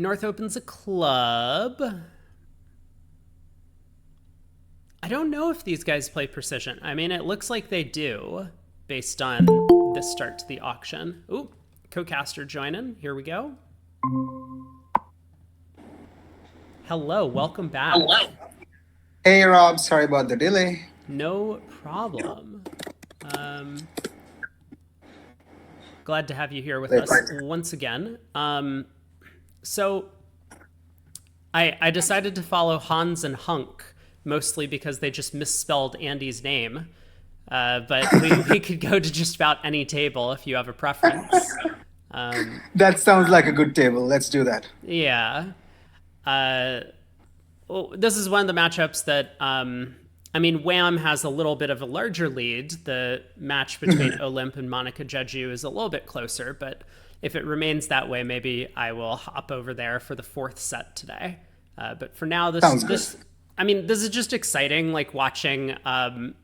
North opens a club. I don't know if these guys play precision. I mean, it looks like they do based on this start to the auction. Ooh, co-caster joining. Here we go. Hello, welcome back. Hey Rob, sorry about the delay. No problem. Glad to have you here with us once again. So I decided to follow Hans and Hunk, mostly because they just misspelled Andy's name. But we could go to just about any table if you have a preference. That sounds like a good table. Let's do that. Yeah. Well, this is one of the matchups that, I mean, Wham has a little bit of a larger lead. The match between Olymp and Monica Jeju is a little bit closer, but if it remains that way, maybe I will hop over there for the fourth set today. But for now, this is just exciting, like watching kind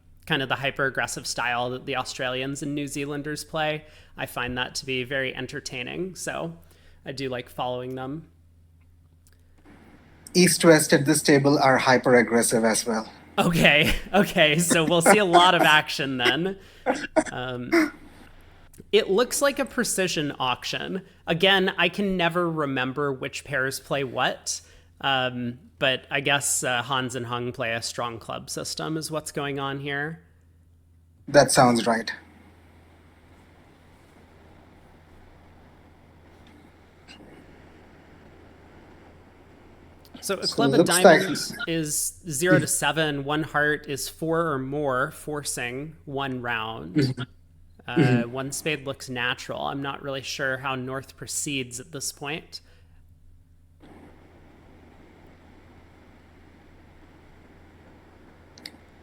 of the hyper aggressive style that the Australians and New Zealanders play. I find that to be very entertaining, so I do like following them. East-West at this table are hyper-aggressive as well. Okay, so we'll see a lot of action then. It looks like a precision auction. Again, I can never remember which pairs play what, but I guess Hans and Hung play a strong club system is what's going on here. That sounds right. So a So club of looks like diamonds is 0 to 7. One heart is 4 or more, forcing one round. One spade looks natural. I'm not really sure how North proceeds at this point.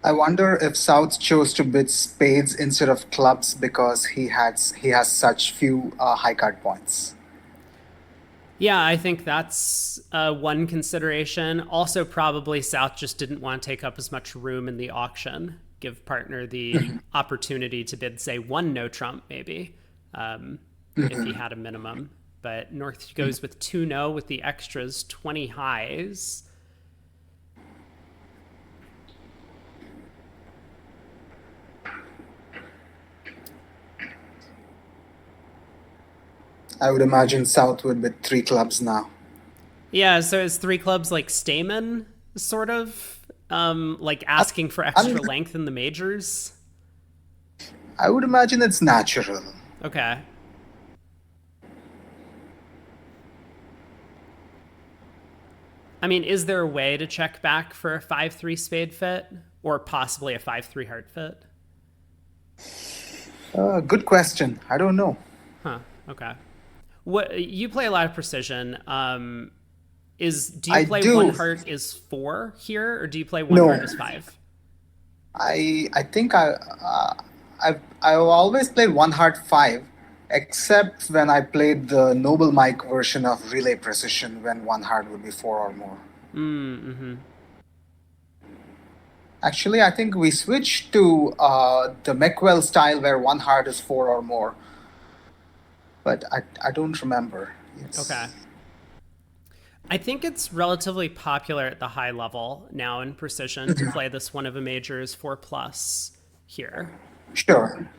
I wonder if South chose to bid spades instead of clubs because he has such few high card points. Yeah, I think that's one consideration. Also, probably South just didn't want to take up as much room in the auction, give partner the opportunity to bid, say, one no trump, maybe, if he had a minimum. But North goes with 2 no with the extras, 20 highs. I would imagine South would bid three clubs now. Yeah, so it's 3 clubs like Stamen, sort of, like I, asking for I mean, extra length in the majors. I would imagine it's natural. Okay. I mean, is there a way to check back for a 5-3 spade fit or possibly a 5-3 heart fit? Good question. I don't know. Huh. Okay. What you play a lot of precision. Is do you I play one do. heart is 4 here, or do you play one heart No, is 5? I think I've always played one heart five, except when I played the Noble Mike version of Relay Precision when one heart would be four or more. Mm-hmm. Actually, I think we switched to the Meckwell style where one heart is four or more, but I don't remember. Okay. Yes. I think it's relatively popular at the high level now in precision to play this one of a majors 4 plus here. Sure.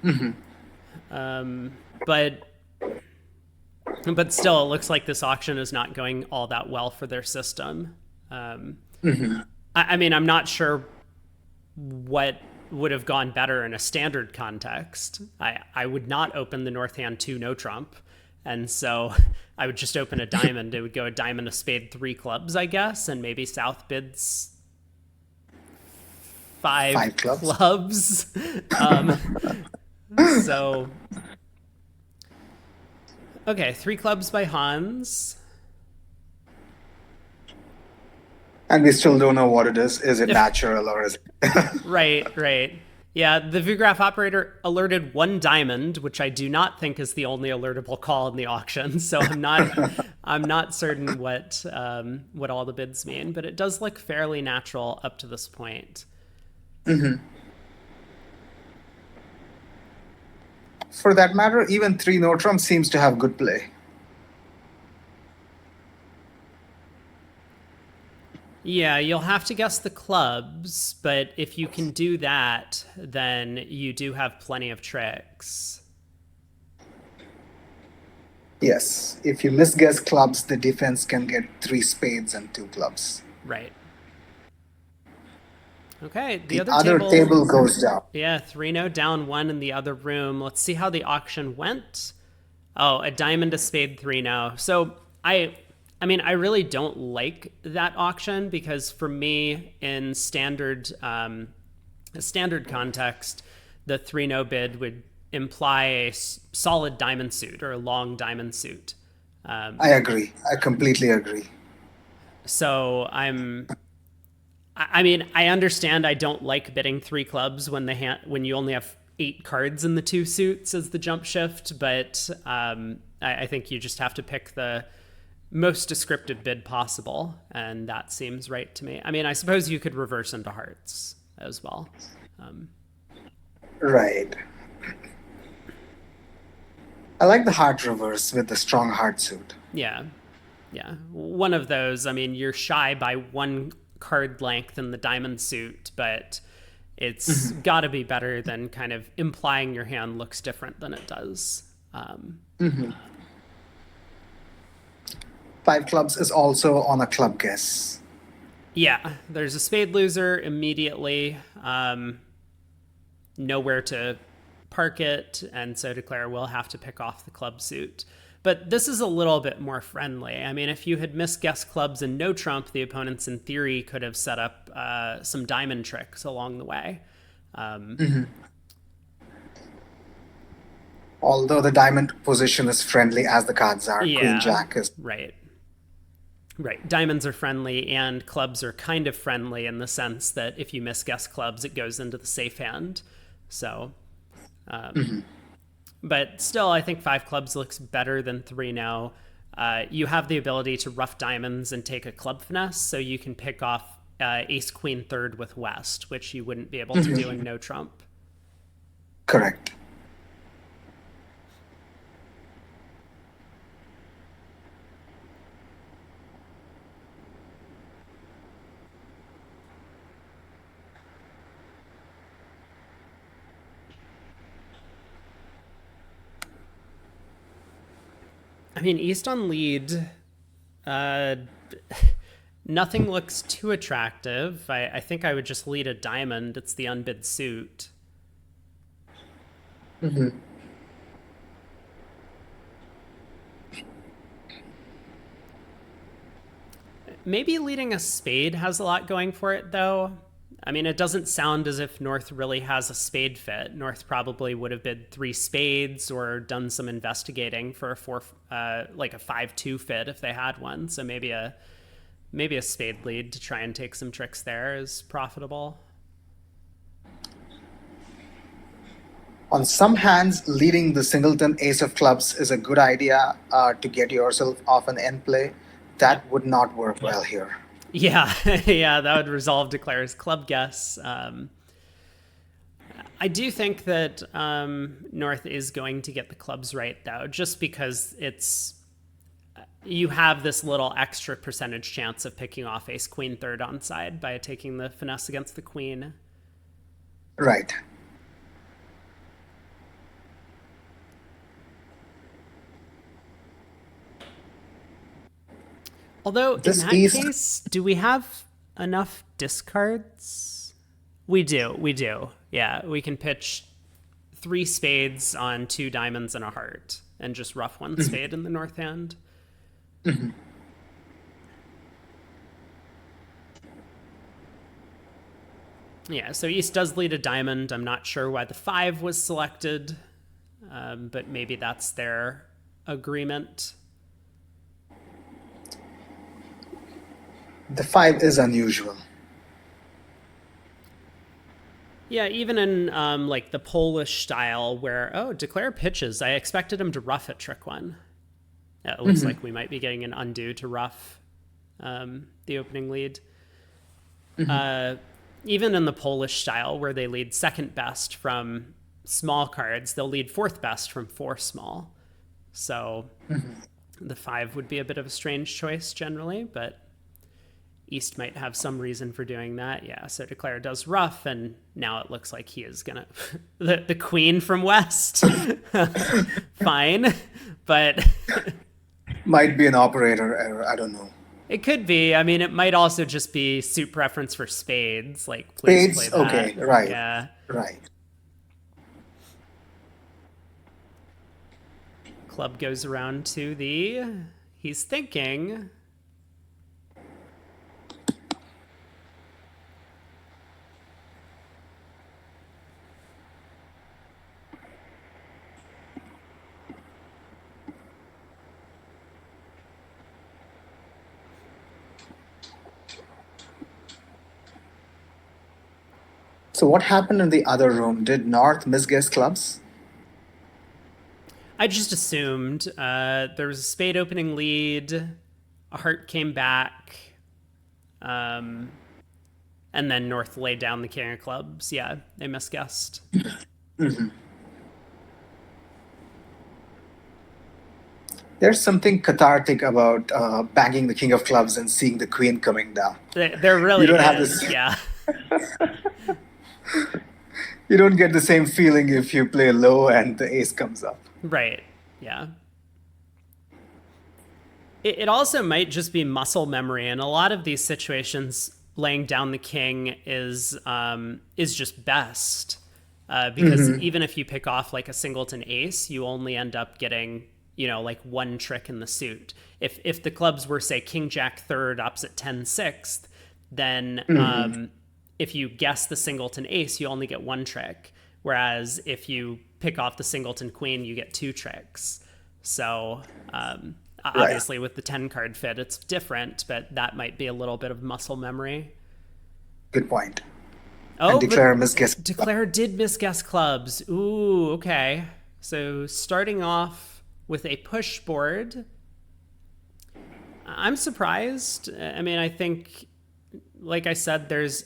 But still, it looks like this auction is not going all that well for their system. I mean, I'm not sure what would have gone better in a standard context. I would not open the North Hand 2 no trump. And so I would just open a diamond. It would go a diamond, a spade, 3 clubs, I guess. And maybe South bids 5 Five clubs. clubs. um, so, okay, 3 clubs by Hans. And we still don't know what it is. Is it If natural or is it? Right. Yeah, the ViewGraph operator alerted 1 diamond, which I do not think is the only alertable call in the auction. So I'm not certain what all the bids mean, but it does look fairly natural up to this point. For that matter, even three no trump seems to have good play. Yeah, you'll have to guess the clubs, but if you can do that, then you do have plenty of tricks. Yes, if you misguess clubs, the defense can get three spades and two clubs. Right. Okay, the The other other table, table goes down. yeah, 3-0 down one in the other room. Let's see how the auction went. Oh, a diamond, a spade, 3-0. So I mean, I really don't like that auction because for me, in standard context, the 3-0 bid would imply a solid diamond suit or a long diamond suit. I agree. I completely agree. So I mean, I understand I don't like bidding three clubs when when you only have eight cards in the two suits as the jump shift, but I think you just have to pick the most descriptive bid possible, and that seems right to me. I mean, I suppose you could reverse into hearts as well. Um, Right. I like the heart reverse with the strong heart suit. yeah, yeah, one of those. I mean, you're shy by one card length in the diamond suit, but it's got to be better than kind of implying your hand looks different than it does. Five clubs is also on a club guess. Yeah, there's a spade loser immediately. Nowhere to park it, and so Declare will have to pick off the club suit. But this is a little bit more friendly. I mean, if you had misguessed clubs and no trump, the opponents in theory could have set up some diamond tricks along the way. Although the diamond position is friendly as the cards are, Queen Yeah, Jack is. right. Right. Diamonds are friendly and clubs are kind of friendly in the sense that if you misguess clubs, it goes into the safe hand. So, but still, I think five clubs looks better than three now. You have the ability to rough diamonds and take a club finesse, so you can pick off ace queen third with West, which you wouldn't be able to do in no trump. Correct. I mean, East on lead, uh, nothing looks too attractive. I think I would just lead a diamond. It's the unbid suit. Maybe leading a spade has a lot going for it, though. I mean, it doesn't sound as if North really has a spade fit. North probably would have bid three spades or done some investigating for a like a 5-2 fit if they had one. So maybe a spade lead to try and take some tricks there is profitable. On some hands, leading the singleton ace of clubs is a good idea to get yourself off an end play. Yep. That would not work well here. Yeah, yeah, that would resolve Declare's club guess. I do think that North is going to get the clubs right, though, just because you have this little extra percentage chance of picking off ace queen third onside by taking the finesse against the queen. Right. Although in This that east, case, do we have enough discards? We do. We do. Yeah, we can pitch three spades on two diamonds and a heart and just rough one spade in the north hand. Yeah, so East does lead a diamond. I'm not sure why the five was selected, but maybe that's their agreement. the five is unusual. Yeah, even in like the Polish style where, oh, Declare pitches. I expected him to rough at trick one. Yeah, it looks like we might be getting an undo to rough the opening lead. Even in the Polish style where they lead second best from small cards, they'll lead fourth best from four small. So the five would be a bit of a strange choice generally, but East might have some reason for doing that. Yeah, so Declare does rough, and now it looks like he is gonna the queen from West. Fine, but Might be an operator error. I don't know. it could be. I mean, it might also just be suit preference for spades. Like, please play Spades. that. Okay. Right. Yeah. Right. Club goes around to the. He's thinking. So what happened in the other room? Did North misguess clubs? I just assumed there was a spade opening lead. A heart came back. Um, and then North laid down the king of clubs. Yeah, they misguessed. There's something cathartic about banging the king of clubs and seeing the queen coming down. There You really don't have is. this. Yeah. You don't get the same feeling if you play low and the ace comes up. Right. Yeah. It also might just be muscle memory. In a lot of these situations, laying down the king is just best. Because even if you pick off like a singleton ace, you only end up getting, like one trick in the suit. If the clubs were, say, king jack third opposite 10 sixth, then if you guess the singleton ace, you only get one trick. Whereas if you pick off the singleton queen, you get two tricks. So Right. obviously with the 10 card fit, it's different, but that might be a little bit of muscle memory. Good point. And Oh, declare but misguess. Declare did misguess clubs. Ooh, okay. So starting off with a push board, I'm surprised. I mean, I think, like I said, there's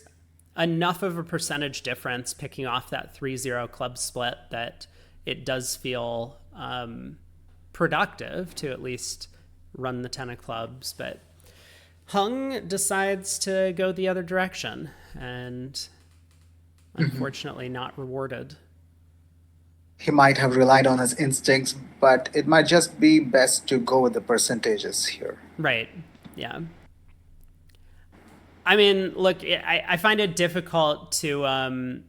enough of a percentage difference picking off that 3-0 club split that it does feel productive to at least run the 10 of clubs. But Hung decides to go the other direction and unfortunately not rewarded. He might have relied on his instincts, but it might just be best to go with the percentages here. Right. Yeah. I mean, look, I find it difficult to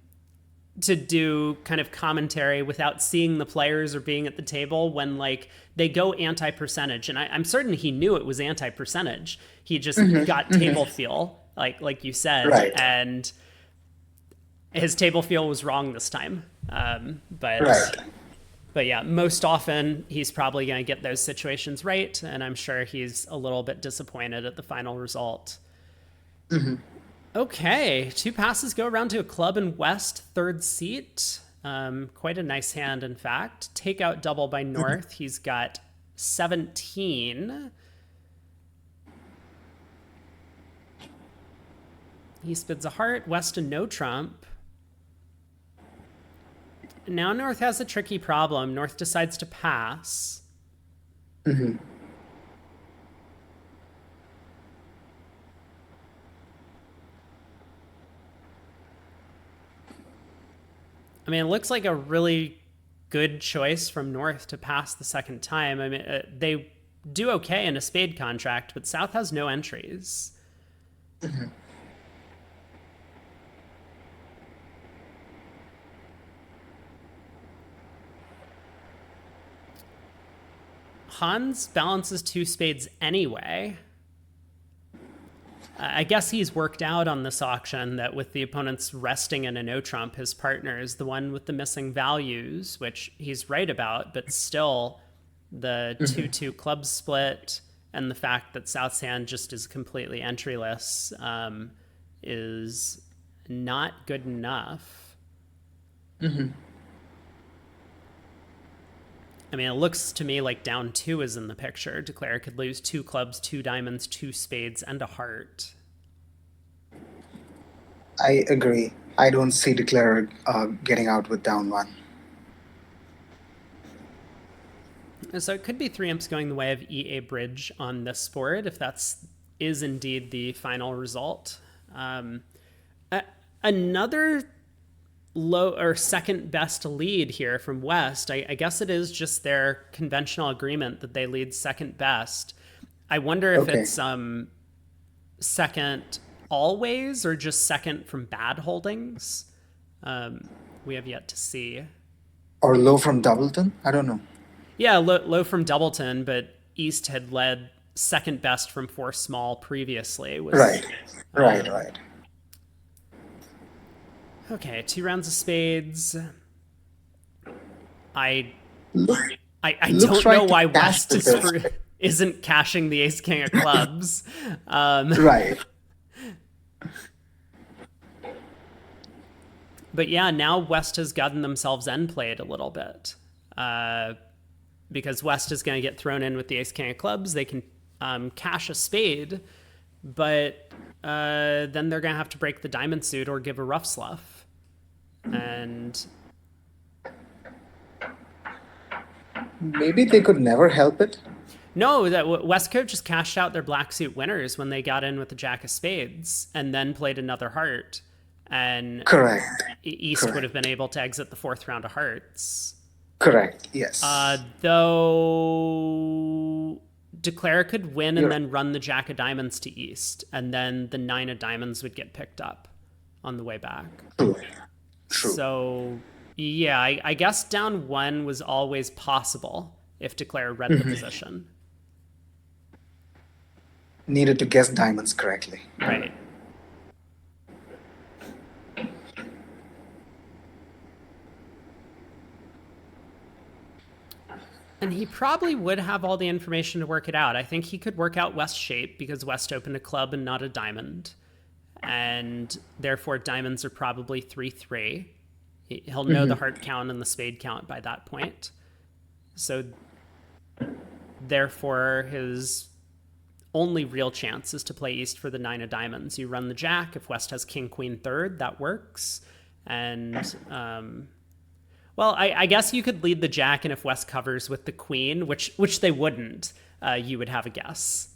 do kind of commentary without seeing the players or being at the table when like they go anti-percentage, and I'm certain he knew it was anti-percentage. He just got table feel, like you said, Right. and his table feel was wrong this time. Right. But yeah, most often he's probably going to get those situations right, and I'm sure he's a little bit disappointed at the final result. Okay, two passes go around to a club in West, third seat. Quite a nice hand, in fact. Takeout double by North. He's got 17. He spids a heart. West a no trump. Now North has a tricky problem. North decides to pass. I mean, it looks like a really good choice from North to pass the second time. I mean, they do okay in a spade contract, but South has no entries. Hans balances two spades anyway. I guess he's worked out on this auction that with the opponents resting in a no trump, his partner is the one with the missing values, which he's right about, but still the 2-2 club split and the fact that South's hand just is completely entryless is not good enough. I mean, it looks to me like down two is in the picture. Declare could lose two clubs, two diamonds, two spades, and a heart. I agree. I don't see Declare getting out with down one. So it could be three imps going the way of EA Bridge on this board if that's is indeed the final result. Another low or second best lead here from West. I guess it is just their conventional agreement that they lead second best. I wonder if Okay. it's second always or just second from bad holdings. We have yet to see. Or low from Doubleton? I don't know. Yeah, low from Doubleton, but East had led second best from four small previously. Was Right. Right, right. okay. Two rounds of spades. I Look, I looks don't know right to why cash West this. isn't cashing the ace king of clubs. Right. But yeah, now West has gotten themselves end played a little bit. Because West is going to get thrown in with the ace king of clubs. They can cash a spade, but then they're going to have to break the diamond suit or give a rough sluff. And Maybe they could never help it. no, that Westcote just cashed out their black suit winners when they got in with the jack of spades and then played another heart. And Correct. East would have been able to exit the fourth round of hearts. Correct. Yes. Though Declare could win and You're then run the jack of diamonds to East, and then the nine of diamonds would get picked up on the way back. true. True. So, yeah, I guess down one was always possible if Declare read the position. Needed to guess diamonds correctly. Right. And he probably would have all the information to work it out. I think he could work out West's shape because West opened a club and not a diamond. And therefore, diamonds are probably 3-3. He'll know the heart count and the spade count by that point. So, therefore, his only real chance is to play East for the nine of diamonds. You run the jack. If West has king, queen, third, that works. And well, I guess you could lead the jack, and if West covers with the queen, which they wouldn't, you would have a guess.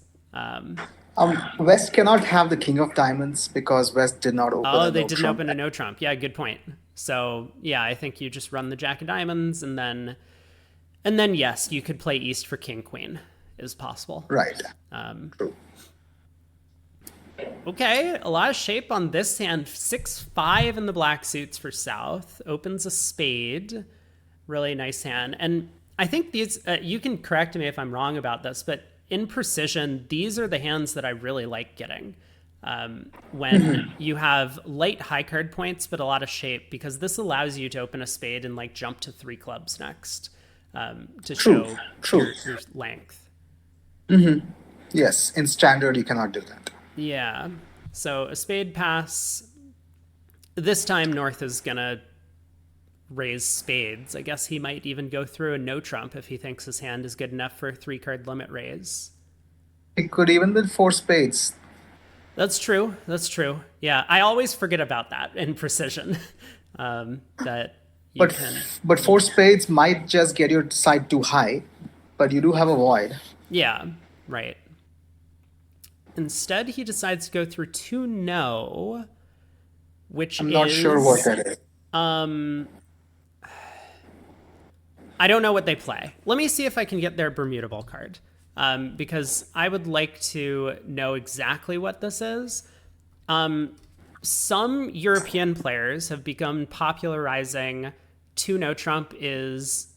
West cannot have the king of diamonds because West did not open Oh, a they no didn't trump. open a no trump. Yeah, good point. So yeah, I think you just run the jack of diamonds, and then yes, you could play East for king queen is possible. Right. True. Okay, a lot of shape on this hand. 6-5 in the black suits for South. Opens a spade. Really nice hand. And I think these, you can correct me if I'm wrong about this, but in precision, these are the hands that I really like getting. When you have light high card points, but a lot of shape, because this allows you to open a spade and like jump to three clubs next to show your length. Yes. In standard, you cannot do that. Yeah. So a spade pass. This time North is going to raise spades. I guess he might even go through a no trump if he thinks his hand is good enough for a three card limit raise. It could even be four spades. That's true. That's true. Yeah. I always forget about that in precision. That you But can. but four spades might just get your side too high, but you do have a void. Yeah. Right. Instead, he decides to go through two no, which I'm not sure what that is. I don't know what they play. Let me see if I can get their Bermudable card. Because I would like to know exactly what this is. Some European players have begun popularizing two no trump is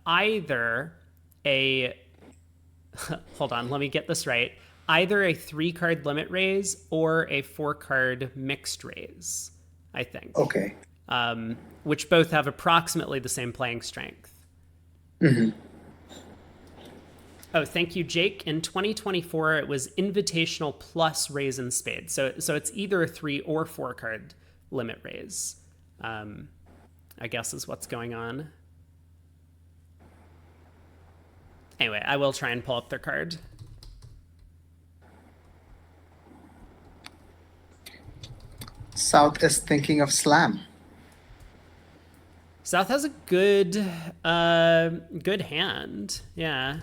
either a hold on, let me get this right. Either a 3-card limit raise or a 4-card mixed raise, I think. Okay. Which both have approximately the same playing strength. Oh, thank you, Jake. In 2024, it was invitational plus raise in spades. So it's either a 3 or 4-card limit raise, I guess is what's going on. Anyway, I will try and pull up their card. South is thinking of slam. South has a good hand. Yeah.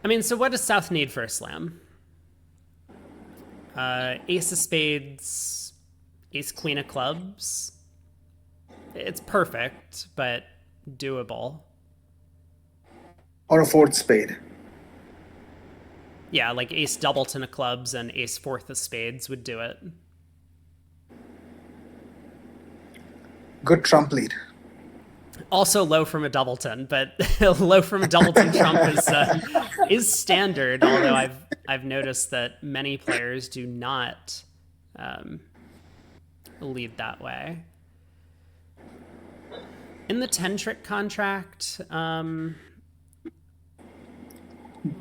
I mean, so what does South need for a slam? Ace of spades, ace queen of clubs. It's perfect, but doable. Or a fourth spade. Yeah, like ace doubleton of clubs and ace fourth of spades would do it. Good trump lead. Also low from a doubleton, but low from a doubleton trump is standard. Although I've noticed that many players do not um, lead that way. In the 10 trick contract,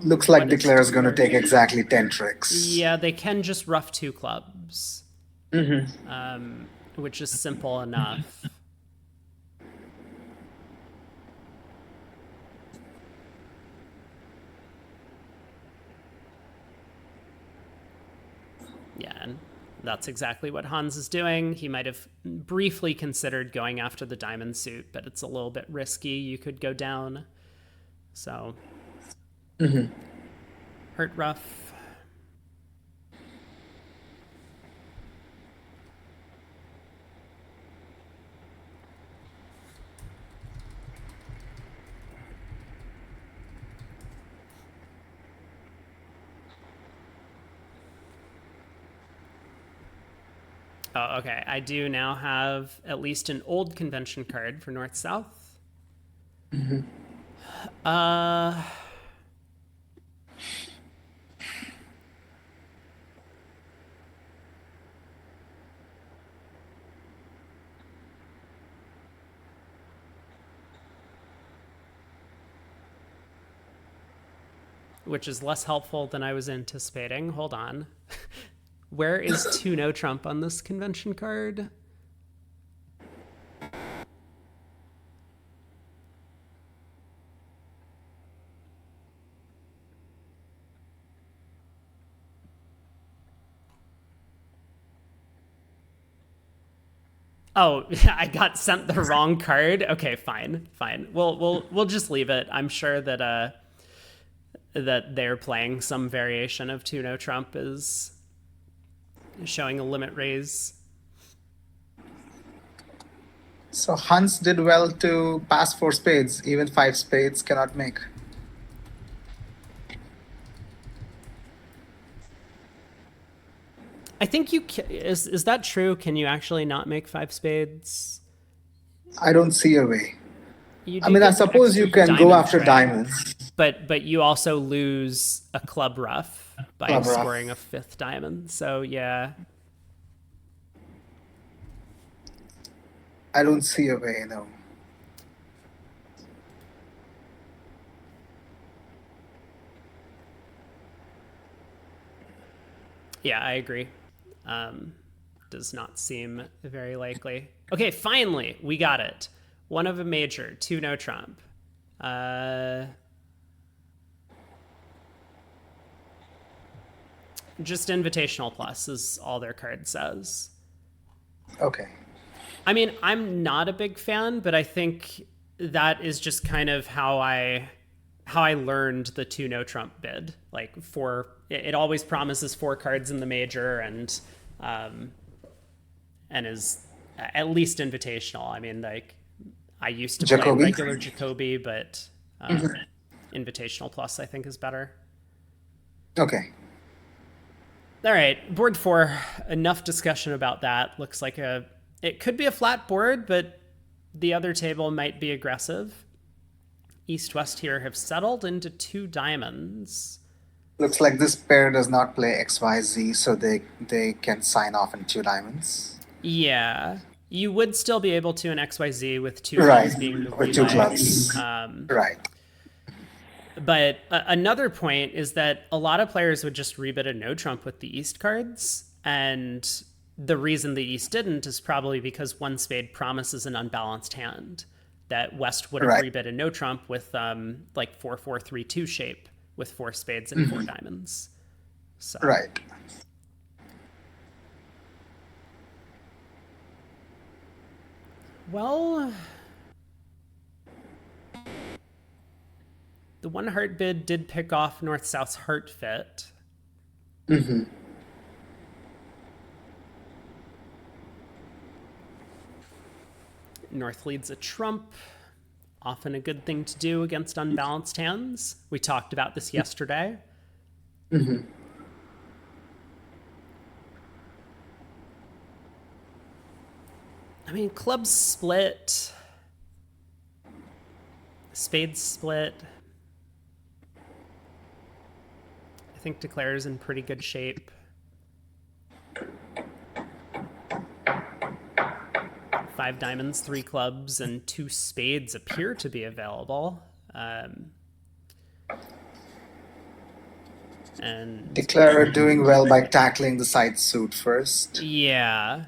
Looks like what is declare is going to take declared? exactly 10 tricks. Yeah, they can just rough two clubs, which is simple enough. Yeah, and that's exactly what Hans is doing. He might have briefly considered going after the diamond suit, but it's a little bit risky. You could go down. So, hurt rough. Oh, okay. I do now have at least an old convention card for North South. Uh, which is less helpful than I was anticipating. Hold on. Where is 2 no Trump on this convention card? Oh, I got sent the wrong card. Okay, fine, fine. We'll just leave it. I'm sure that that they're playing some variation of 2 no Trump is showing a limit raise. So Hans did well to pass four spades. Even five spades cannot make. I think is that true? Can you actually not make 5 spades? I don't see a way. You I do mean, I get suppose extra you can go diamonds, after right? diamonds. But you also lose a club rough by Club scoring a rough. 5th diamond. So yeah, I don't see a way, no. yeah, I agree. Um, does not seem very likely. Okay, finally, we got it. One of a major, 2 no Trump. Just invitational plus is all their card says. Okay. I mean, I'm not a big fan, but I think that is just kind of how I learned the 2 no Trump bid. Like it always promises 4 cards in the major um, and is at least invitational. I mean, like I used to play Jacoby. regular Jacoby, but invitational plus I think is better. Okay. All right, board 4. Enough discussion about that. Looks like it could be a flat board, but the other table might be aggressive. East West here have settled into 2 diamonds. Looks like this pair does not play XYZ, so they can sign off in two diamonds. Yeah, you would still be able to in XYZ with 2 Right. clubs being the With two relay. clubs. Right. But another point is that a lot of players would just rebid a no Trump with the East cards. And the reason the East didn't is probably because one spade promises an unbalanced hand. That West would have Right. rebid a no Trump with like 4-4-3-2 shape with 4 spades and 4 diamonds. So. Right. Well, The one heart bid did pick off North-South's heart fit. Mm-hmm. North leads a trump. Often a good thing to do against unbalanced hands. We talked about this yesterday. Mm-hmm. I mean, clubs split, spades split. I think Declare's in pretty good shape. Five diamonds, three clubs, and two spades appear to be available. And Declare doing well by tackling the side suit first. yeah,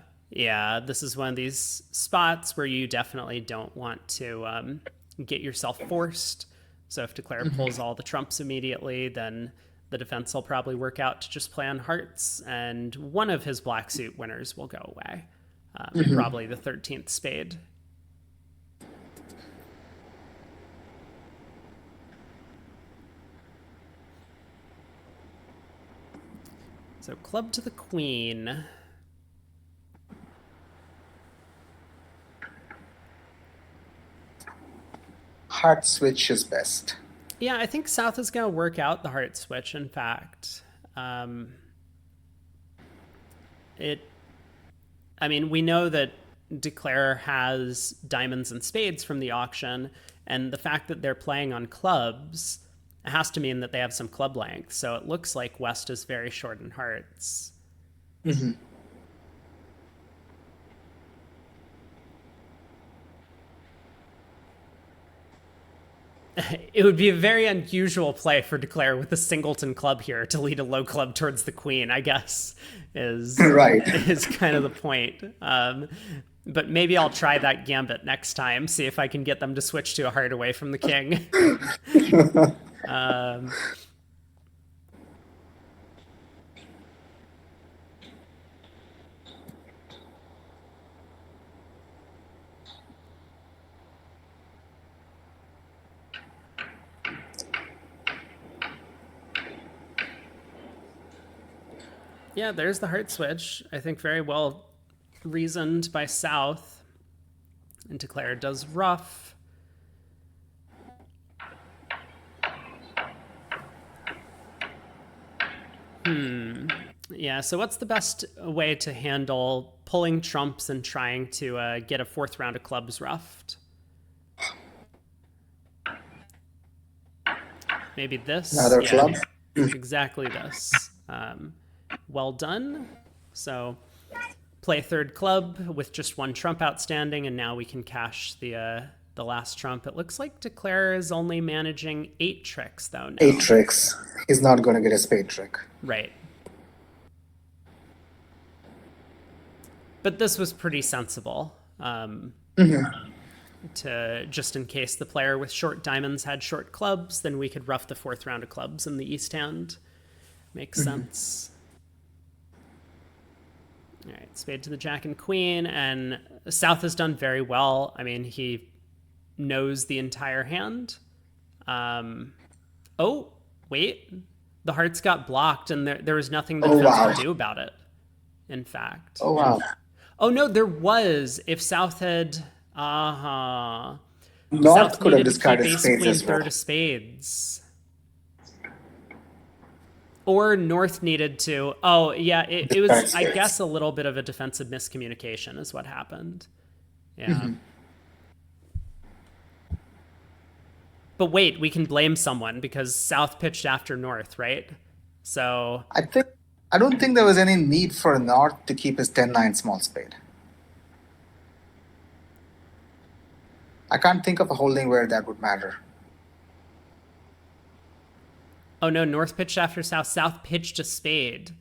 this is one of these spots where you definitely don't want to get yourself forced. So if Declare pulls all the trumps immediately, then the defense will probably work out to just play on hearts, and one of his black suit winners will go away. Probably the 13th spade. So club to the queen. Heart switch is best. Yeah, I think South is going to work out the heart switch, in fact. I mean, we know that Declare has diamonds and spades from the auction, and the fact that they're playing on clubs has to mean that they have some club length. So it looks like West is very short in hearts. Mm-hmm. It would be a very unusual play for Declare with a singleton club here to lead a low club towards the queen, I guess, is Right. is kind of the point. But maybe I'll try that gambit next time, see if I can get them to switch to a heart away from the king. um, yeah, there's the heart switch. I think very well reasoned by South. And Declare does rough. Yeah, so what's the best way to handle pulling trumps and trying to get a fourth round of clubs roughed? Maybe this? Another Yeah, club. exactly this. Well done. So play third club with just one trump outstanding, and now we can cash the last trump. It looks like Declare is only managing 8 tricks, though, now. 8 tricks. He's not going to get a spade trick. Right. But this was pretty sensible. To just in case the player with short diamonds had short clubs, then we could rough the fourth round of clubs in the east hand. Makes sense. All right, spade to the jack and queen, and South has done very well. I mean, he knows the entire hand. Oh, wait. The hearts got blocked, and there was nothing the defense could do about it, in fact. Oh, wow. Oh, no, there was. If South had... North South could have needed to keep discarded ace spades queen as well. third of spades. Or North needed to... Oh, yeah, it was, Discard I spades. guess, a little bit of a defensive miscommunication is what happened. Yeah. But wait, we can blame someone because South pitched after North, right? So, I don't think there was any need for North to keep his 10-9 small spade. I can't think of a holding where that would matter. oh no, North pitched after South. South pitched a spade,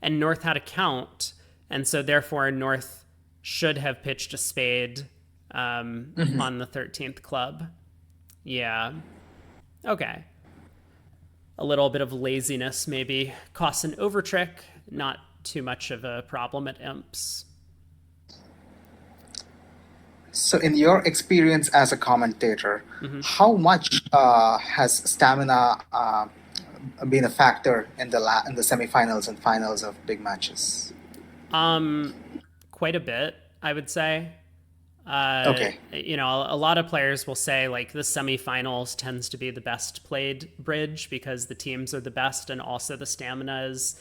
and North had a count, and so therefore North should have pitched a spade on the 13th club. Yeah. Okay. A little bit of laziness maybe costs an over trick, not too much of a problem at imps. So, in your experience as a commentator, Mm-hmm. how much has stamina been a factor in in the semifinals and finals of big matches? Um, quite a bit, I would say. Okay. A lot of players will say like the semifinals tends to be the best played bridge because the teams are the best and also the stamina is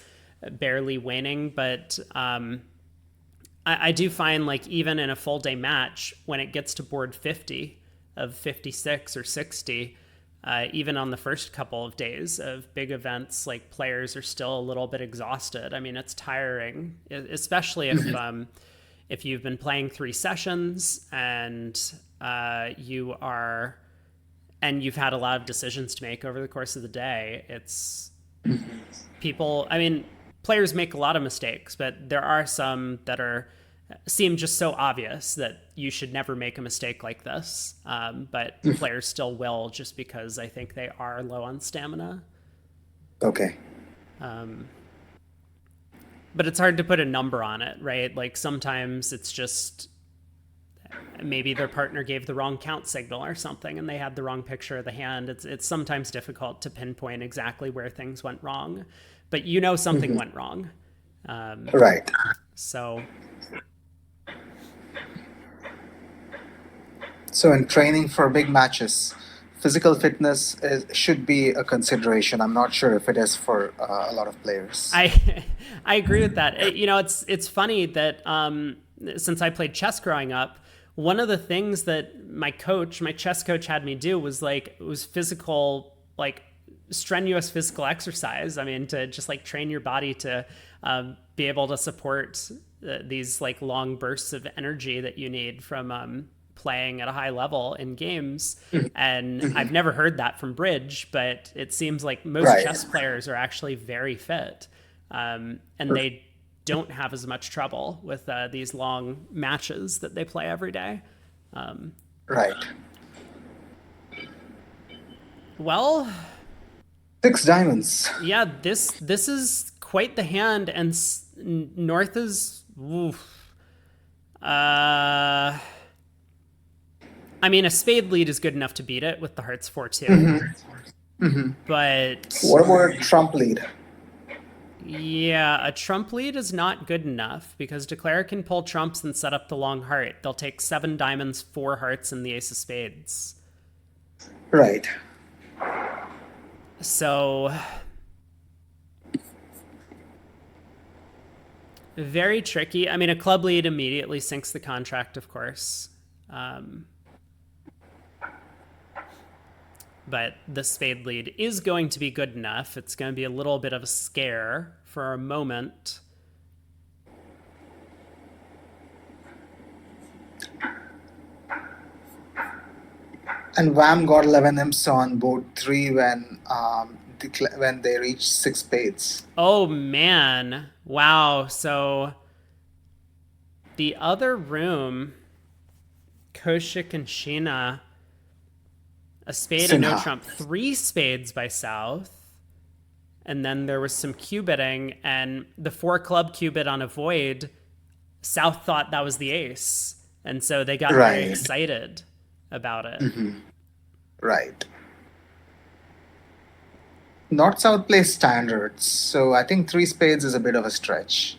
barely waning. But I do find like even in a full day match, when it gets to board 50 of 56 or 60, even on the first couple of days of big events, like players are still a little bit exhausted. I mean, it's tiring, especially if you've been playing 3 sessions and you are and you've had a lot of decisions to make over the course of the day. It's people. I mean, players make a lot of mistakes, but there are some that are seem just so obvious that you should never make a mistake like this. But players still will just because I think they are low on stamina. Okay. Um, but it's hard to put a number on it, right? Like sometimes it's just maybe their partner gave the wrong count signal or something and they had the wrong picture of the hand. It's sometimes difficult to pinpoint exactly where things went wrong, but something went wrong. Um, Right. so So, in training for big matches, physical fitness should be a consideration. I'm not sure if it is for a lot of players. I I agree with that. It's funny that since I played chess growing up, one of the things that my chess coach, had me do was like it was physical, like strenuous physical exercise. I mean, to just like train your body to be able to support these like long bursts of energy that you need from playing at a high level in games. And I've never heard that from bridge, but it seems like most Right. chess players are actually very fit, and they don't have as much trouble with these long matches that they play every day. Right. Well, Six diamonds. yeah, this is quite the hand, and North is. Oof. Uh, I mean, a spade lead is good enough to beat it with the hearts 4-2, but What about trump lead? yeah, a trump lead is not good enough because declare can pull trumps and set up the long heart. They'll take 7 diamonds, 4 hearts, and the ace of spades. Right. So very tricky. I mean, a club lead immediately sinks the contract, of course. Um, but the spade lead is going to be good enough. It's going to be a little bit of a scare for a moment. And Wham got 11 imps on board 3 when when they reached 6 spades. Oh man. Wow. So the other room, Koshik and Sheena, a spade and no Sinha. trump, 3 spades by South. And then there was some cubiting, and the 4 club cubit on a void. South thought that was the ace. And so they got very Right. excited about it. Right. North South plays standards, so I think 3 spades is a bit of a stretch.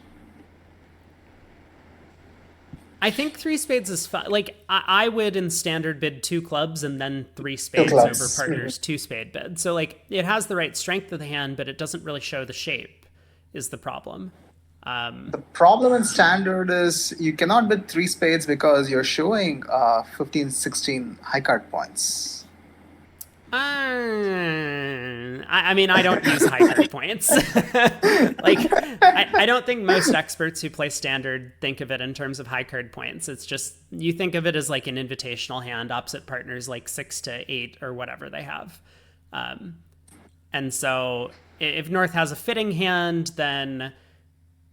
I think 3 spades is fine. Like, I would in standard bid 2 clubs and then three Two spades over clubs. partner's 2 spade bid. So, like, it has the right strength of the hand, but it doesn't really show the shape, is the problem. The problem in standard is you cannot bid 3 spades because you're showing 15, 16 high card points. I mean, I don't use high card points. Like, I don't think most experts who play standard think of it in terms of high card points. It's just, you think of it as like an invitational hand opposite partners, like 6 to 8 or whatever they have. And so if North has a fitting hand, then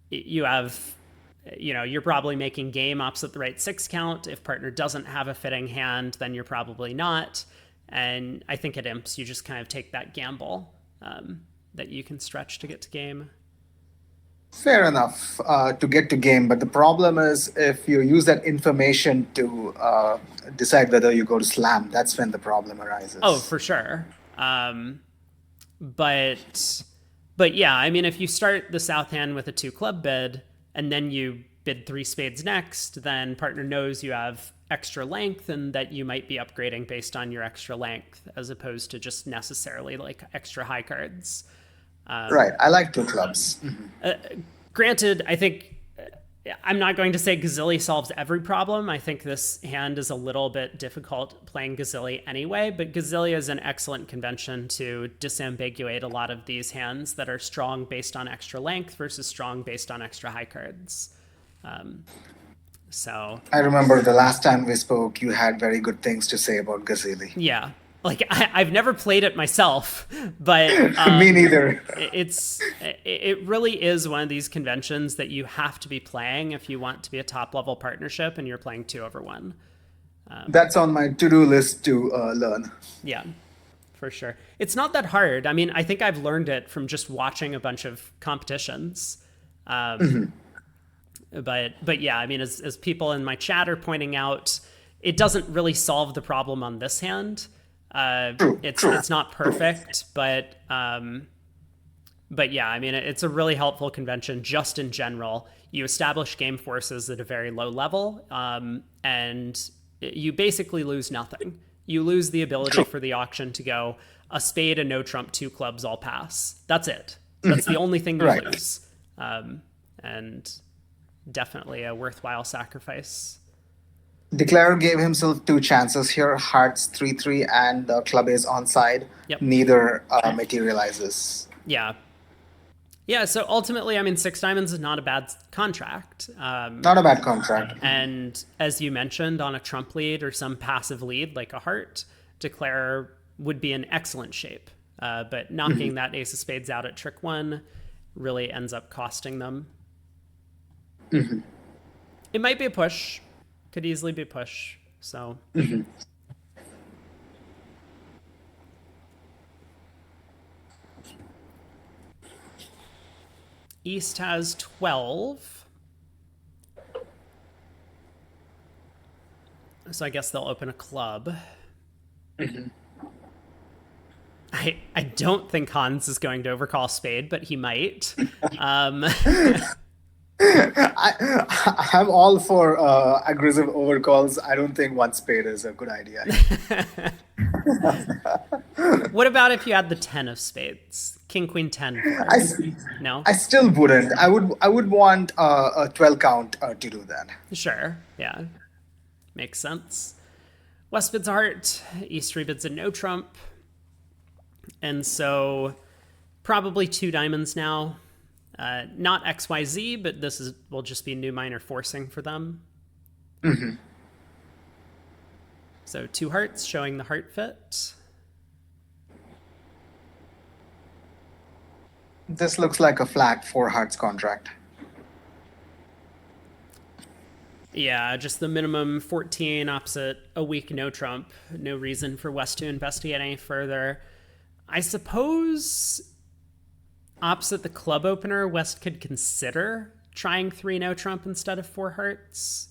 you have, you're probably making game opposite the right 6 count. If partner doesn't have a fitting hand, then you're probably not. And I think at imps, you just kind of take that gamble that you can stretch to get to game. Fair enough to get to game, but the problem is if you use that information to decide whether you go to slam, that's when the problem Oh, arises. for sure. But yeah, I mean, if you start the south hand with a two club bid and then you bid three spades next, then partner knows you have extra length and that you might be upgrading based on your extra length as opposed to just necessarily like extra high cards. Right. I like two clubs. Granted, I think I'm not going to say Gazilli solves every problem. I think this hand is a little bit difficult playing Gazilli anyway, but Gazilli is an excellent convention to disambiguate a lot of these hands that are strong based on extra length versus strong based on extra high cards. So I remember the last time we spoke, you had very good things to say about Gazili. yeah, like I've never played it myself, but Me neither. it really is one of these conventions that you have to be playing if you want to be a top level partnership and you're playing 2/1. That's on my to-do list to learn. Yeah, for sure. It's not that hard. I mean, I think I've learned it from just watching a bunch of competitions. But yeah, I mean, as people in my chat are pointing out, it doesn't really solve the problem on this hand. True, It's not true. perfect, but yeah, I mean, it's a really helpful convention just in general. You establish game forces at a very low level, and you basically lose nothing. You lose the ability for the auction to go a spade, a no trump, two clubs, all pass. That's it. That's the only thing you Right. lose, and definitely a worthwhile sacrifice. Declare gave himself two chances here. Hearts 3-3 and club is onside. Yep. Neither materializes. Yeah. Yeah. So ultimately, I mean, six diamonds is not a bad contract. Not a bad contract. And as you mentioned, on a trump lead or some passive lead like a heart, declare would be in excellent shape. But knocking that ace of spades out at trick one really ends up costing them. It might be a push. Could easily be a push. So East has 12. So I guess they'll open a club. I don't think Hans is going to overcall spade, but he might. Um, I'm all for aggressive overcalls. I don't think one spade is a good idea. what about if you had the 10 of spades? King, queen, 10 I, for. s- No? I still wouldn't. I would want a 12 count to do that. Sure. Yeah. Makes sense. West bids a heart. East rebids a no trump. And so probably two diamonds now. Not XYZ, but this will just be new minor forcing for them. So two hearts showing the heart fit. This looks like a flat four hearts contract. Yeah, just the minimum 14 opposite a weak no trump. No reason for West to investigate any further. I suppose opposite the club opener, West could consider trying three no trump instead of four hearts.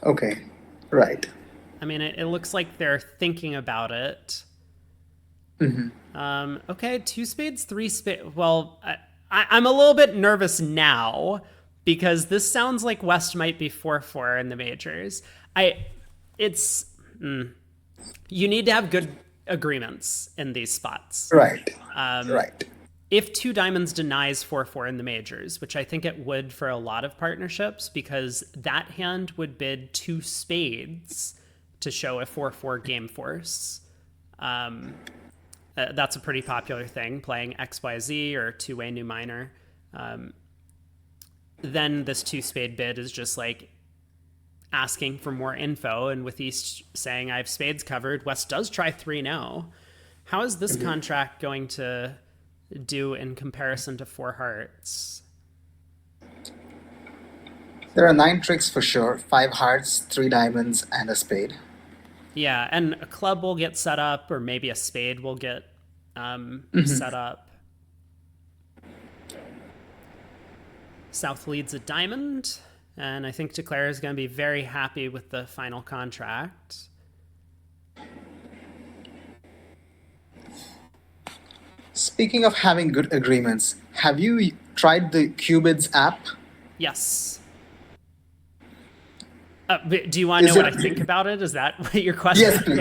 Okay, right. I mean, it looks like they're thinking about it. Okay, two spades, three spades. Well, I'm a little bit nervous now because this sounds like West might be 4-4 in the majors. It's you need to have good agreements in these spots. Right. Right. If two diamonds denies 4-4 in the majors, which I think it would for a lot of partnerships, because that hand would bid two spades to show a 4-4 game force. That's a pretty popular thing, playing XYZ or two-way new minor. Then this two spade bid is just like asking for more info, and with East saying I have spades covered, West does try three now. How is this contract going to do in comparison to four hearts? There are nine tricks for sure: five hearts, three diamonds, and a spade. Yeah, and a club will get set up, or maybe a spade will get set up. South leads a diamond, and I think Declare is going to be very happy with the final contract. Speaking of having good agreements, have you tried the Cubids app? Yes. Do you want to know Is what it? I think about it? Is that what your question? Yes, please.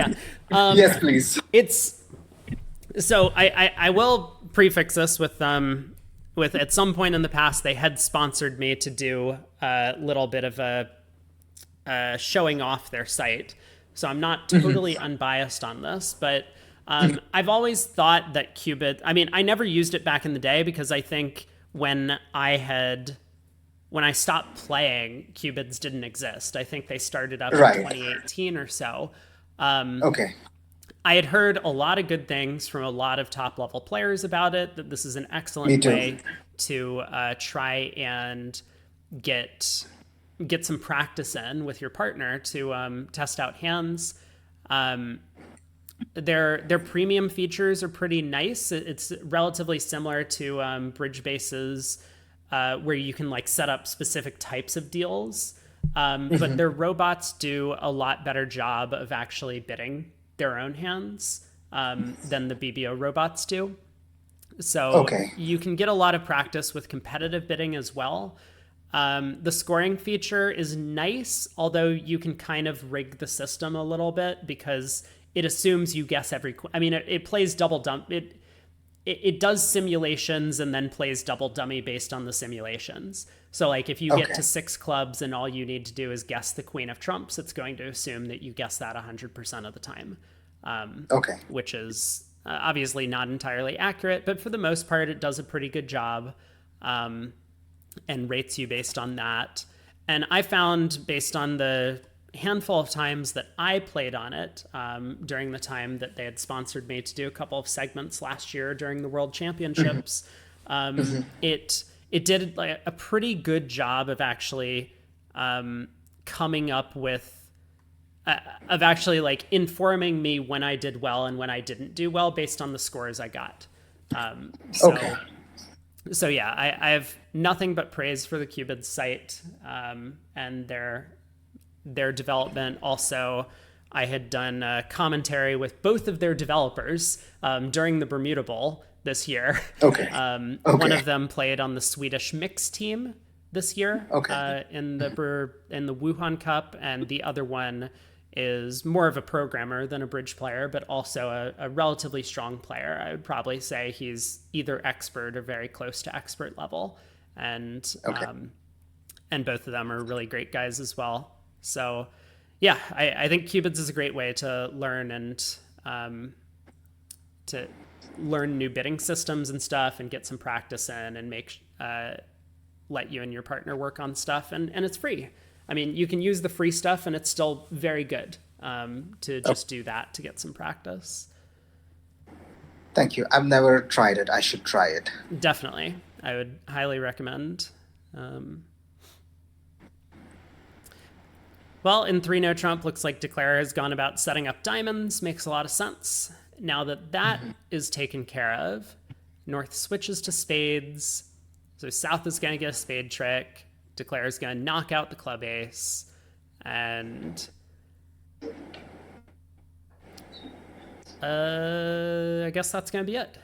Yeah. Yes, please. It's so I will prefix this with at some point in the past they had sponsored me to do a little bit of a showing off their site. So I'm not totally unbiased on this, but I've always thought that Qubit. I mean, I never used it back in the day because I think when I stopped playing, Cubids didn't exist. I think they started up in Right. 2018 or so. Okay. I had heard a lot of good things from a lot of top level players about it, that this is an Me excellent too. way to try and get some practice in with your partner to test out hands. Their premium features are pretty nice. It's relatively similar to Bridge Base's, where you can like set up specific types of deals. But their robots do a lot better job of actually bidding their own hands than the BBO robots do. So Okay. you can get a lot of practice with competitive bidding as well. The scoring feature is nice, although you can kind of rig the system a little bit because it assumes you guess every. I mean, it plays double dump. It does simulations and then plays double dummy based on the simulations. So like if you get Okay. to 6 clubs and all you need to do is guess the queen of trumps, it's going to assume that you guess that 100% of the time, Okay. which is obviously not entirely accurate, but for the most part, it does a pretty good job and rates you based on that. And I found, based on the handful of times that I played on it during the time that they had sponsored me to do a couple of segments last year during the World Championships, it did like a pretty good job of actually coming up with of actually like informing me when I did well and when I didn't do well based on the scores I got. So Okay. so yeah, I have nothing but praise for the Qubit site and their development. Also, I had done a commentary with both of their developers during the Bermuda Bowl this year. Okay. One Okay. of them played on the Swedish mix team this year Okay. in the Wuhan Cup, and the other one is more of a programmer than a bridge player, but also a relatively strong player. I would probably say he's either expert or very close to expert level, and Okay. and both of them are really great guys as well. So, yeah, I think Cubids is a great way to learn and to learn new bidding systems and stuff, and get some practice in, and let you and your partner work on stuff, and it's free. I mean, you can use the free stuff, and it's still very good to just do that to get some practice. Thank you. I've never tried it. I should try it. Definitely, I would highly recommend. Well, in 3 No Trump, looks like Declare has gone about setting up diamonds. Makes a lot of sense. Now that that is taken care of, North switches to spades. So South is going to get a spade trick. Declare is going to knock out the club ace. And I guess that's going to be it.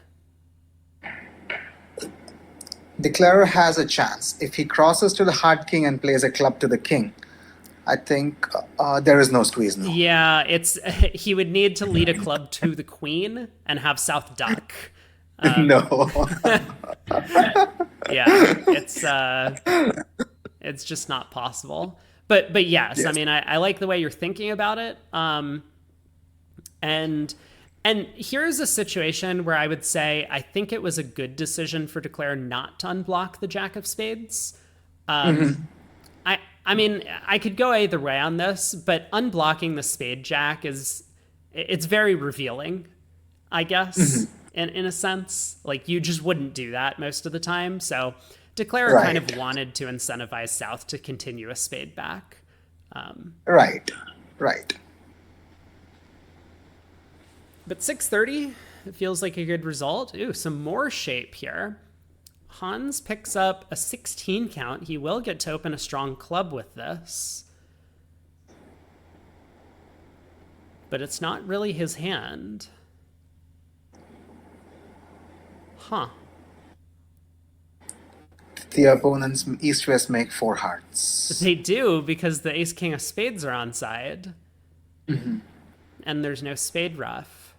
Declarer has a chance. If he crosses to the heart king and plays a club to the king, I think there is no squeeze now. Yeah, he would need to lead a club to the queen and have South duck. No. Yeah, it's just not possible. But yes, Yes. I mean, I like the way you're thinking about it. And here's a situation where I would say I think it was a good decision for Declare not to unblock the Jack of Spades. I mean, I could go either way on this, but unblocking the Spade Jack it's very revealing, I guess, in a sense. Like, you just wouldn't do that most of the time. So Declare kind of Right. wanted to incentivize South to continue a spade back. Right. Right. But 630, it feels like a good result. Ooh, some more shape here. Hans picks up a 16 count. He will get to open a strong club with this. But it's not really his hand. Huh. The opponents East-West make four hearts. They do because the ace king of spades are on side. And there's no spade ruff.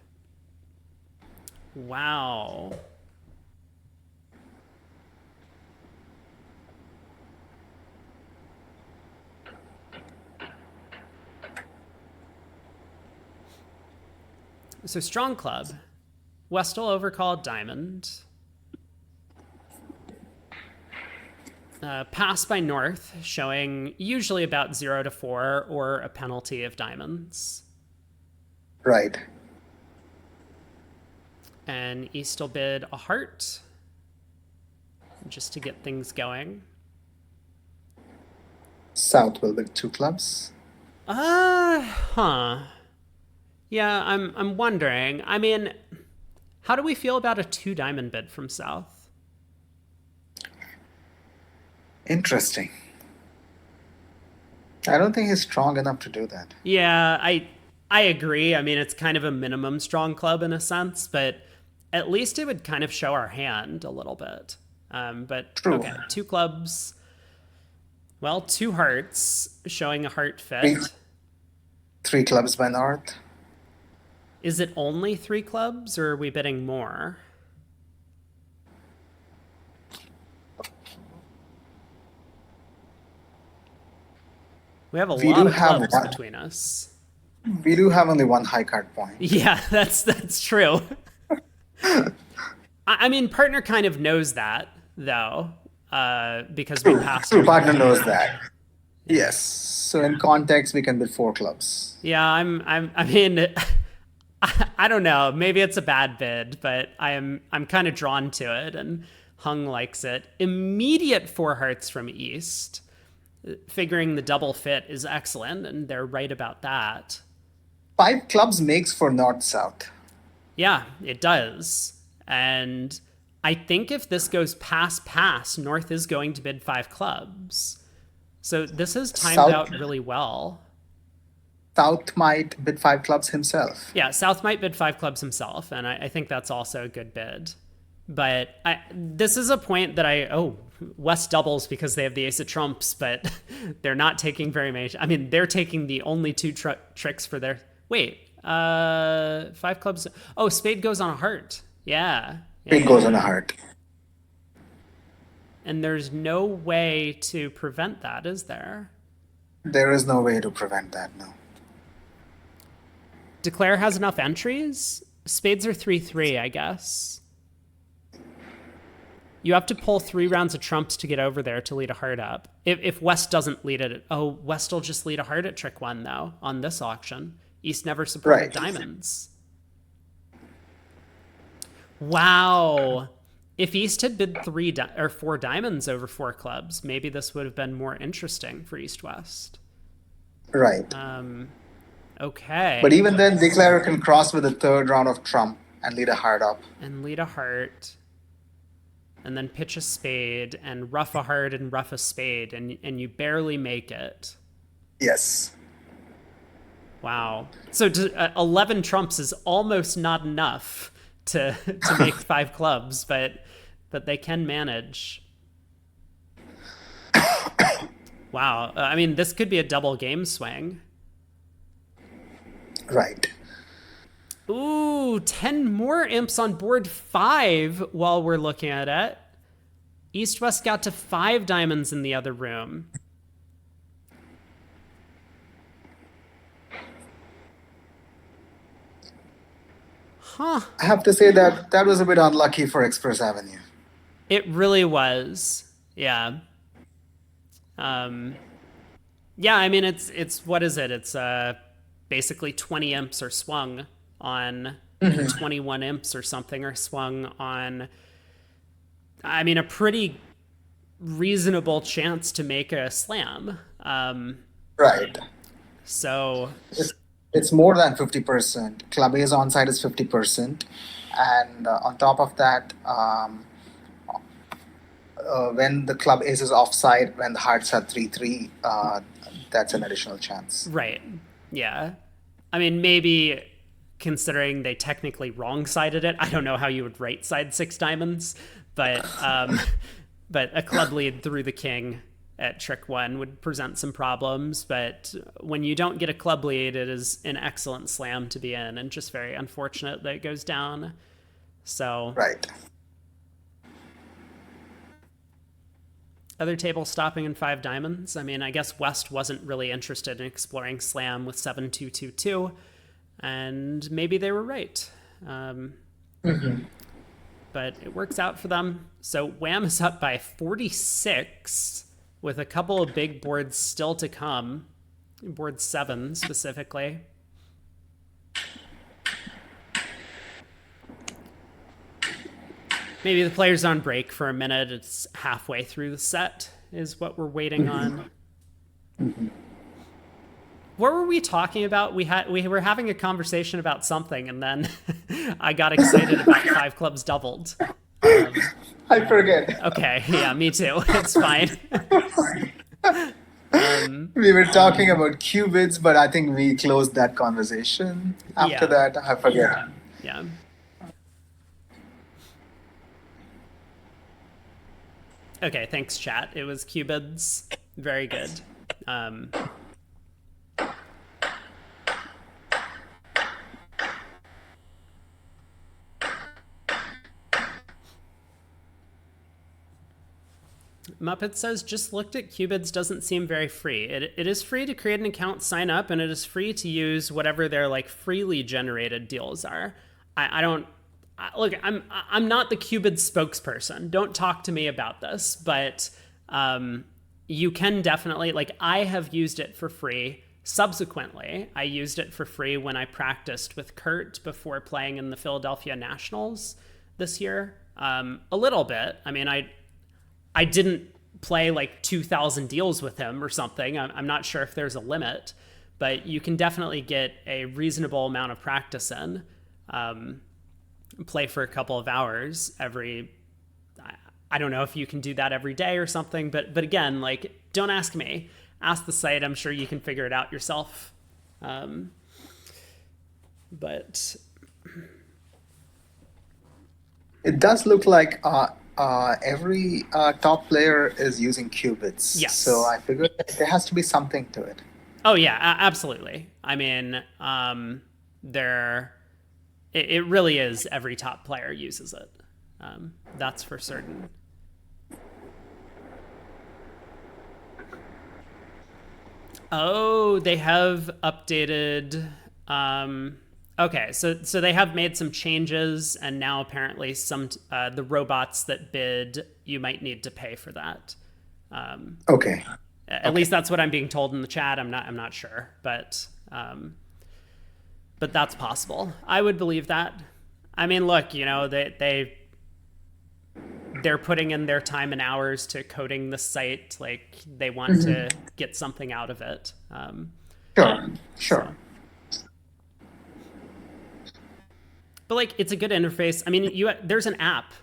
Wow. So strong club. West will overcall diamond. Pass by North, showing usually about 0 to 4 or a penalty of diamonds. Right. And East will bid a heart just to get things going. South will bid two clubs. Huh. Yeah, I'm wondering. I mean, how do we feel about a 2 diamond bid from South? Interesting. I don't think he's strong enough to do that. Yeah, I agree. I mean, it's kind of a minimum strong club in a sense, but at least it would kind of show our hand a little bit. But True. okay, 2 clubs. Well, 2 hearts, showing a heart Three, fit. three clubs by North. Is it only 3 clubs, or are we bidding more? We have a We lot do of have clubs one. between us. We do have only one high card point. Yeah, that's true. I mean, partner kind of knows that though, because we passed. True, partner knows that. Yes. So in context, we can bid four clubs. Yeah, I mean, I don't know. Maybe it's a bad bid, but I'm kind of drawn to it, and Hung likes it. Immediate 4 hearts from East, figuring the double fit is excellent, and they're right about that. Five clubs makes for North-South. Yeah, it does. And I think if this goes pass, North is going to bid 5 clubs. So this is timed South- out really well. South might bid five clubs himself. Yeah, South might bid 5 clubs himself, and I think that's also a good bid. But this is a point that West doubles because they have the ace of trumps, but they're not taking very many. I mean, they're taking the only 2 tricks for their. Wait, 5 clubs. Oh, spade goes on a heart. Yeah. It goes on a heart. And there's no way to prevent that, is there? There is no way to prevent that, no. Declare has enough entries. Spades are 3-3, I guess. You have to pull 3 rounds of trumps to get over there to lead a heart up. If West doesn't lead it, West will just lead a heart at trick 1 though on this auction. East never supported Right. diamonds. Wow. If East had bid 4 diamonds over 4 clubs, maybe this would have been more interesting for East-West. Right. Okay. But even then, Declare can cross with a third round of trump and lead a heart up. And lead a heart. And then pitch a spade and rough a heart and rough a spade, and you barely make it. Yes. Wow. So 11 trumps is almost not enough to make 5 clubs, but they can manage. Wow. I mean, this could be a double game swing. Right. Ooh, 10 more imps on board 5 while we're looking at it. East-West got to 5 diamonds in the other room. Huh. I have to say that that was a bit unlucky for Express Avenue. It really was. Yeah. Yeah, I mean, it's what is it? It's basically 20 imps are swung on 21 imps or something are swung on, I mean, a pretty reasonable chance to make a slam. Right. So It's more than 50%. Club A's onside is 50%. And on top of that, when the club ace is offside, when the hearts are 3-3, that's an additional chance. Right. Yeah. I mean, maybe considering they technically wrong sided it, I don't know how you would right side six diamonds, but but a club lead through the king at trick one would present some problems. But when you don't get a club lead, it is an excellent slam to be in, and just very unfortunate that it goes down. So Right. other table stopping in five diamonds. I mean, I guess West wasn't really interested in exploring slam with 7-2-2-2, and maybe they were right. But it works out for them. So Wham is up by 46 with a couple of big boards still to come, board 7 specifically. Maybe the player's on break for a minute. It's halfway through the set is what we're waiting on. What were we talking about? We were having a conversation about something, and then I got excited about five clubs doubled. I forget. Okay, yeah, me too. It's fine. We were talking about qubits, but I think we closed that conversation. After Yeah. that, I forget. Yeah. Okay, thanks, chat. It was Cubids. Very good. Muppet says, just looked at Cubids, doesn't seem very free. It is free to create an account, sign up, and it is free to use whatever their like freely generated deals are. I don't look. I'm not the Cubid spokesperson. Don't talk to me about this. But you can definitely like I have used it for free. Subsequently, I used it for free when I practiced with Kurt before playing in the Philadelphia Nationals this year. A little bit. I mean, I didn't play like 2,000 deals with him or something. I'm not sure if there's a limit, but you can definitely get a reasonable amount of practice in. Play for a couple of hours every. I don't know if you can do that every day or something, but again, like, don't ask me. Ask the site. I'm sure you can figure it out yourself. But It does look like every top player is using qubits. Yes. So I figured there has to be something to it. oh yeah, absolutely. I mean, there. It really is. Every top player uses it. That's for certain. Oh, they have updated. Okay, so they have made some changes, and now apparently some the robots that bid, you might need to pay for that. Okay. At least that's what I'm being told in the chat. I'm not sure, but that's possible. I would believe that. I mean, look, you know, they're putting in their time and hours to coding the site. Like they want to get something out of it. Sure. Sure. But like, it's a good interface. I mean, there's an app.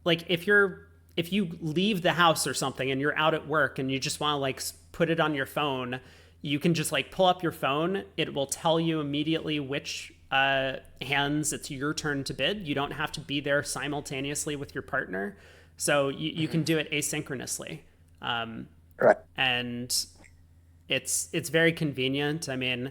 Like if you leave the house or something and you're out at work and you just want to like put it on your phone, you can just like pull up your phone. It will tell you immediately which hands it's your turn to bid. You don't have to be there simultaneously with your partner. So you can do it asynchronously. Right. And it's very convenient. I mean,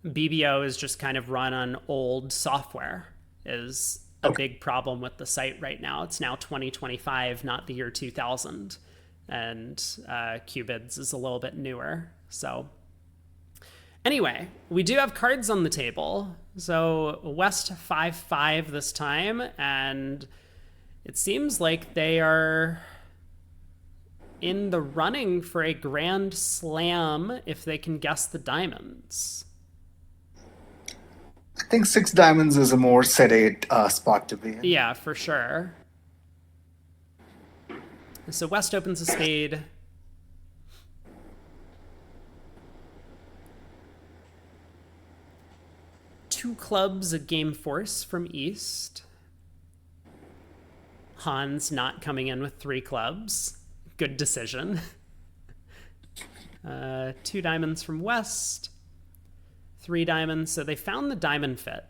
BBO is just kind of run on old software is a big problem with the site right now. It's now 2025, not the year 2000. And Cubids is a little bit newer. So anyway, we do have cards on the table. So West 5-5 this time, and it seems like they are in the running for a grand slam if they can guess the diamonds. I think six diamonds is a more sedate spot to be in. Yeah, for sure. So West opens a spade. Two clubs, a game force from East. Hans not coming in with three clubs. good decision. Two diamonds from West, three diamonds. So they found the diamond fit.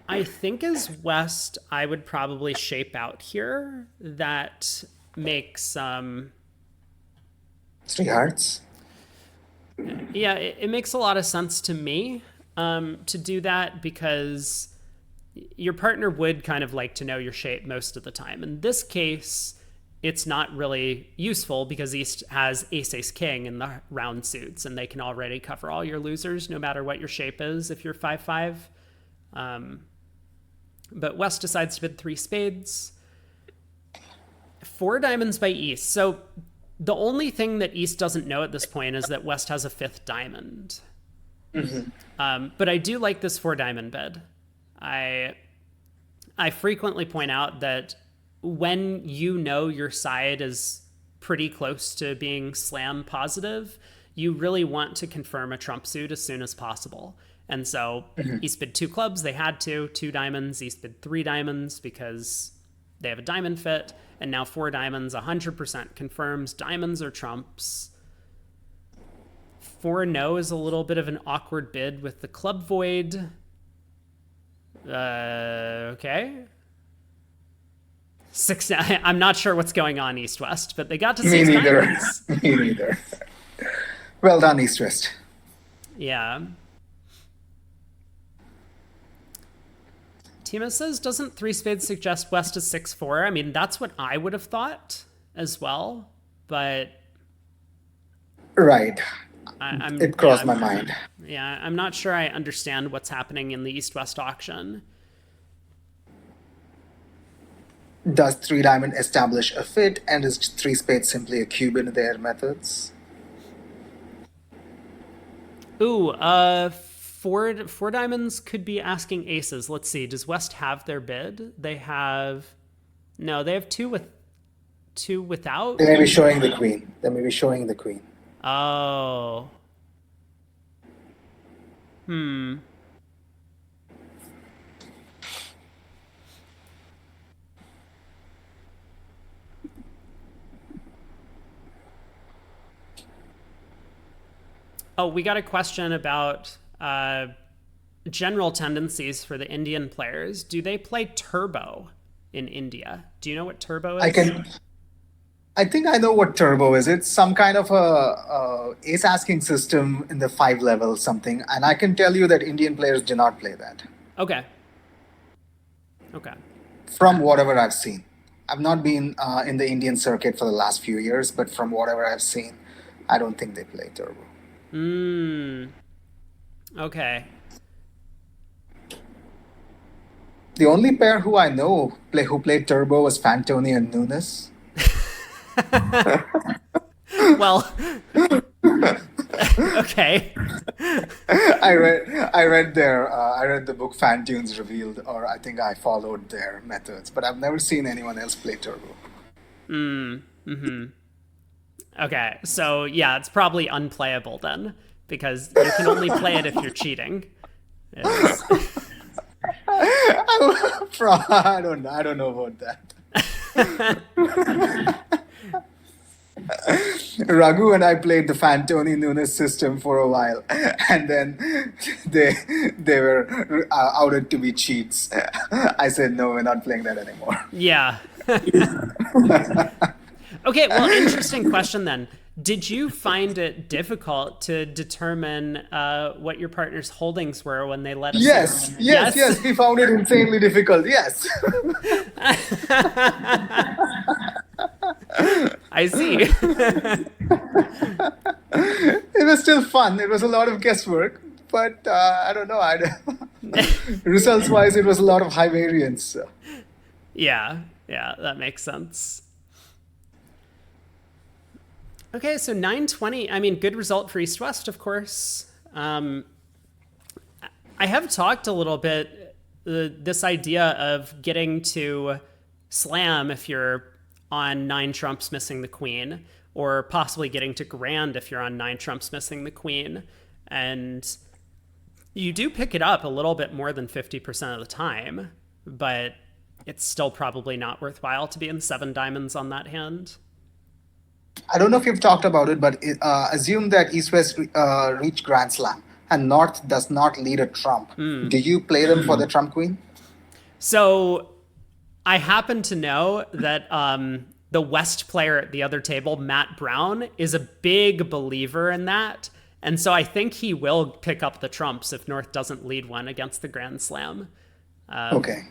I think as West, I would probably shape out here. That makes Three hearts. yeah, it makes a lot of sense to me to do that because your partner would kind of like to know your shape most of the time. In this case, it's not really useful because East has ace ace king in the round suits, and they can already cover all your losers no matter what your shape is if you're 5-5. But West decides to bid three spades. Four diamonds by East. So the only thing that East doesn't know at this point is that West has a fifth diamond. But I do like this four diamond bid. I frequently point out that when you know your side is pretty close to being slam positive, you really want to confirm a trump suit as soon as possible. And so East bid two clubs, they had two diamonds. East bid three diamonds because they have a diamond fit. And now four diamonds, 100% confirms diamonds are trumps. Four no is a little bit of an awkward bid with the club void. Okay. Six. I'm not sure what's going on East West, but they got to Me six neither. diamonds. Me neither. Well done, East West. Yeah. Tima says, doesn't three spades suggest West is 6-4? I mean, that's what I would have thought as well, but Right. I'm It crossed my mind. Yeah, I'm not sure I understand what's happening in the East-West auction. Does three diamond establish a fit, and is three spades simply a cube in their methods? Ooh, four diamonds could be asking aces. Let's see. Does West have their bid? They have they have two without. They may be showing the queen. They may be showing the queen. Oh. Oh, we got a question about general tendencies for the Indian players. Do they play turbo in India? Do you know what turbo is? I think I know what turbo is. It's some kind of a ace asking system in the 5 level something, and I can tell you that Indian players do not play that. Okay. From whatever I've seen, I've not been in the Indian circuit for the last few years, but from whatever I've seen, I don't think they play turbo. Okay. The only pair who I know who played turbo was Fantoni and Nunes. Well, okay. I read the book Fantunes Revealed, or I think I followed their methods, but I've never seen anyone else play turbo. Okay, so yeah, it's probably unplayable then, because you can only play it if you're cheating. I don't know about that. Raghu and I played the Fantoni Nunes system for a while, and then they were outed to be cheats. I said, no, we're not playing that anymore. Yeah. Okay, well, interesting question then. Did you find it difficult to determine what your partner's holdings were when they let us in? Yes. We found it insanely difficult. Yes. I see. It was still fun. It was a lot of guesswork, but I don't know. Results-wise, it was a lot of high variance. Yeah, that makes sense. Okay, so 920. I mean, good result for East West, of course. I have talked a little bit this idea of getting to slam if you're on 9 trumps missing the queen, or possibly getting to grand if you're on 9 trumps missing the queen. And You do pick it up a little bit more than 50% of the time, but it's still probably not worthwhile to be in seven diamonds on that hand. I don't know if you've talked about it, but assume that East West reach Grand Slam and North does not lead a trump. Do you play them for the trump queen? So I happen to know that the West player at the other table, Matt Brown, is a big believer in that. And so I think he will pick up the trumps if North doesn't lead one against the Grand Slam. Okay.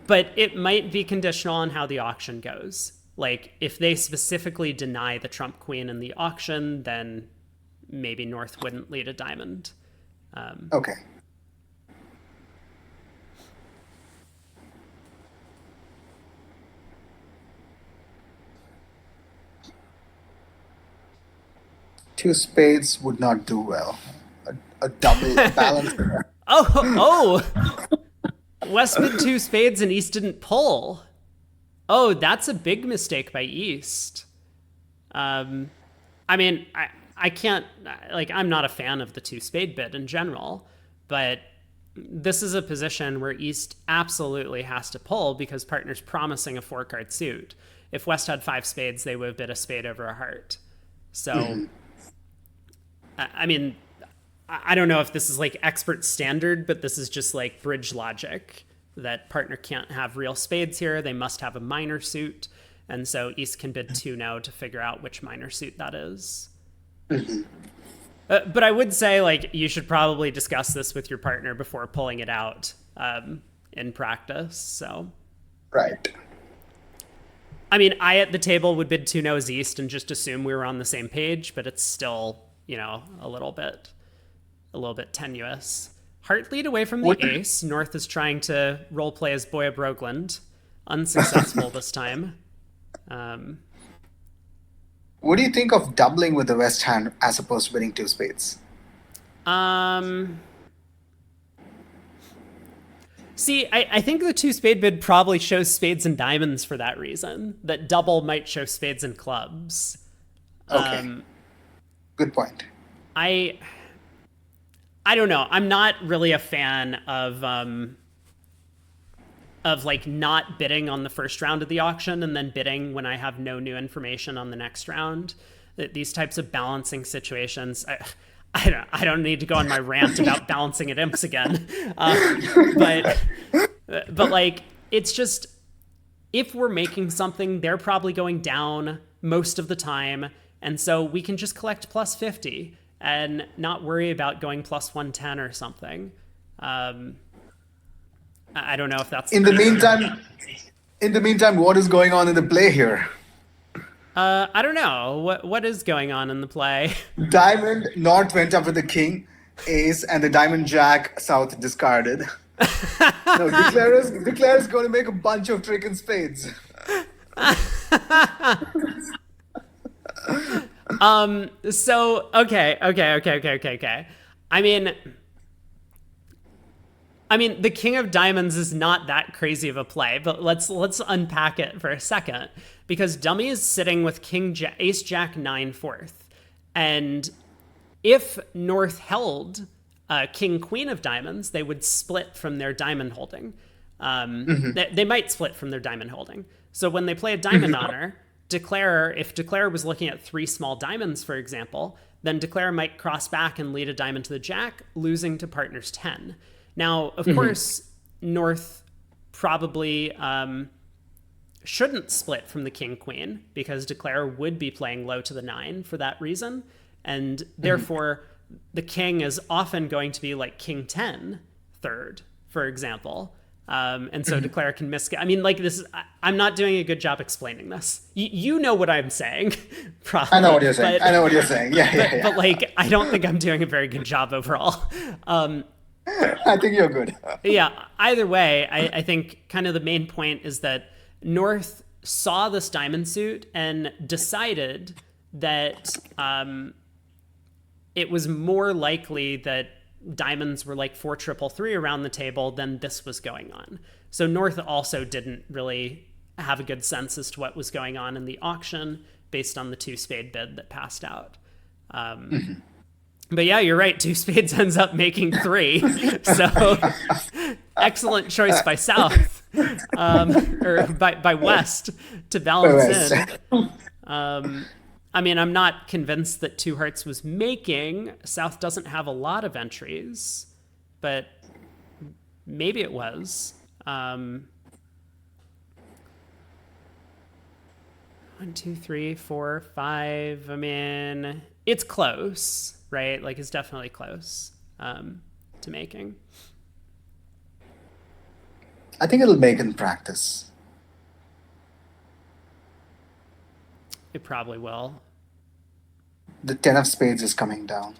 But it might be conditional on how the auction goes. Like, if they specifically deny the trump queen in the auction, then maybe North wouldn't lead a diamond. Okay. Two spades would not do well. A double balance. Oh, West bid two spades and East didn't pull. Oh, that's a big mistake by East. I mean, I can't, like, I'm not a fan of the two spade bid in general, but this is a position where East absolutely has to pull because partner's promising a four card suit. If West had five spades, they would have bid a spade over a heart. So, I mean, I don't know if this is like expert standard, but this is just like bridge logic that partner can't have real spades here. They must have a minor suit. And so East can bid 2-no to figure out which minor suit that is. But I would say, like, you should probably discuss this with your partner before pulling it out in practice. So, Right. I mean, I at the table would bid 2-no's East and just assume we were on the same page, but it's still, you know, a little bit tenuous. Heart lead away from the ace. North is trying to role play as Boya Brogland. Unsuccessful this time. What do you think of doubling with the West hand as opposed to winning two spades? See, I think the two spade bid probably shows spades and diamonds for that reason. That double might show spades and clubs. Okay. Good point. I don't know. I'm not really a fan of like not bidding on the first round of the auction and then bidding when I have no new information on the next round. These types of balancing situations, I don't need to go on my rant about balancing at imps again. But like, it's just, if we're making something, they're probably going down most of the time. And so we can just collect plus 50 and not worry about going plus 110 or something. I don't know if that's In the meantime, what is going on in the play here? I don't know. What is going on in the play? Diamond North went up with the king, ace, and the diamond jack South discarded. No, Declare is going to make a bunch of trick and spades. So okay. I mean, the king of diamonds is not that crazy of a play, but let's unpack it for a second, because dummy is sitting with ace jack 9 fourth, and if North held king queen of diamonds, they would split from their diamond holding. They might split from their diamond holding. So when they play a diamond honor, if Declare was looking at 3 small diamonds, for example, then Declare might cross back and lead a diamond to the jack, losing to partner's 10. Now, of course, North probably shouldn't split from the king queen because Declare would be playing low to the 9 for that reason. And therefore, the king is often going to be like king 10 third, for example. And so Declare can I mean, like, this is, I'm not doing a good job explaining this. You know what I'm saying. Probably, I know what you're saying. Yeah. But like, I don't think I'm doing a very good job overall. I think you're good. Yeah, either way, I think kind of the main point is that North saw this diamond suit and decided that it was more likely that diamonds were like 4-3-3 around the table than this was going on. So North also didn't really have a good sense as to what was going on in the auction based on the 2 spade bid that passed out. But yeah, you're right. Two spades ends up making three. So excellent choice by South, or by West to balance West. in. I mean, I'm not convinced that Two Hearts was making. South doesn't have a lot of entries, but maybe it was. One, two, three, four, five. I mean, it's close, right? Like, it's definitely close to making. I think it'll make in practice. It probably will. The ten of spades is coming down.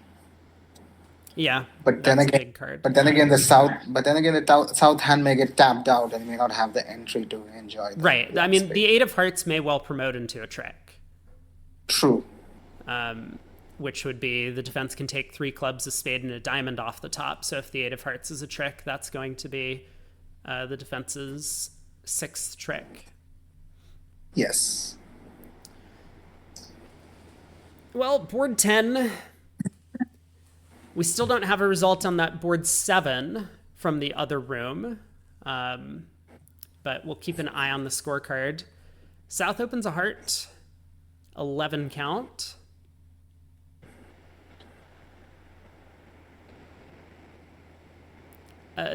Yeah, But then that's a again, big card. the south hand may get tapped out and may not have the entry to enjoy the Right. I black mean, spade. the Eight of Hearts may well promote into a trick, True. which would be the defense can take three clubs, a spade, and a diamond off the top. So if the Eight of Hearts is a trick, that's going to be the defense's sixth trick. Yes. Well, board 10, we still don't have a result on that board 7 from the other room, but we'll keep an eye on the scorecard. South opens a heart, 11 count.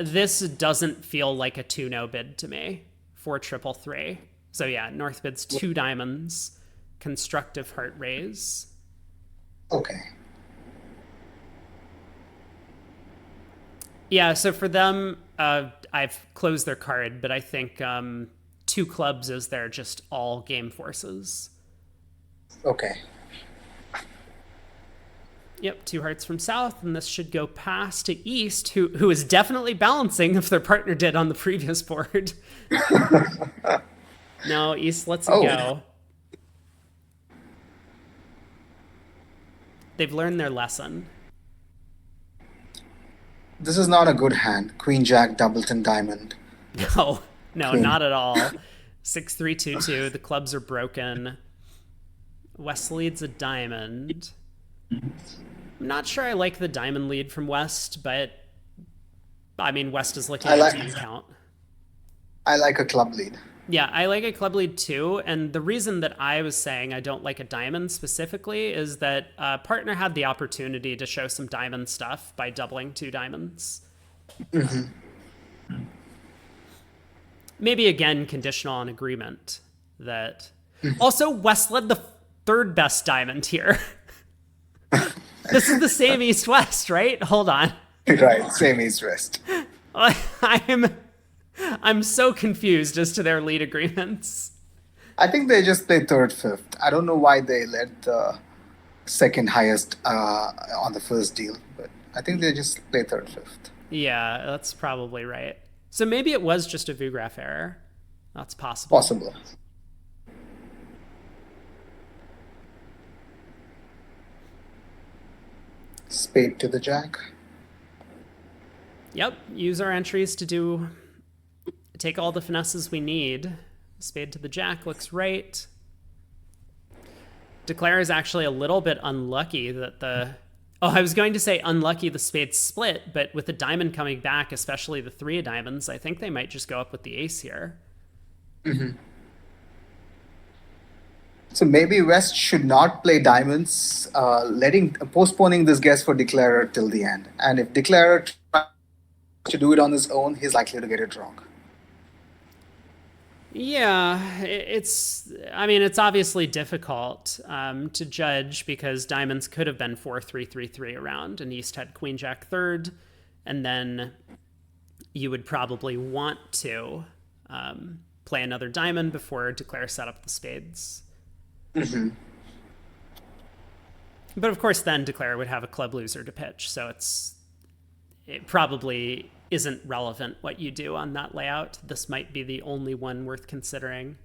This doesn't feel like a 2-no bid to me for triple three. So yeah, North bids 2 diamonds, constructive heart raise. Okay. Yeah, so for them, I've closed their card, but I think 2 clubs is their just all game forces. Okay. Yep, 2 hearts from South, and this should go past to East, who is definitely balancing if their partner did on the previous board. No, East lets it Oh, go. They've learned their lesson. this is not a good hand. Queen Jack Doubleton Diamond. No, no, Queen. not at all. 6-3-2-2. The clubs are broken. West leads a diamond. I'm not sure I like the diamond lead from West, but I mean, West is looking I at a like 10 count. I like a club lead. Yeah, I like a club lead too. And the reason that I was saying I don't like a diamond specifically is that partner had the opportunity to show some diamond stuff by doubling 2 diamonds. Maybe again, conditional on agreement that. Also, West led the third best diamond here. This is the same East West, right? Hold on. Right. Same East West. I'm so confused as to their lead agreements. I think they just play third, fifth. I don't know why they led the second highest on the first deal, but I think they just play third, fifth. Yeah, that's probably right. So maybe it was just a VuGraph error. That's possible. Possible. Spade to the jack. Yep, use our entries to take all the finesses we need. Spade to the jack looks right. Declare is actually a little bit unlucky that I was going to say unlucky the spade split, but with the diamond coming back, especially the 3 of diamonds, I think they might just go up with the ace here. So maybe West should not play diamonds, postponing this guess for Declarer till the end. And if Declarer tries to do it on his own, he's likely to get it wrong. Yeah, I mean, it's obviously difficult to judge because diamonds could have been 4-3-3-3 around, and East had Queen Jack third, and then you would probably want to play another diamond before Declare set up the spades. But of course, then Declare would have a club loser to pitch, so it probably isn't relevant what you do on that layout. This might be the only one worth considering.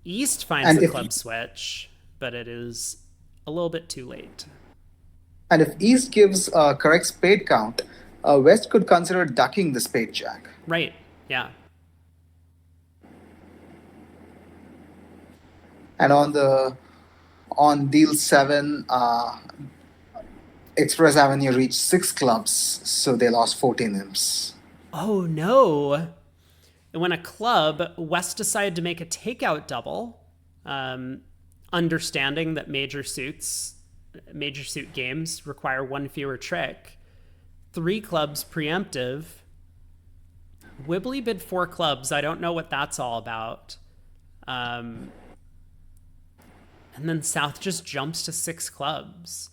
East finds the club switch, but it is a little bit too late. And if East gives a correct spade count, West could consider ducking the spade jack. Right, yeah. And on deal 7, Express Avenue reached six clubs, so they lost 14 imps. Oh no. When a club, West decided to make a takeout double, um, understanding that major suit games require one fewer trick. Three clubs preemptive. Wibbly bid four clubs. I don't know what that's all about. Um, and then South just jumps to six clubs.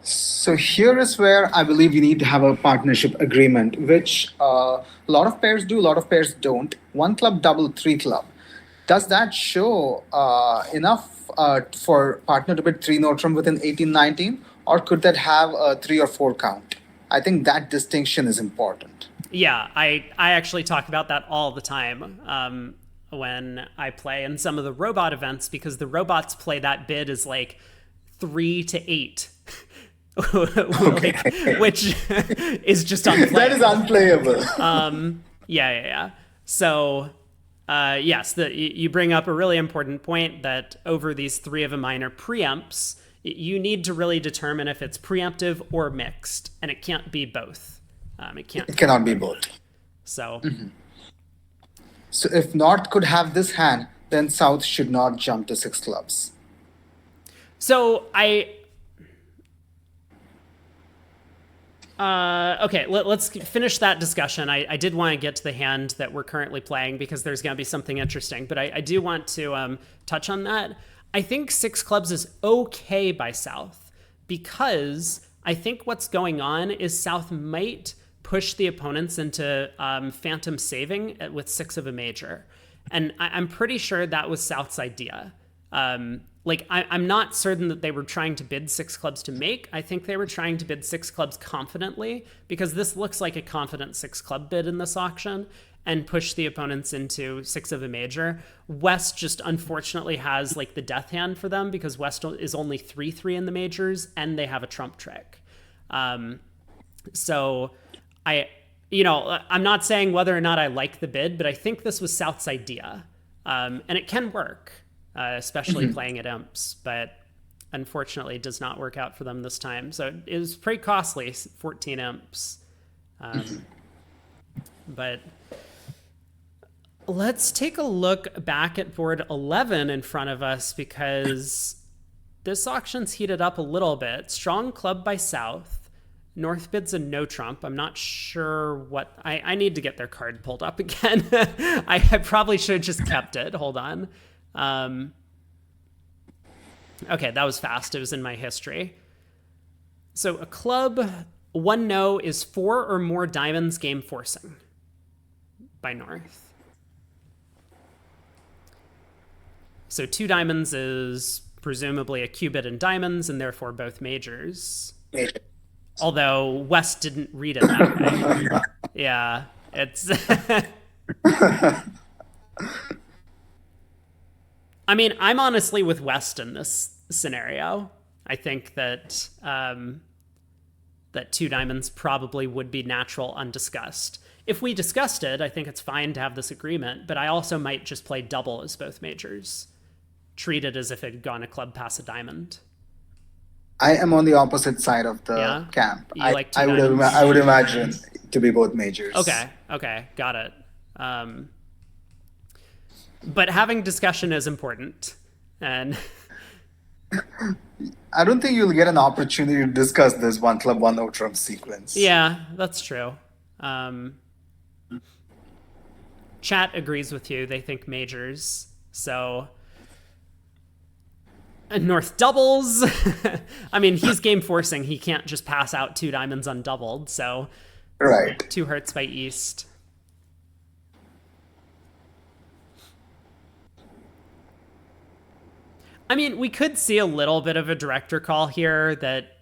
So here is where I believe you need to have a partnership agreement, which a lot of pairs do, a lot of pairs don't. One club double, three club. Does that show enough for partner to bid three note from within 18-19, or could that have a three or four count? I think that distinction is important. Yeah, I actually talk about that all the time when I play in some of the robot events because the robots play that bid as like 3 to 8, like, Okay. which is just That is unplayable. unplayable. Yeah. So, yes, you bring up a really important point that over these three of a minor preempts, you need to really determine if it's preemptive or mixed, and it can't be both. It It can't. cannot be both. So, So if North could have this hand, then South should not jump to six clubs. so I okay, us finish that discussion. I did want to get to the hand that we're currently playing because there's going to be something interesting, but I do want to touch on that. I think six clubs is okay by South because I think what's going on is South might push the opponents into phantom saving with six of a major. And I'm pretty sure that was South's idea. I'm not certain that they were trying to bid six clubs to make. I think they were trying to bid six clubs confidently because this looks like a confident six club bid in this auction and push the opponents into six of a major. West just unfortunately has like the death hand for them because West is only 3-3 in the majors and they have a trump trick. So I, I'm not saying whether or not I like the bid, but I think this was South's idea. And it can work, especially playing at imps, but unfortunately it does not work out for them this time. So it was pretty costly, 14 imps. But let's take a look back at board 11 in front of us because this auction's heated up a little bit. Strong club by South. North bids a no trump. I'm not sure what... I need to get their card pulled up again. I probably should have just kept it. Hold on. Okay, that was fast. It was in my history. So a club, one no is 4 or more diamonds game forcing by North. So 2 diamonds is presumably a cubit in diamonds and therefore both majors. Although West didn't read it that way. Yeah, it's... I mean, I'm honestly with West in this scenario. I think that that 2 diamonds probably would be natural undiscussed. If we discussed it, I think it's fine to have this agreement, but I also might just play double as both majors. Treat it as if it had gone a club past a diamond. I am on the opposite side of the Yeah? camp. You like 2 I would diamonds? I would imagine to be both majors. Okay, got it. But having discussion is important. And I don't think you'll get an opportunity to discuss this one club one no trump sequence. yeah, that's true. Chat agrees with you. They think majors. So North doubles. I mean, he's game forcing. He can't just pass out 2 diamonds undoubled. So Right. 2 hearts by East. I mean, we could see a little bit of a director call here that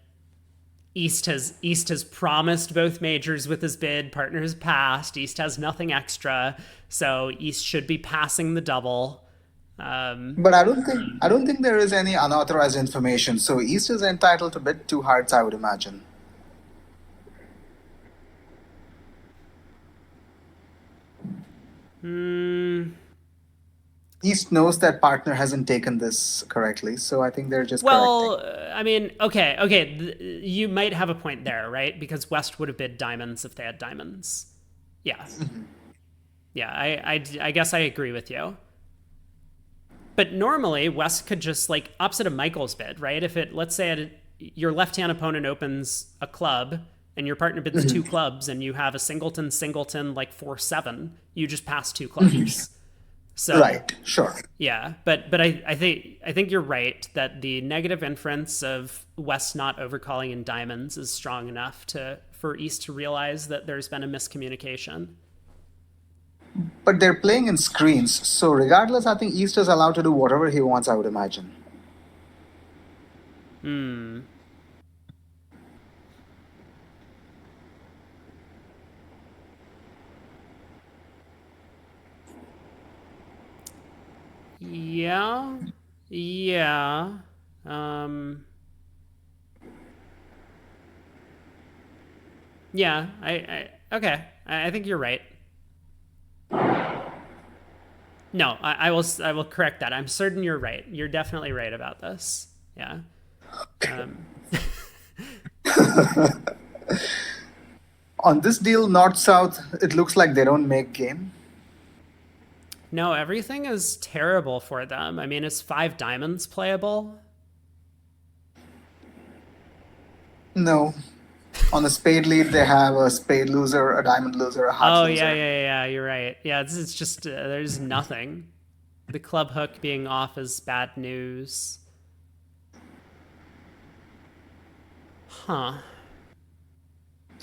East has promised both majors with his bid. Partner has passed. East has nothing extra, so East should be passing the double. But I don't think there is any unauthorized information. So East is entitled to bid two hearts, I would imagine. East knows that partner hasn't taken this correctly, so I think they're just correcting. Well, I mean, okay, you might have a point there, right? Because West would have bid diamonds if they had diamonds. Yeah, yeah, I guess I agree with you. But normally, West could just like opposite of Michael's bid, right? If it, let's say, your left-hand opponent opens a club and your partner bids two Mhm. clubs, and you have a singleton, singleton, like 4-7, you just pass two Mhm. clubs. So Right, sure. yeah, but I think you're right that the negative inference of West not overcalling in diamonds is strong enough to for East to realize that there's been a miscommunication. But they're playing in screens, so regardless, I think East is allowed to do whatever he wants, I would imagine. Hmm. Yeah. Yeah. Um. Yeah. Okay. I think you're right. No, I will correct that. I'm certain you're right. You're definitely right about this. Yeah. Um. On this deal, North South, it looks like they don't make game. No, everything is terrible for them. I mean, is five diamonds playable? No. On the spade lead, they have a spade loser, a diamond loser, a hearts Oh yeah, loser. yeah, yeah. You're right. Yeah, it's just there's nothing. The club hook being off is bad news. Huh.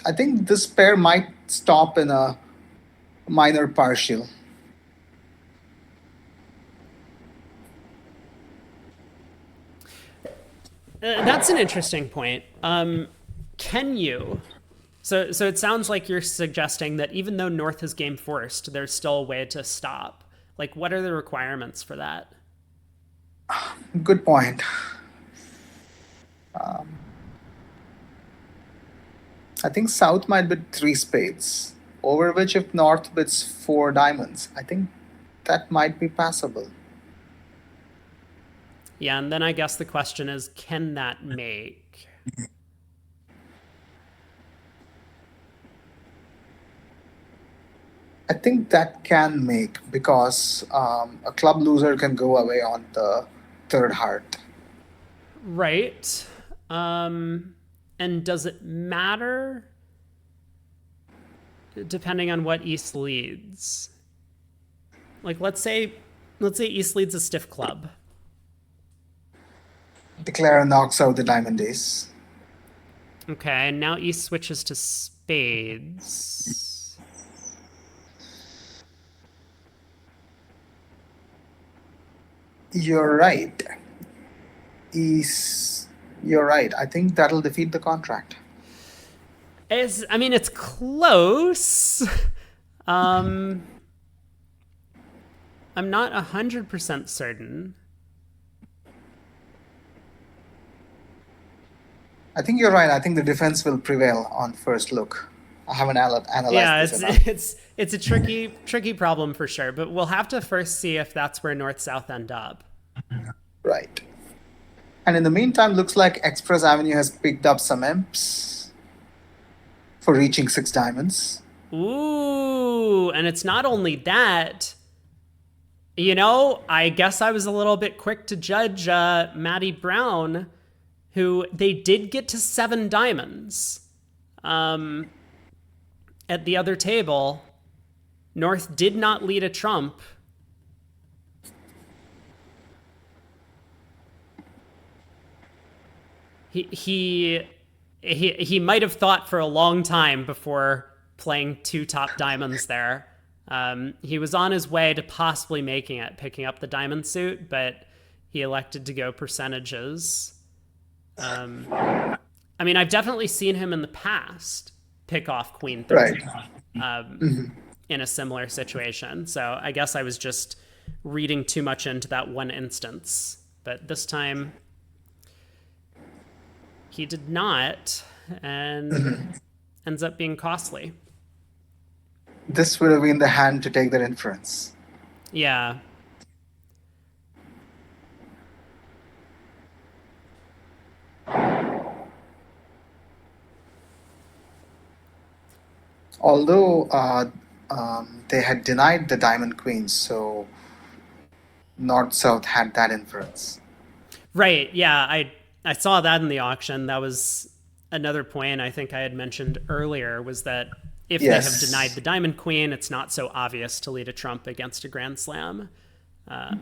I think this pair might stop in a minor partial. That's an interesting point. Can you? So it sounds like you're suggesting that even though North is game forced, there's still a way to stop. Like, what are the requirements for that? Good point. Um, I think South might bid three spades, over which if North bids four diamonds, I think that might be passable. Yeah, and then I guess the question is, can that make? I think that can make because a club loser can go away on the third heart. Right. And does it matter depending on what East leads? Like let's say East leads a stiff club. Declare knocks out the diamond ace. Okay, and now East switches to spades. You're right. Is you're right. I think that'll defeat the contract. I mean it's close. Um I'm not 100% certain. I think you're right. I think the defense will prevail on first look. I haven't analyzed Yeah, this it's enough. it's a tricky problem for sure, but we'll have to first see if that's where North South end up. Right. And in the meantime, looks like Express Avenue has picked up some imps for reaching six diamonds. Ooh, and it's not only that. I guess I was a little bit quick to judge Maddie Brown, who they did get to seven diamonds um, at the other table. North did not lead a trump. He he he might have thought for a long time before playing two top diamonds there. He was on his way to possibly making it, picking up the diamond suit, but he elected to go percentages. Um, I mean, I've definitely seen him in the past pick off Queen Right. 3 in a similar situation. So I guess I was just reading too much into that one instance. But this time he did not, and ends up being costly. This would have been the hand to take that inference. Yeah. Although they had denied the Diamond Queen, so North South had that inference. Right. Yeah, I saw that in the auction. That was another point I think I had mentioned earlier was that if they have denied Yes, the Diamond Queen, it's not so obvious to lead a trump against a Grand Slam.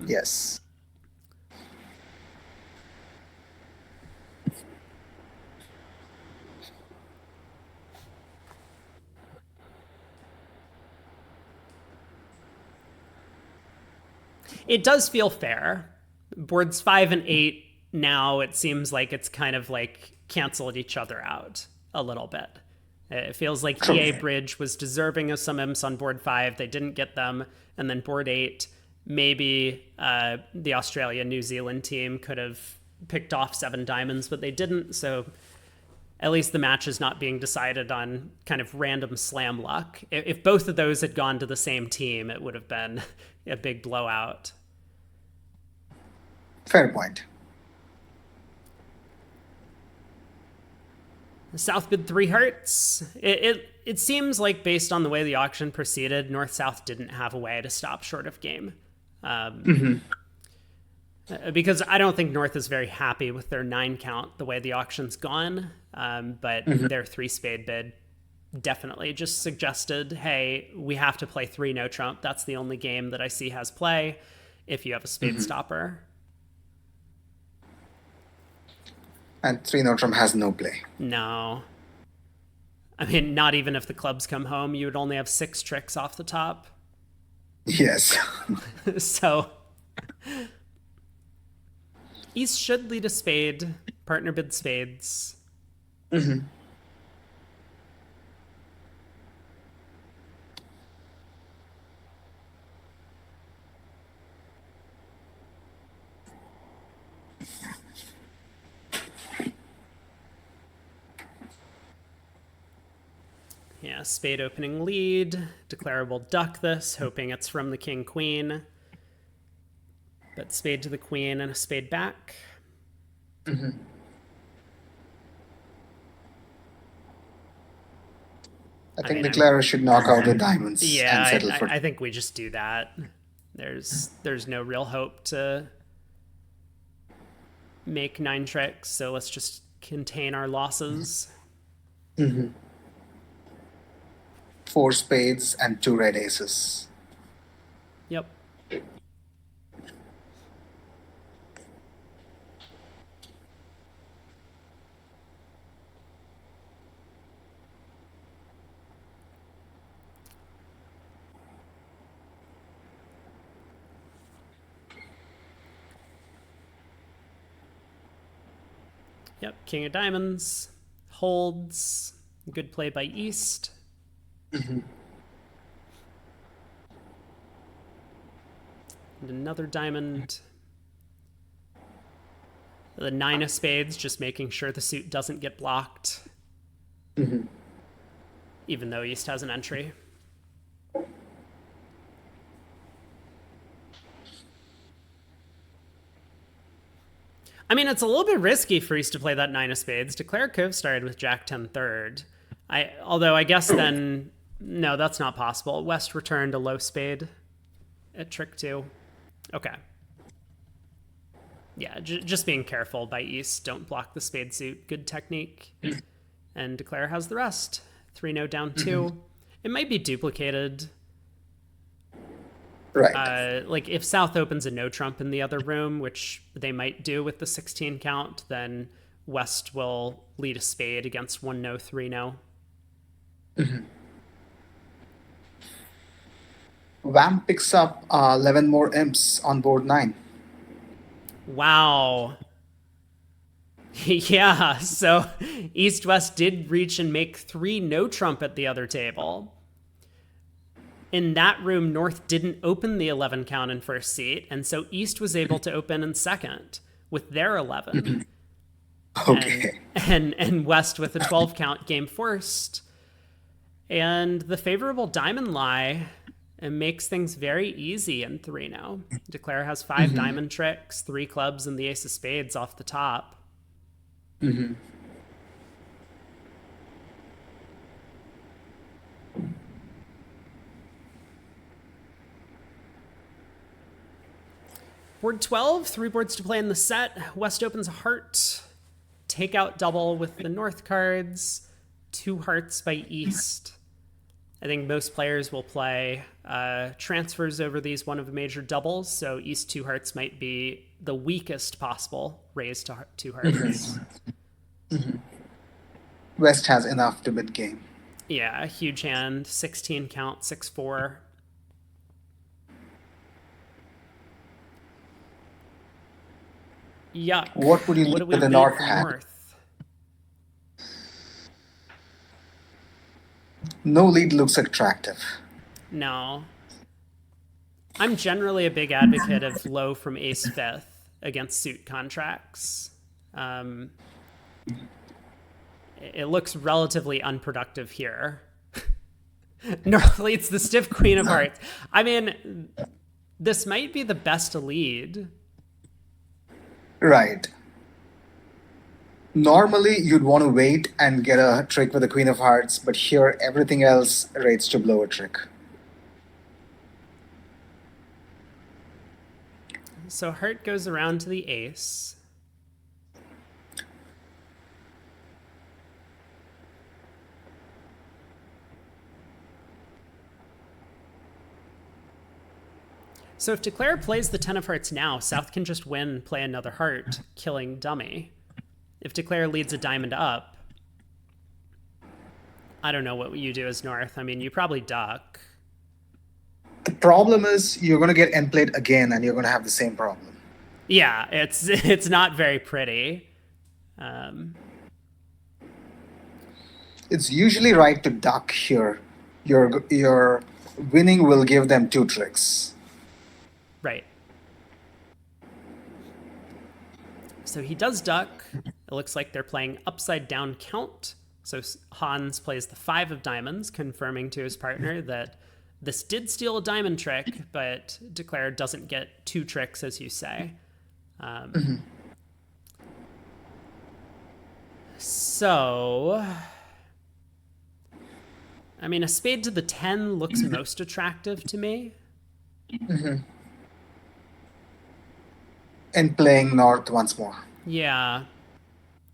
yes. It does feel fair. Boards 5 and 8 now, it seems like it's kind of like canceled each other out a little bit. It feels like True. EA Bridge was deserving of some imps on board 5. They didn't get them. And then board 8, maybe the Australia New Zealand team could have picked off 7 diamonds, but they didn't. So at least the match is not being decided on kind of random slam luck. If both of those had gone to the same team, it would have been a big blowout. Fair point. South bid 3 hearts. It seems like based on the way the auction proceeded, North South didn't have a way to stop short of game. Because I don't think North is very happy with their 9 count the way the auction's gone. But their 3 spade bid definitely just suggested, hey, we have to play 3 no trump. That's the only game that I see has play if you have a spade stopper. And 3 Notram has no play. No. I mean, not even if the clubs come home, you would only have 6 tricks off the top. Yes. So East should lead a spade. Partner bid spades. Yeah, spade opening lead. Declare will duck this, hoping it's from the king queen. But spade to the queen and a spade back. I I think mean, the I'm Clara should knock out the diamonds yeah, and settle for. I think we just do that. There's no real hope to make 9 tricks, so let's just contain our losses. 4 spades and 2 red aces. Yep. Yep, king of diamonds, holds, good play by East. And another diamond. The 9 of spades, just making sure the suit doesn't get blocked. Even though East has an entry. I mean, it's a little bit risky for East to play that 9 of spades. Declare Cove started with Jack 10 third. Although I guess then, no, that's not possible. West returned a low spade at trick 2. Okay. Yeah, just being careful by East. Don't block the spade suit. Good technique. And Declare has the rest. 3 no down 2. It might be duplicated. Right. Like if South opens a no trump in the other room, which they might do with the 16 count, then West will lead a spade against 1 no 3 no. Vamp picks up 11 more imps on board 9. Wow. Yeah, so East West did reach and make 3 no trump at the other table. In that room, North didn't open the 11 count in first seat, and so East was able to open in second with their 11. Okay. And West with a 12 count game first. And the favorable diamond lie makes things very easy in 3 now. Declare has 5 diamond tricks, 3 clubs, and the ace of spades off the top. Board 12, 3 boards to play in the set. West opens a heart. Takeout double with the North cards. 2 hearts by East. I think most players will play transfers over these one of the major doubles, so East 2 hearts might be the weakest possible raise to 2 hearts. West has enough to mid game. Yeah, huge hand, 16 count, 6-4. Yuck. What would you What lead do we with the beat North from hand? North? No lead looks attractive. No. I'm generally a big advocate of low from ace fifth against suit contracts. It looks relatively unproductive here. North leads the stiff queen of hearts. I mean, this might be the best lead. Right. Normally, you'd want to wait and get a trick with the Queen of Hearts, but here everything else rates to blow a trick. So heart goes around to the ace. So if Declare plays the 10 of hearts now, South can just win, play another heart, killing dummy. If Declare leads a diamond up, I don't know what you do as North. I mean, you probably duck. The problem is you're going to get end played again, and you're going to have the same problem. Yeah, it's not very pretty. It's usually right to duck here. Your winning will give them 2 tricks. Right. So he does duck. It looks like they're playing upside down count. So Hans plays the 5 of diamonds, confirming to his partner that this did steal a diamond trick, but Declare doesn't get 2 tricks, as you say. So, I mean, a spade to the 10 looks most attractive to me. And playing North once more. Yeah.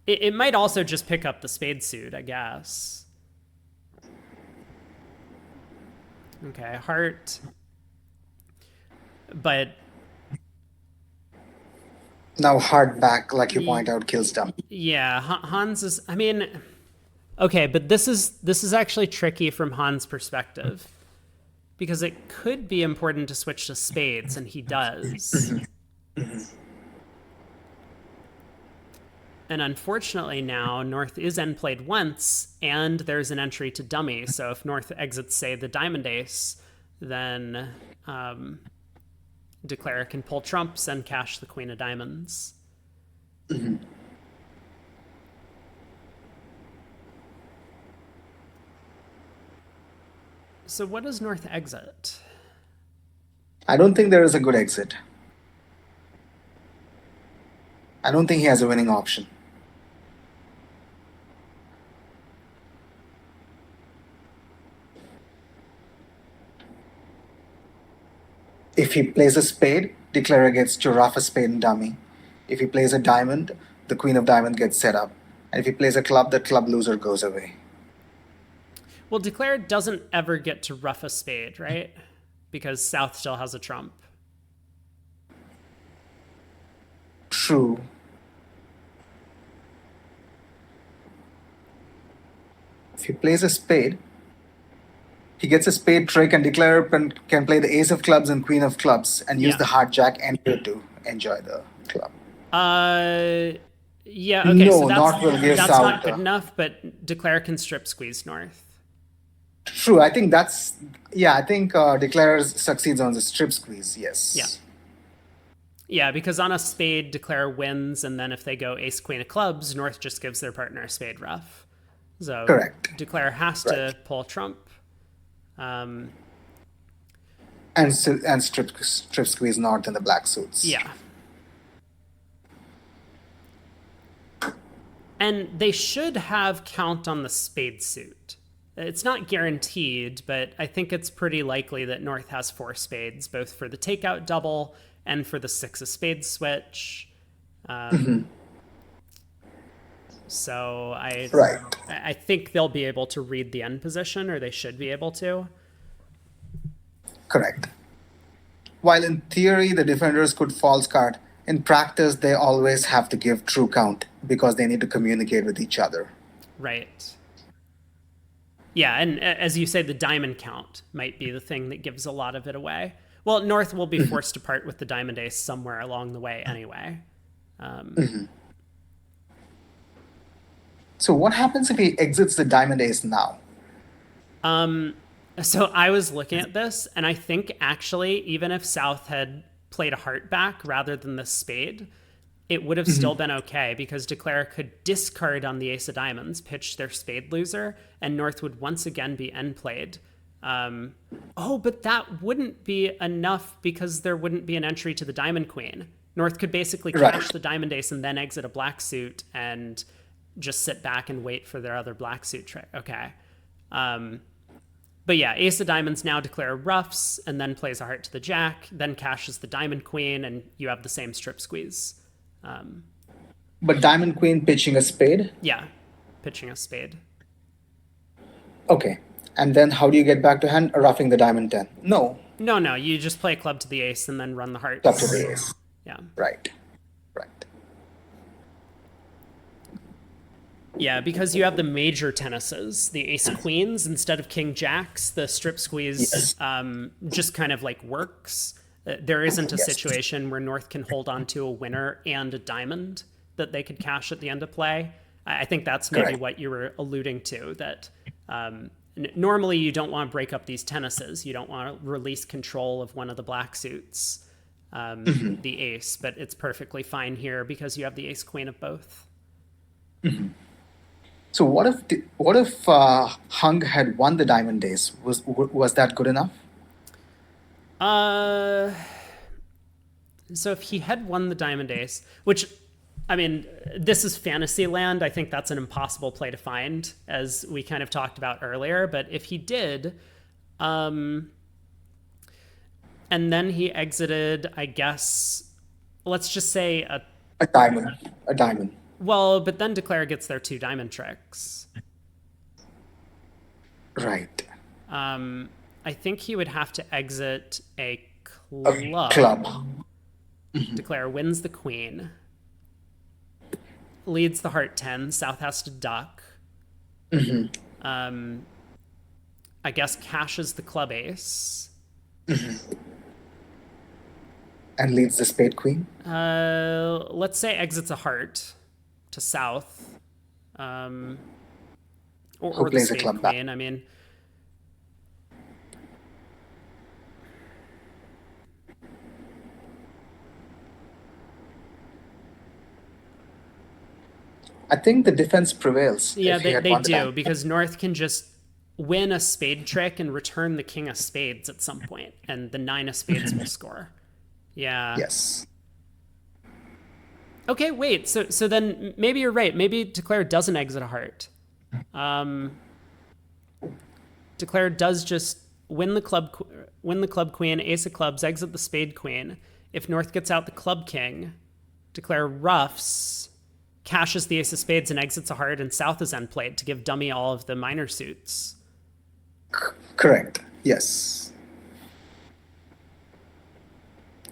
It might also just pick up the spade suit, I guess. Okay, heart. But Now hard back, like you point out, kills dummy. yeah, Hans is, I mean, okay, but this is actually tricky from Hans' perspective. Because it could be important to switch to spades, and he does. And unfortunately now, North is end played once, and there's an entry to dummy. So if North exits, say, the diamond ace, then Declare can pull trumps and cash the queen of diamonds. So what does North exit? I don't think there is a good exit. I don't think he has a winning option. If he plays a spade, Declarer gets to rough a spade and dummy. If he plays a diamond, the queen of diamond gets set up. And if he plays a club, the club loser goes away. Well, Declare doesn't ever get to rough a spade, right? Because South still has a trump. True. If he plays a spade, he gets a spade trick, and Declare can play the ace of clubs and queen of clubs and use Yeah. the hard jack entry to enjoy the club. Yeah, okay, No, so North will give that's South not good the- enough, but Declare can strip squeeze North. True. I think I think Declare succeeds on the strip squeeze. Yes. Yeah. Yeah, because on a spade, Declare wins, and then if they go ace queen of clubs, North just gives their partner a spade rough. So Correct. Declare has to Right. pull trump. And strip squeeze North in the black suits. Yeah. And they should have count on the spade suit. It's not guaranteed, but I think it's pretty likely that North has 4 spades, both for the takeout double and for the six of spades switch. So Right. I think they'll be able to read the end position, or they should be able to. Correct. While in theory the defenders could false card, in practice they always have to give true count because they need to communicate with each other. Right. Yeah, and as you say, the diamond count might be the thing that gives a lot of it away. Well, North will be forced to part with the diamond ace somewhere along the way anyway. So what happens if he exits the diamond ace now? So I was looking at this, and I think actually, even if South had played a heart back rather than the spade, it would have still been okay because Declare could discard on the ace of diamonds, pitch their spade loser, and North would once again be end played. But that wouldn't be enough because there wouldn't be an entry to the diamond queen. North could basically Right. cash the diamond ace and then exit a black suit and just sit back and wait for their other black suit trick. Okay. But yeah, ace of diamonds now Declare ruffs and then plays a heart to the jack, then cashes the diamond queen, and you have the same strip squeeze. But diamond queen pitching a spade? Yeah, pitching a spade. Okay. And then how do you get back to hand? Roughing the diamond 10. No. No, you just play club to the ace and then run the hearts. Club to the ace. Yeah. Right. Right. Yeah, because you have the major tennises, the ace queens instead of king jacks, the strip squeeze Yes. just kind of like works. There isn't a Yes. situation where North can hold on to a winner and a diamond that they could cash at the end of play. I think that's maybe Correct. what you were alluding to, that normally you don't want to break up these tennises. You don't want to release control of one of the black suits, the ace, but it's perfectly fine here because you have the ace queen of both. So what if Hung had won the diamond ace? Was that good enough? Uh, so if he had won the diamond ace, which, I mean, this is fantasy land. I think that's an impossible play to find, as we kind of talked about earlier. But if he did, and then he exited, I guess, let's just say A diamond. A diamond. well, but then Declare gets their two diamond tricks. Right. I think he would have to exit a A club. club. Declare wins the queen, leads the heart 10. South has to duck. I guess cashes the club ace. And leads the spade queen. Let's say exits a heart to South. Or Who the plays a spade club back? queen. I mean, I think the defense prevails yeah, if he had they won the do, diamond. because North can just win a spade trick and return the king of spades at some point, and the nine of spades will score. Yeah. Yes. Okay, wait. So then maybe you're right. Maybe Declare doesn't exit a heart. Declare does just win the club queen, ace of clubs, exit the spade queen. If North gets out the club king, Declare roughs, cashes the ace of spades and exits a heart, and South is end played to give dummy all of the minor suits. Correct. Yes.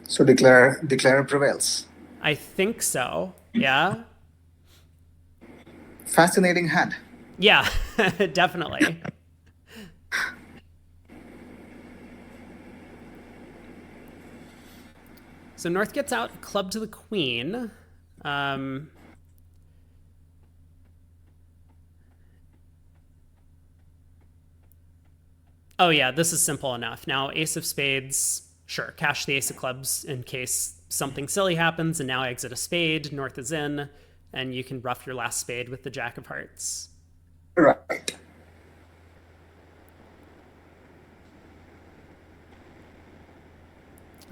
So declare prevails. I think so. Yeah. Fascinating hand. Yeah, definitely. So North gets out club to the queen. Oh yeah, this is simple enough. Now ace of spades, sure, cash the ace of clubs in case something silly happens, and now exit a spade. North is in, and you can rough your last spade with the jack of hearts. Right.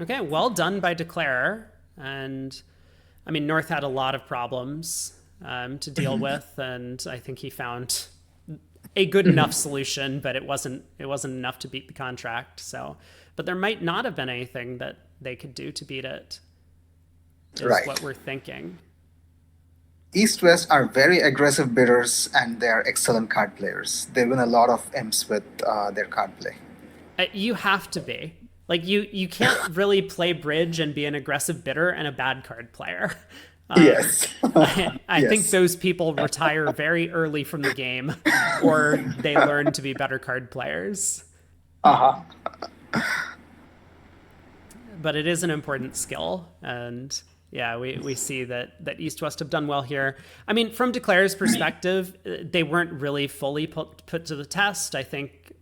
Okay, well done by Declare. And I mean, North had a lot of problems to deal with, and I think he found a good enough solution, but it wasn't enough to beat the contract. So, but there might not have been anything that they could do to beat it is what Right. we're thinking. East West are very aggressive bidders and they are excellent card players. They win a lot of M's with their card play. You have to be. Like you can't really play bridge and be an aggressive bidder and a bad card player. Um, Yes. I think Yes. those people retire very early from the game, or they learn to be better card players. Uh-huh. But it is an important skill, and yeah, we see that East West have done well here. I mean, from Declare's perspective, they weren't really fully put to the test. I think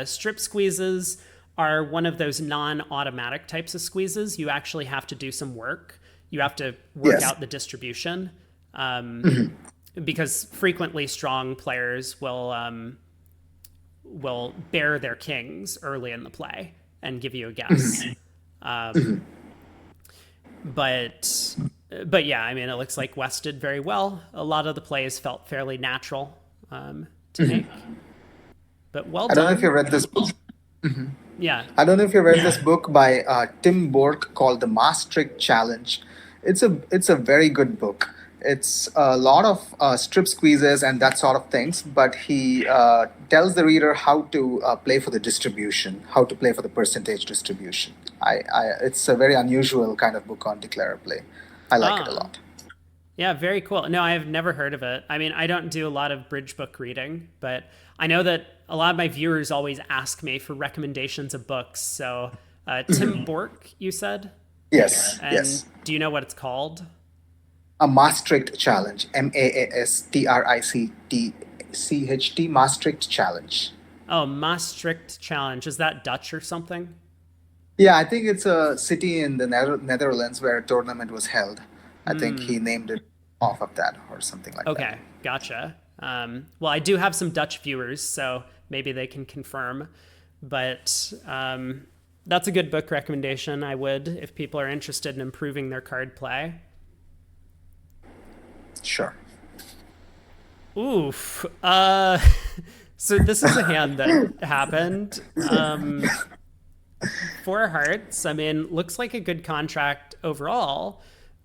strip squeezes are one of those non-automatic types of squeezes. You actually have to do some work. You have to work Yes. out the distribution, because frequently strong players will bear their kings early in the play and give you a guess. But but yeah, I mean, it looks like West did very well. A lot of the plays felt fairly natural to make, but well I don't know if you done. read this book. Yeah. I don't know if you read this book by Tim Bork called The Maastricht Challenge. It's a very good book. It's a lot of strip squeezes and that sort of things, but he tells the reader how to play for the distribution, how to play for the percentage distribution. It's a very unusual kind of book on declare play. I like it a Ah, lot. yeah, very cool. No, I've never heard of it. I mean, I don't do a lot of bridge book reading, but I know that a lot of my viewers always ask me for recommendations of books. So, Tim Bork, you said? Yes, And yes. do you know what it's called? A Maastricht Challenge, Maastricht Maastricht Challenge. Oh, Maastricht Challenge. Is that Dutch or something? Yeah, I think it's a city in the Netherlands where a tournament was held. I think he named it off of that or something like that. Okay, gotcha. Well, I do have some Dutch viewers, so maybe they can confirm. But that's a good book recommendation. I would, if people are interested in improving their card play. Sure. Oof. So this is a hand that happened. Four hearts. I mean, looks like a good contract overall,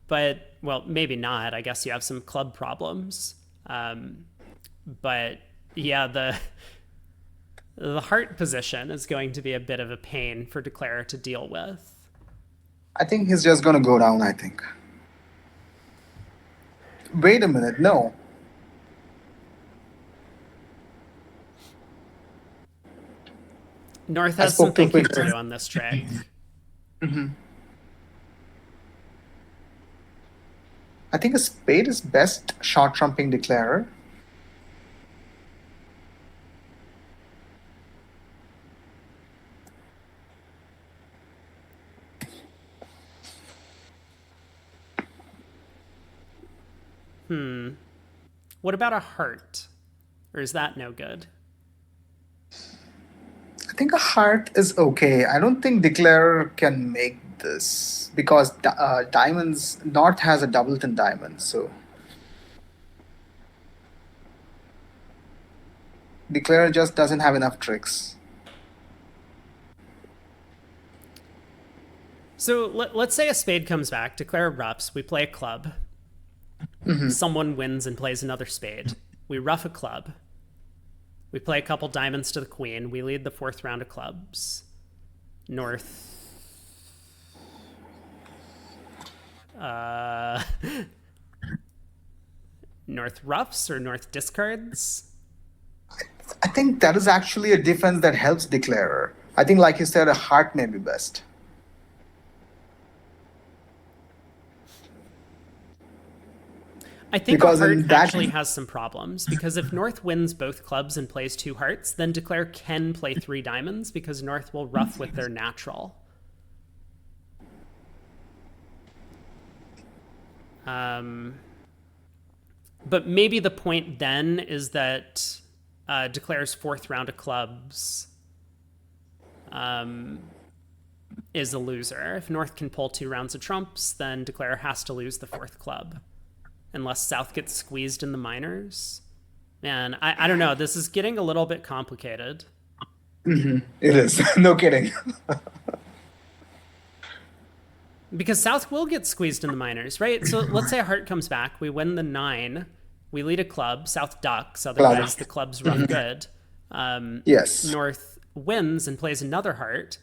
but well, maybe not. I guess you have some club problems. But yeah, the heart position is going to be a bit of a pain for Declare to deal with. I think he's just going to go down, I think. Wait a minute. No. North I has some spoke too thinking quick. to do on this trick. I think a spade is best short trumping declarer. What about a heart? Or is that no good? I think a heart is okay. I don't think declarer can make this because diamonds, North has a doubleton diamond. So declarer just doesn't have enough tricks. So let's say a spade comes back, Declare erupts, we play a club. Someone wins and plays another spade. We ruff a club. We play a couple diamonds to the queen. We lead the fourth round of clubs. North. Uh, North roughs or North discards? I think that is actually a defense that helps declarer. I think, like you said, a heart may be best. I think a Because heart in that, actually has some problems because if North wins both clubs and plays two hearts, then Declare can play three diamonds because North will ruff with their natural. But maybe the point then is that Declare's fourth round of clubs is a loser. If North can pull two rounds of trumps, then Declare has to lose the fourth club unless South gets squeezed in the minors. Man, I don't know. This is getting a little bit complicated. it is. No kidding. Because South will get squeezed in the minors, right? So let's say a heart comes back. We win the 9. We lead a club. South ducks. Club. Otherwise, the club's rough good. Yes. North wins and plays another heart.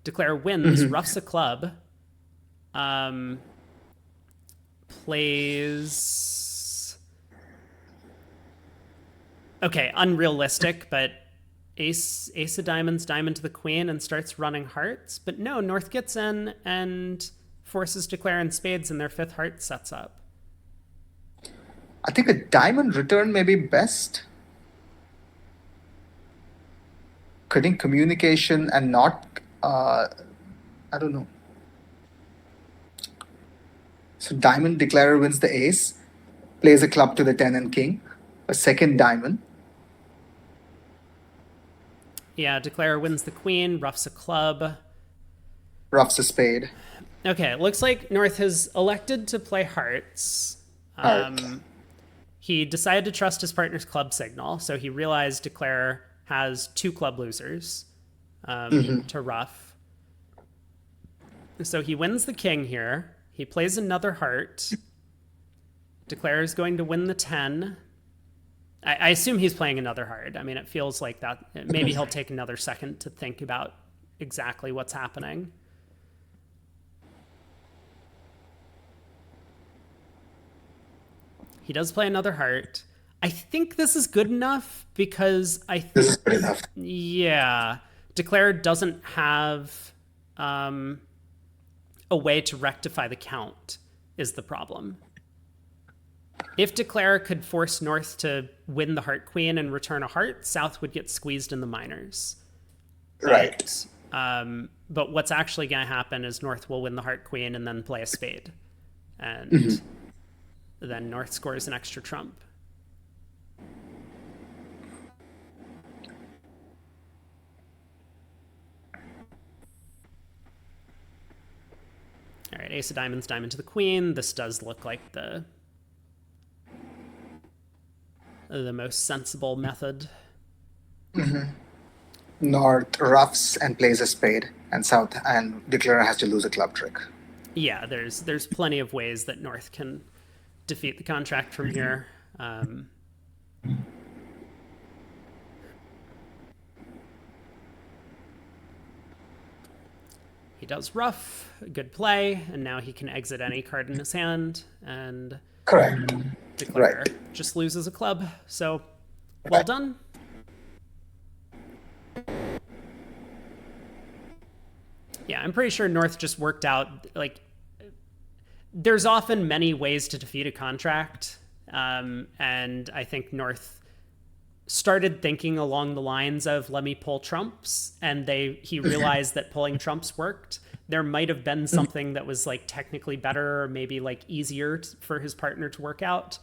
Declare wins, roughs a club. Plays. Okay, unrealistic, but ace of diamonds, diamond to the queen, and starts running hearts. But no, North gets in and forces Declare in spades, and their 5th heart sets up. I think a diamond return may be best. Cutting communication and not, I don't know. So diamond declarer wins the ace, plays a club to the 10 and king, a second diamond. Yeah, Declare wins the queen, roughs a club. Roughs a spade. Okay, it looks like North has elected to play hearts. Heart. He decided to trust his partner's club signal, so he realized Declare has 2 club losers to rough. So he wins the king here. He plays another heart. Declare is going to win the 10. I assume he's playing another heart. I mean, it feels like that. Maybe he'll take another second to think about exactly what's happening. He does play another heart. I think this is good enough because This is good enough. yeah, Declare doesn't have a way to rectify the count is the problem. If Declare could force North to win the heart queen and return a heart, South would get squeezed in the minors. Right. But what's actually going to happen is North will win the heart queen and then play a spade. And then North scores an extra trump. All right, ace of diamonds, diamond to the queen. This does look like the most sensible method. North roughs and plays a spade, and South and declarer has to lose a club trick. Yeah, there's plenty of ways that North can defeat the contract from here. He does rough, good play, and now he can exit any card in his hand and Correct. Declare Right. just loses a club. So, well done. Yeah, I'm pretty sure North just worked out, like, there's often many ways to defeat a contract. And I think North started thinking along the lines of let me pull trumps, and he realized that pulling trumps worked. There might have been something that was like technically better or maybe like easier for his partner to work out,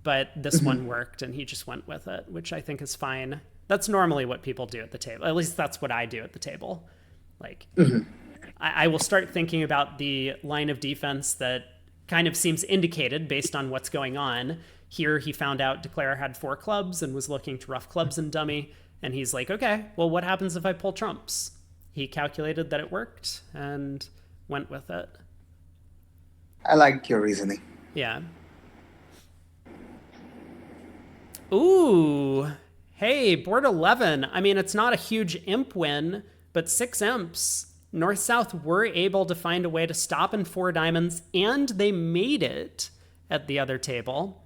but this one worked and he just went with it, which I think is fine. That's normally what people do at the table. At least that's what I do at the table. Like I will start thinking about the line of defense that kind of seems indicated based on what's going on. Here he found out Declare had 4 clubs and was looking to rough clubs and dummy. And he's like, okay, well, what happens if I pull trumps? He calculated that it worked and went with it. I like your reasoning. Yeah. Ooh. Hey, board 11. I mean, it's not a huge imp win, but 6 imps. North-South were able to find a way to stop in 4 diamonds, and they made it at the other table.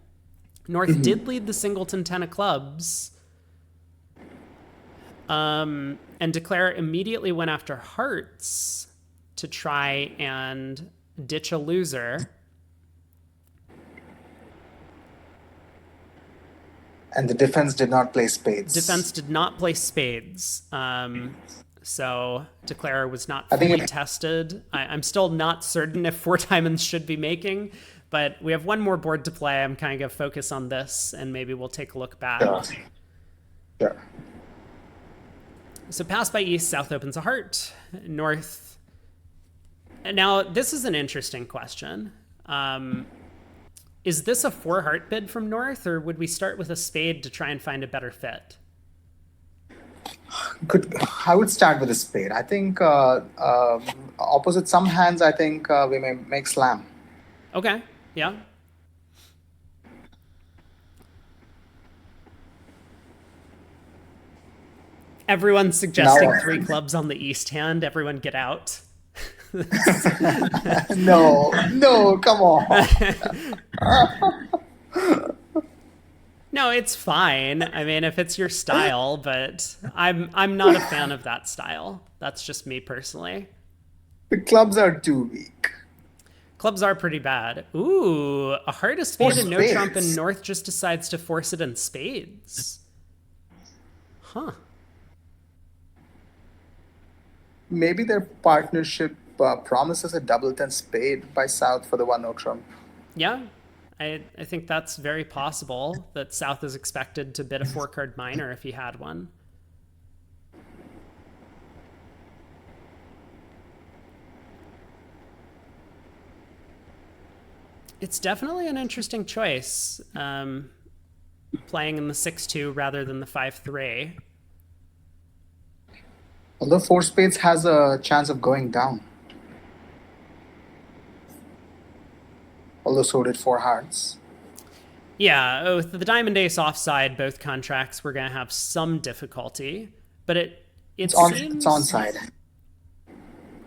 North did lead the singleton 10 of clubs. And Declare immediately went after hearts to try and ditch a loser. And the defense did not play spades. Defense did not play spades. So Declare was not I think fully tested. I'm still not certain if 4 diamonds should be making, but we have one more board to play. I'm kind of going to focus on this, and maybe we'll take a look back. Sure. So pass by East, South opens a heart. North. Now, this is an interesting question. Is this a 4 heart bid from North, or would we start with a spade to try and find a better fit? Could I would start with a spade. I think opposite some hands, I think we may make slam. Okay. Yeah. Everyone's Now, suggesting three clubs on the east hand. Everyone get out. no, no, come on. No, it's fine. I mean, if it's your style, but I'm not a fan of that style. That's just me personally. The clubs are too weak. Clubs are pretty bad. Ooh, a heart, a Four spade, and no trump, and spades. North just decides to force it in spades. Huh. Maybe their partnership promises a double ten spade by South for the one no trump. Yeah, I think that's very possible that South is expected to bid a four card minor if he had one. It's definitely an interesting choice, playing in the 6-2 rather than the 5-3. Although four spades has a chance of going down. Although so did four hearts. Yeah, with the Diamond Ace offside, both contracts were going to have some difficulty, but It's it on. It's seems, onside.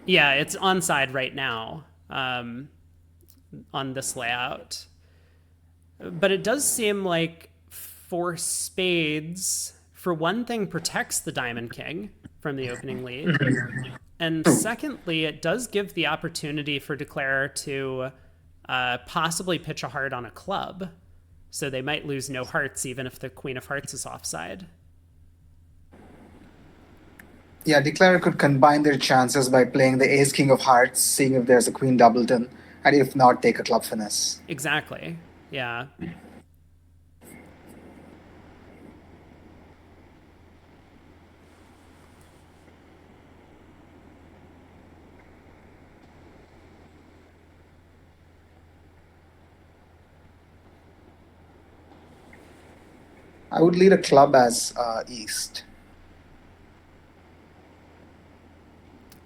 yeah, it's onside right now, on this layout. But it does seem like four spades, for one thing, protects the Diamond King from the opening lead. And secondly, it does give the opportunity for Declarer to possibly pitch a heart on a club. So they might lose no hearts even if the Queen of Hearts is offside. Yeah, Declarer could combine their chances by playing the Ace King of Hearts, seeing if there's a Queen Doubleton, and if not, take a club finesse. Exactly. Yeah. I would lead a club as East.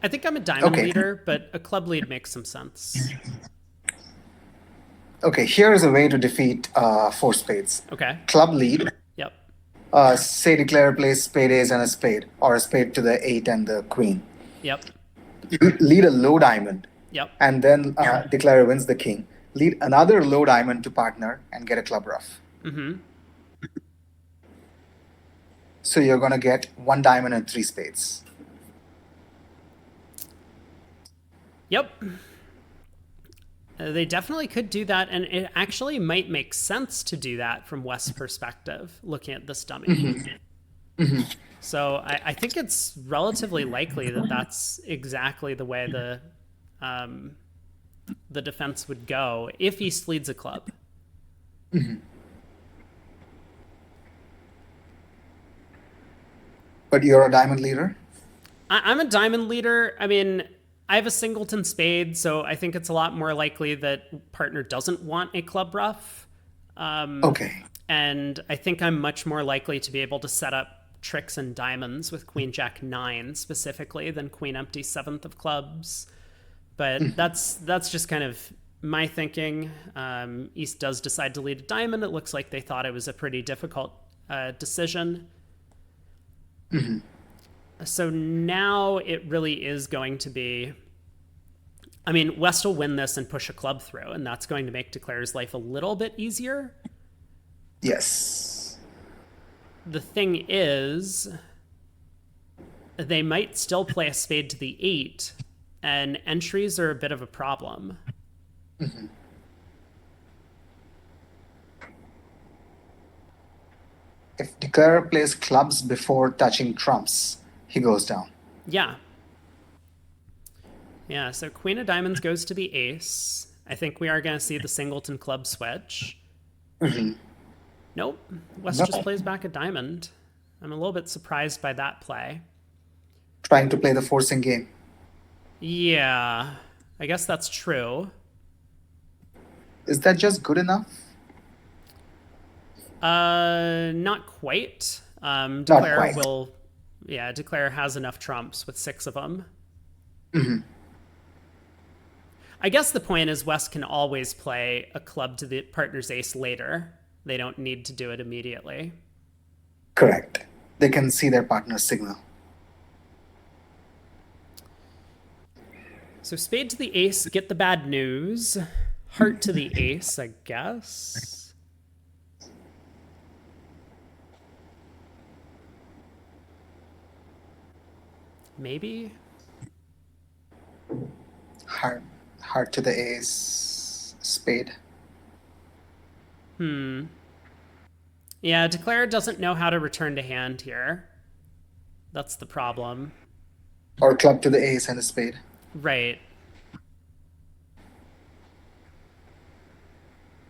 I think I'm a diamond Okay, leader, but a club lead makes some sense. okay. Here is a way to defeat four spades. Okay. Club lead. Yep. Say Declarer plays spade Ace and a spade, or a spade to the eight and the queen. Yep. Lead a low diamond, Yep. and then Declarer wins the king. Lead another low diamond to partner and get a club ruff. Mm-hmm. So you're gonna get one diamond and three spades. Yep. They definitely could do that, and it actually might make sense to do that from West's perspective, looking at this dummy. So I think it's relatively likely that that's exactly the way the defense would go if East leads a club. But you're a diamond leader. I'm a diamond leader. I mean, I have a singleton spade, so I think it's a lot more likely that partner doesn't want a club ruff. Okay. And I think I'm much more likely to be able to set up tricks and diamonds with Queen Jack 9 specifically than Queen Empty 7th of clubs. But that's just kind of my thinking. East does decide to lead a diamond. It looks like they thought it was a pretty difficult decision. So now it really is going to be. I mean, West will win this and push a club through, and that's going to make Declarer's life a little bit easier. Yes. The thing is, they might still play a spade to the 8, and entries are a bit of a problem. If Declarer plays clubs before touching trumps, he goes down. Yeah. Yeah, so Queen of Diamonds goes to the ace. I think we are going to see the singleton club switch. Nope. West No. just plays back a diamond. I'm a little bit surprised by that play. Trying to play the forcing game. Yeah, I guess that's true. Is that just good enough? Not quite. Not Declare quite. will Yeah, Declare has enough trumps with 6 of them. I guess the point is West can always play a club to the partner's ace later. They don't need to do it immediately. Correct. They can see their partner's signal. So spade to the ace, get the bad news. Heart to the ace, I guess. Maybe? Heart, heart to the ace, spade. Yeah, Declare doesn't know how to return to hand here. That's the problem. Or club to the ace and a spade. Right.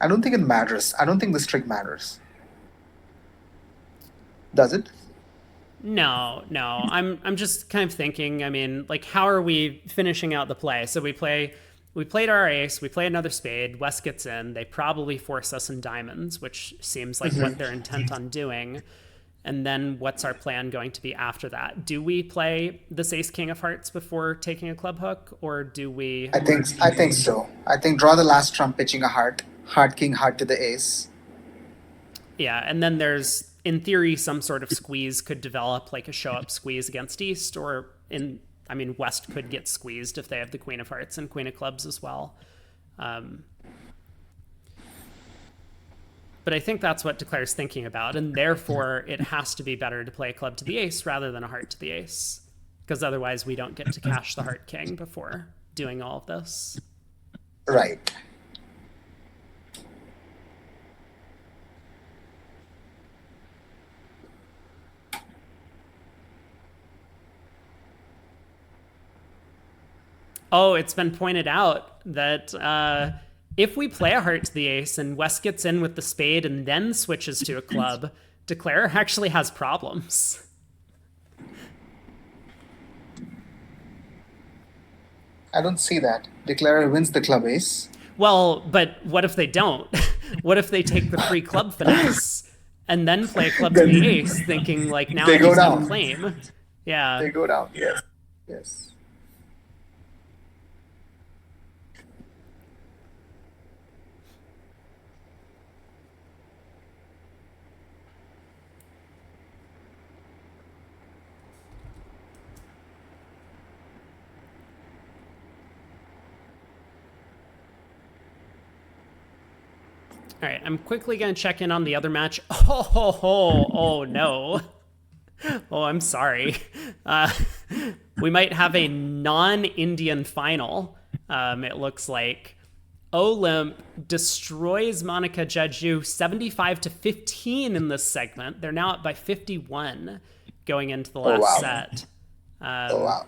I don't think it matters. I don't think this trick matters. Does it? No. I'm just kind of thinking, I mean, like how are we finishing out the play? So we played our ace, we play another spade, West gets in, they probably force us in diamonds, which seems like what they're intent on doing. And then what's our plan going to be after that? Do we play this ace king of hearts before taking a club hook, or do we? I think so. I think draw the last trump pitching a heart. Heart king, heart to the ace. Yeah, and then there's in theory some sort of squeeze could develop, like a show up squeeze against East, or in I mean West could get squeezed if they have the queen of hearts and queen of clubs as well. But I think that's what Declare's thinking about, and therefore it has to be better to play a club to the ace rather than a heart to the ace, because otherwise we don't get to cash the heart king before doing all of this. Right. Oh, it's been pointed out that if we play a heart to the ace and West gets in with the spade and then switches to a club, Declare actually has problems. I don't see that. Declarer wins the club ace. Well, but what if they don't? What if they take the free club finesse and then play a club to the Then ace, thinking like now they I go just have a down. claim? Yeah. They go down. Yes. Yes. All right, I'm quickly going to check in on the other match. Oh no. Oh, I'm sorry. Uh, we might have a non-Indian final. It looks like Olymp destroys Monica Jeju 75-15 in this segment. They're now up by 51 going into the Oh last wow. set. Oh wow.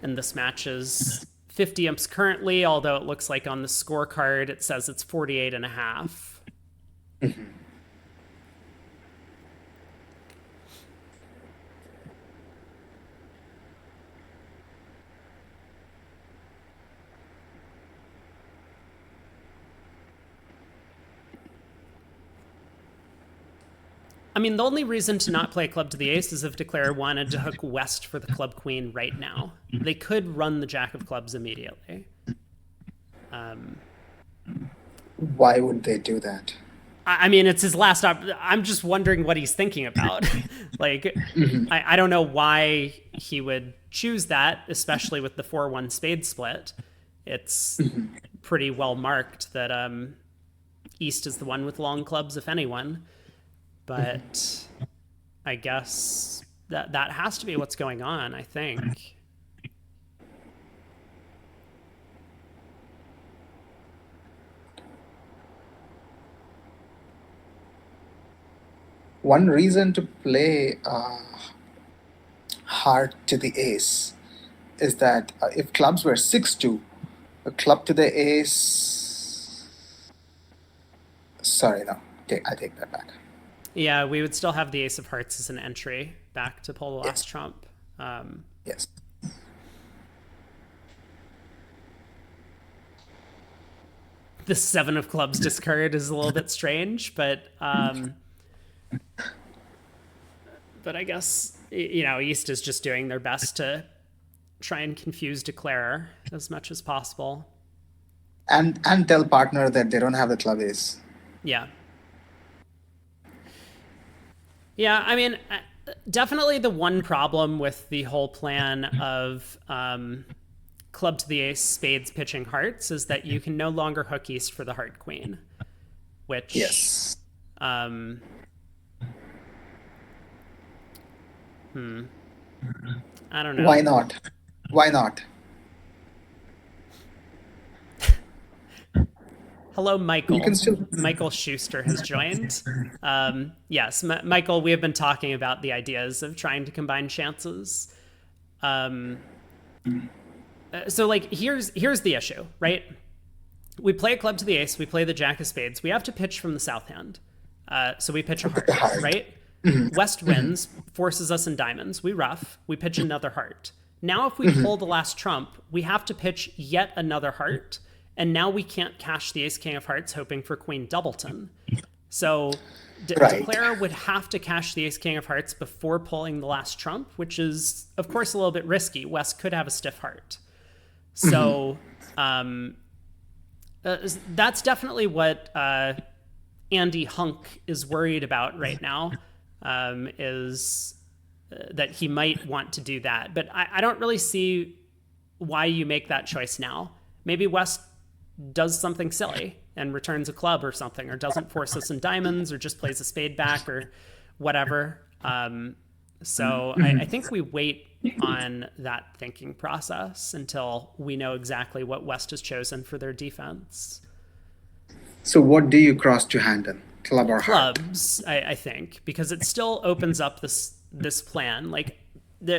And this match is 50 imps currently, although it looks like on the scorecard it says it's 48 and a half. I mean, the only reason to not play club to the ace is if Declare wanted to hook West for the club queen right now. They could run the jack of clubs immediately. Why would they do that? I mean, it's his last op. I'm just wondering what he's thinking about. Like, I don't know why he would choose that, especially with the 4-1 spade split. It's pretty well marked that East is the one with long clubs, if anyone. But I guess that has to be what's going on, I think. One reason to play heart to the ace is that if clubs were 6-2, a club to the ace. Sorry, no. I take that back. Yeah, we would still have the ace of hearts as an entry back to pull the Yes. last trump. Yes. The 7 of clubs discard is a little bit strange, but But I guess, you know, East is just doing their best to try and confuse Declare as much as possible. And tell partner that they don't have the club ace. Yeah. Yeah, I mean, definitely the one problem with the whole plan of club to the ace, spades, pitching hearts is that you can no longer hook East for the heart queen, which Yes. um, I don't Why know. not? Why not? Hello, You can Michael. still. Michael Schuster has joined. Yes, Michael, we have been talking about the ideas of trying to combine chances. Um, so, like, here's the issue, right? We play a club to the ace, we play the jack of spades. We have to pitch from the south hand. So we pitch a The heart, heart. right? West wins, forces us in diamonds. We rough, we pitch another heart. Now, if we pull the last trump, we have to pitch yet another heart. And now we can't cash the ace king of hearts hoping for queen doubleton. So Right. Declare would have to cash the ace king of hearts before pulling the last trump, which is, of course, a little bit risky. West could have a stiff heart. So that's definitely what Andy Hunk is worried about right now, is that he might want to do that. But I don't really see why you make that choice now. Maybe West does something silly and returns a club or something, or doesn't force us in diamonds, or just plays a spade back, or whatever. So I think we wait on that thinking process until we know exactly what West has chosen for their defense. So what do you cross to hand then? Club or heart? Clubs, I think, because it still opens up this plan. Like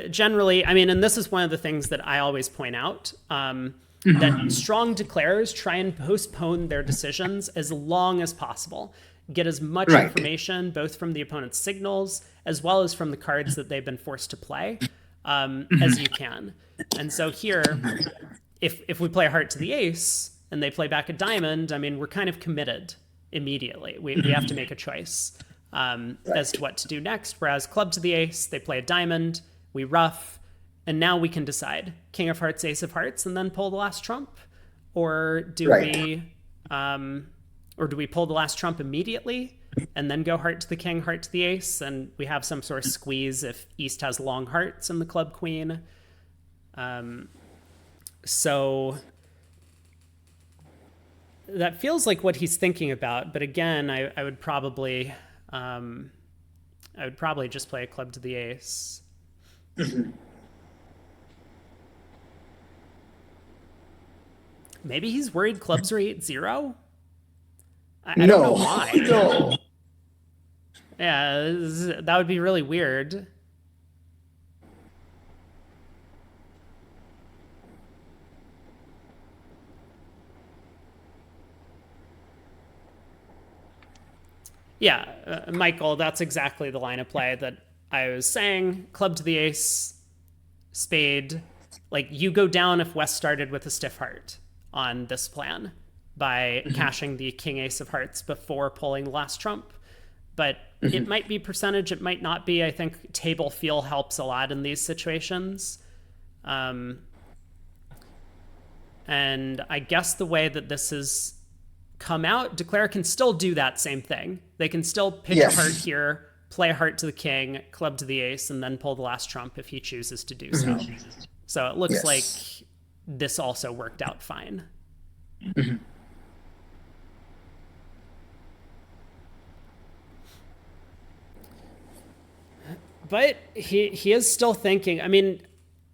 generally, I mean, and this is one of the things that I always point out. That strong declares try and postpone their decisions as long as possible. Get as much Right. information, both from the opponent's signals as well as from the cards that they've been forced to play, as you can. And so here, if we play a heart to the ace and they play back a diamond, I mean, we're kind of committed immediately. We have to make a choice as to what to do next. Whereas club to the ace, they play a diamond, we rough, and now we can decide king of hearts, ace of hearts, and then pull the last trump, or do Right. we pull the last trump immediately and then go heart to the king, heart to the ace, and we have some sort of squeeze if East has long hearts and the club queen. So that feels like what he's thinking about. But again, I would probably just play a club to the ace. Maybe he's worried clubs are 8-0. I don't know No. why. No. Yeah, that would be really weird. Yeah, Michael, that's exactly the line of play that I was saying. Club to the ace, spade. Like, you go down if West started with a stiff heart on this plan by cashing the king ace of hearts before pulling the last trump. But it might be percentage, it might not be. I think table feel helps a lot in these situations. And I guess the way that this has come out, Declare can still do that same thing. They can still pitch a heart Yes. here, play a heart to the king, club to the ace, and then pull the last trump if he chooses to do so. So it looks like Yes. this also worked out fine. But he is still thinking. I mean,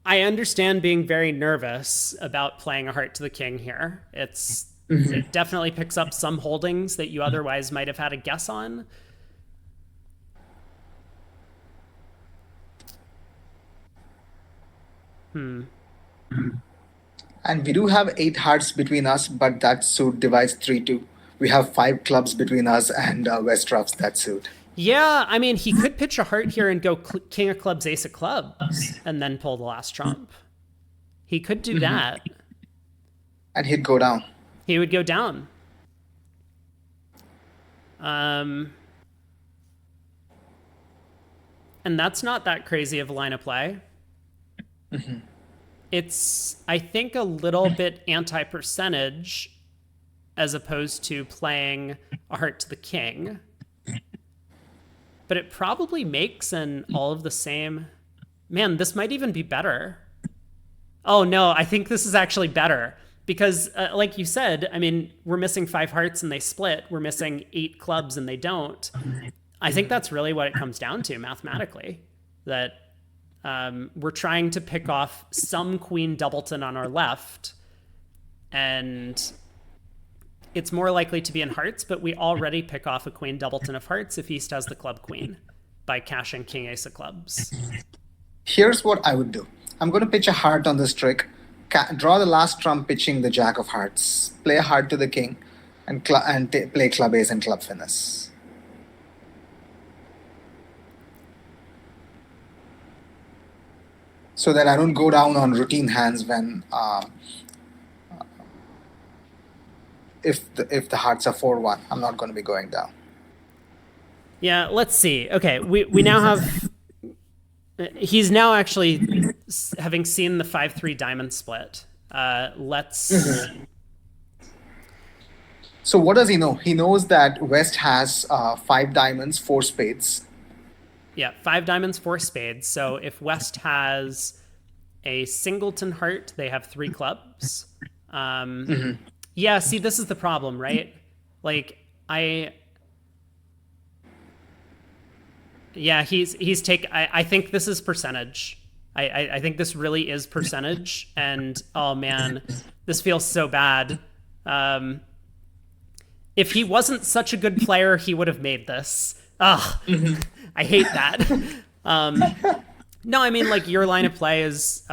I understand being very nervous about playing a heart to the king here. It definitely picks up some holdings that you otherwise might have had a guess on. And we do have eight hearts between us, but that suit divides 3-2. We have five clubs between us and West roughs that suit. Yeah, I mean, he could pitch a heart here and go king of clubs, ace of clubs, and then pull the last trump. He could do that. And he'd go down. He would go down. Um, And that's not that crazy of a line of play. It's, I think, a little bit anti percentage as opposed to playing a heart to the king. But it probably makes an all of the same. Man, this might even be better. Oh no, I think this is actually better because, like you said, I mean, we're missing 5 hearts and they split. We're missing 8 clubs and they don't. I think that's really what it comes down to mathematically. That we're trying to pick off some queen doubleton on our left, and it's more likely to be in hearts, but we already pick off a queen doubleton of hearts if East has the club queen by cashing king ace of clubs. Here's what I would do. I'm going to pitch a heart on this trick. Draw the last trump pitching the jack of hearts. Play a heart to the king, and play club ace and club finesse. So that I don't go down on routine hands when if the hearts are 4-1, I'm not going to be going down. Yeah, let's see. Okay, we now have. He's now actually having seen the 5-3 diamond split. Let's. So what does he know? He knows that West has 5 diamonds, 4 spades. Yeah, 5 diamonds, 4 spades. So if West has a singleton heart, they have 3 clubs. Yeah, see, this is the problem, right? Like, yeah, he's I think this is percentage. I think this really is percentage, and oh man, this feels so bad. If he wasn't such a good player, he would have made this. Ugh, I hate that. No, I mean, like, your line of play is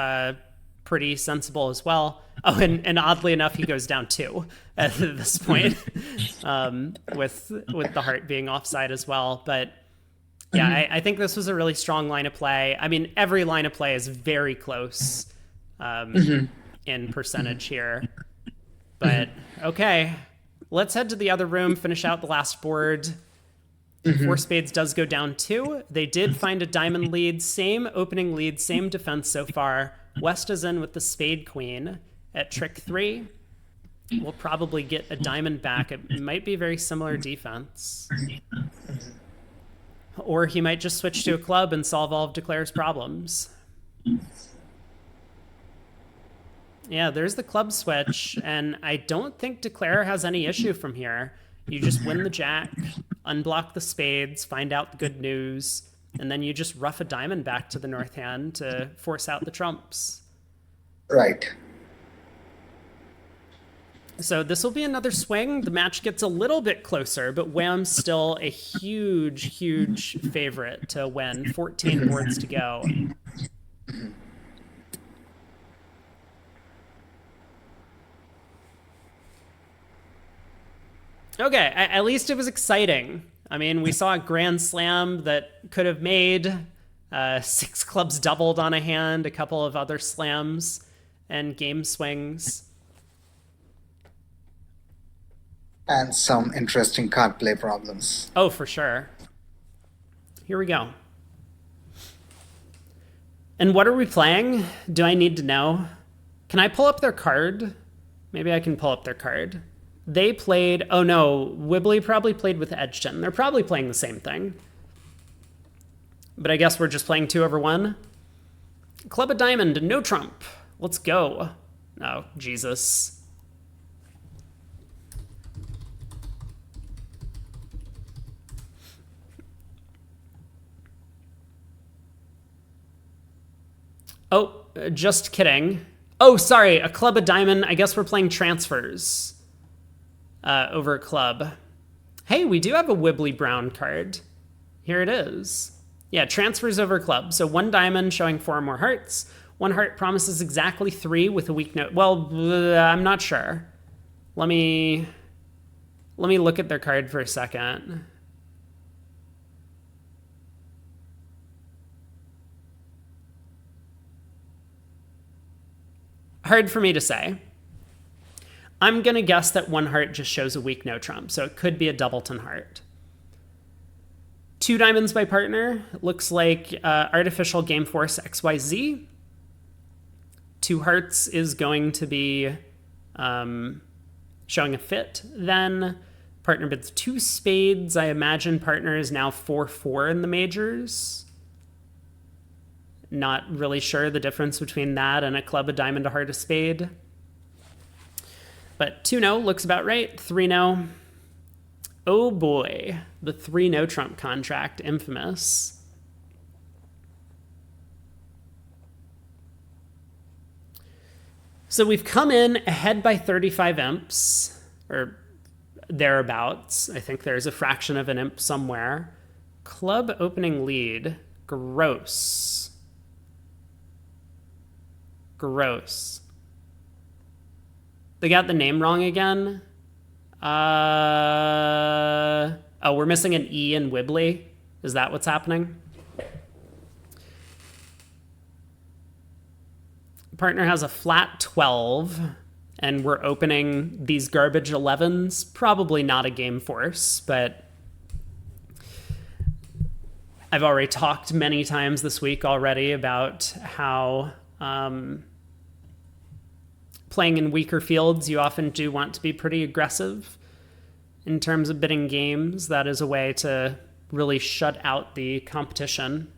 pretty sensible as well. Oh, and oddly enough, he goes down 2 at this point, with the heart being offside as well. But yeah, I think this was a really strong line of play. I mean, every line of play is very close in percentage here. But okay, let's head to the other room, finish out the last board. 4 spades does go down 2. They did find a diamond lead, same opening lead, same defense so far. West is in with the spade queen at trick 3. We'll probably get a diamond back. It might be very similar defense. Or he might just switch to a club and solve all of Declare's problems. Yeah, there's the club switch, and I don't think Declare has any issue from here. You just win the jack, unblock the spades, find out the good news, and then you just rough a diamond back to the north hand to force out the trumps. Right. So this will be another swing. The match gets a little bit closer, but Wham's still a huge, huge favorite to win. 14 boards to go. Okay, at least it was exciting. I mean, we saw a grand slam that could have made 6 clubs doubled on a hand, a couple of other slams, and game swings. And some interesting card play problems. Oh, for sure. Here we go. And what are we playing? Do I need to know? Can I pull up their card? Maybe I can pull up their card. They played... Oh, no. Wibbly probably played with Edgton. They're probably playing the same thing. But I guess we're just playing 2/1. Club a diamond, no trump. Let's go. Oh, Jesus. Oh, just kidding. Oh, sorry, a club, a diamond. I guess we're playing transfers over a club. Hey, we do have a Wibbly Brown card. Here it is. Yeah, transfers over club. So 1 diamond showing 4 more hearts. 1 heart promises exactly 3 with a weak note. Well, I'm not sure. Let me look at their card for a second. Hard for me to say. I'm going to guess that 1 heart just shows a weak no trump, so it could be a doubleton heart. 2 diamonds by partner. Looks like artificial game force XYZ. 2 hearts is going to be showing a fit. Then partner bids 2 spades. I imagine partner is now 4-4 in the majors. Not really sure the difference between that and a club, a diamond, a heart, a spade. But 2-0 looks about right. 3-0. Oh boy, the 3-0 trump contract, infamous. So we've come in ahead by 35 imps, or thereabouts. I think there's a fraction of an imp somewhere. Club opening lead, gross. Gross. They got the name wrong again. Oh, we're missing an E in Wibbly. Is that what's happening? Partner has a flat 12, and we're opening these garbage 11s. Probably not a game force, but I've already talked many times this week already about how playing in weaker fields, you often do want to be pretty aggressive in terms of bidding games. That is a way to really shut out the competition.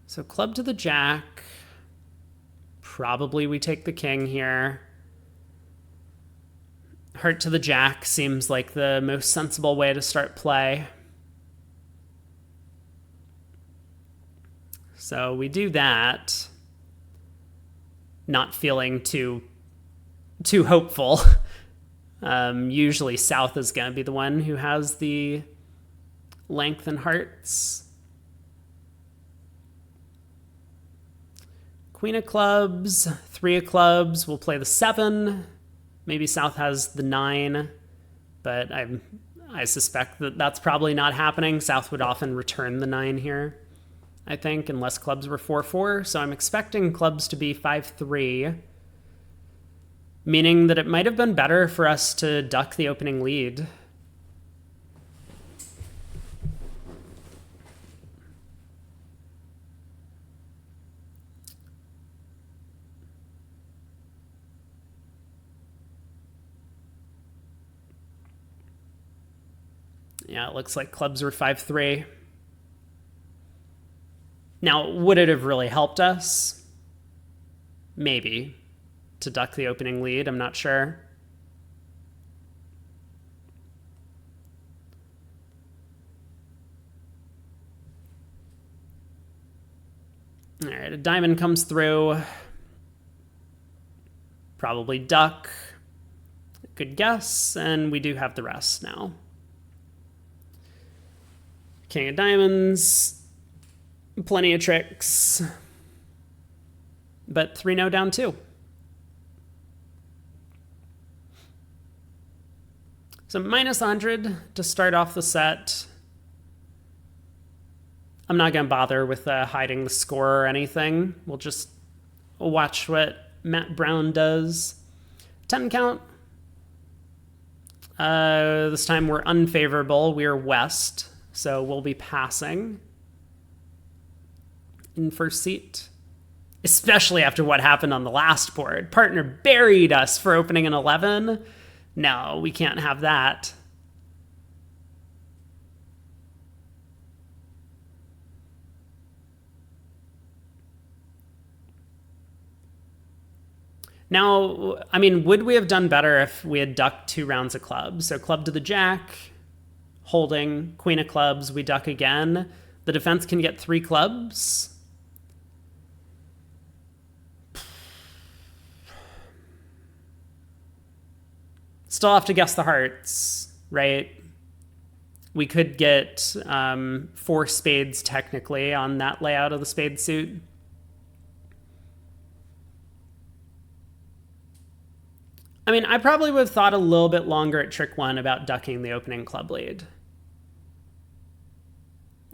So club to the jack. Probably we take the king here. Heart to the jack seems like the most sensible way to start play. So we do that. Not feeling too hopeful. Usually South is going to be the one who has the length and hearts. Queen of clubs, 3 of clubs. We'll play the 7. Maybe South has the 9, but I suspect that that's probably not happening. South would often return the 9 here, I think, unless clubs were 4-4. So I'm expecting clubs to be 5-3, meaning that it might have been better for us to duck the opening lead. Yeah, it looks like clubs were 5-3. Now, would it have really helped us? Maybe. To duck the opening lead, I'm not sure. All right, a diamond comes through. Probably duck. Good guess, and we do have the rest now. King of diamonds. Plenty of tricks. But 3-0 down 2. So minus 100 to start off the set. I'm not going to bother with hiding the score or anything. We'll just watch what Matt Brown does. 10 count. This time we're unfavorable. We are west, so we'll be passing in first seat. Especially after what happened on the last board. Partner buried us for opening an 11. No, we can't have that. Now, I mean, would we have done better if we had ducked 2 rounds of clubs? So club to the jack, holding, queen of clubs, we duck again. The defense can get 3 clubs. Still have to guess the hearts, right? We could get 4 spades technically on that layout of the spade suit. I mean, I probably would have thought a little bit longer at trick 1 about ducking the opening club lead.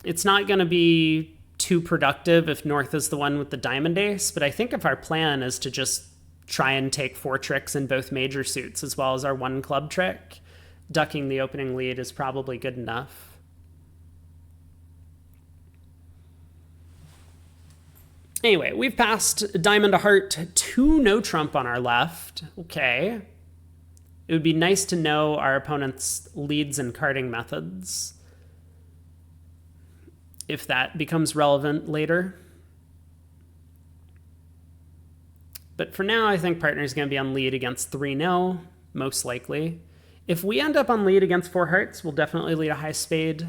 It's not going to be too productive if North is the one with the diamond ace, but I think if our plan is to just try and take 4 tricks in both major suits as well as our 1 club trick, ducking the opening lead is probably good enough. Anyway, we've passed diamond to heart, 2 no trump on our left. Okay. It would be nice to know our opponent's leads and carding methods, if that becomes relevant later. But for now, I think partner's going to be on lead against 3 no, most likely. If we end up on lead against 4 hearts, we'll definitely lead a high spade.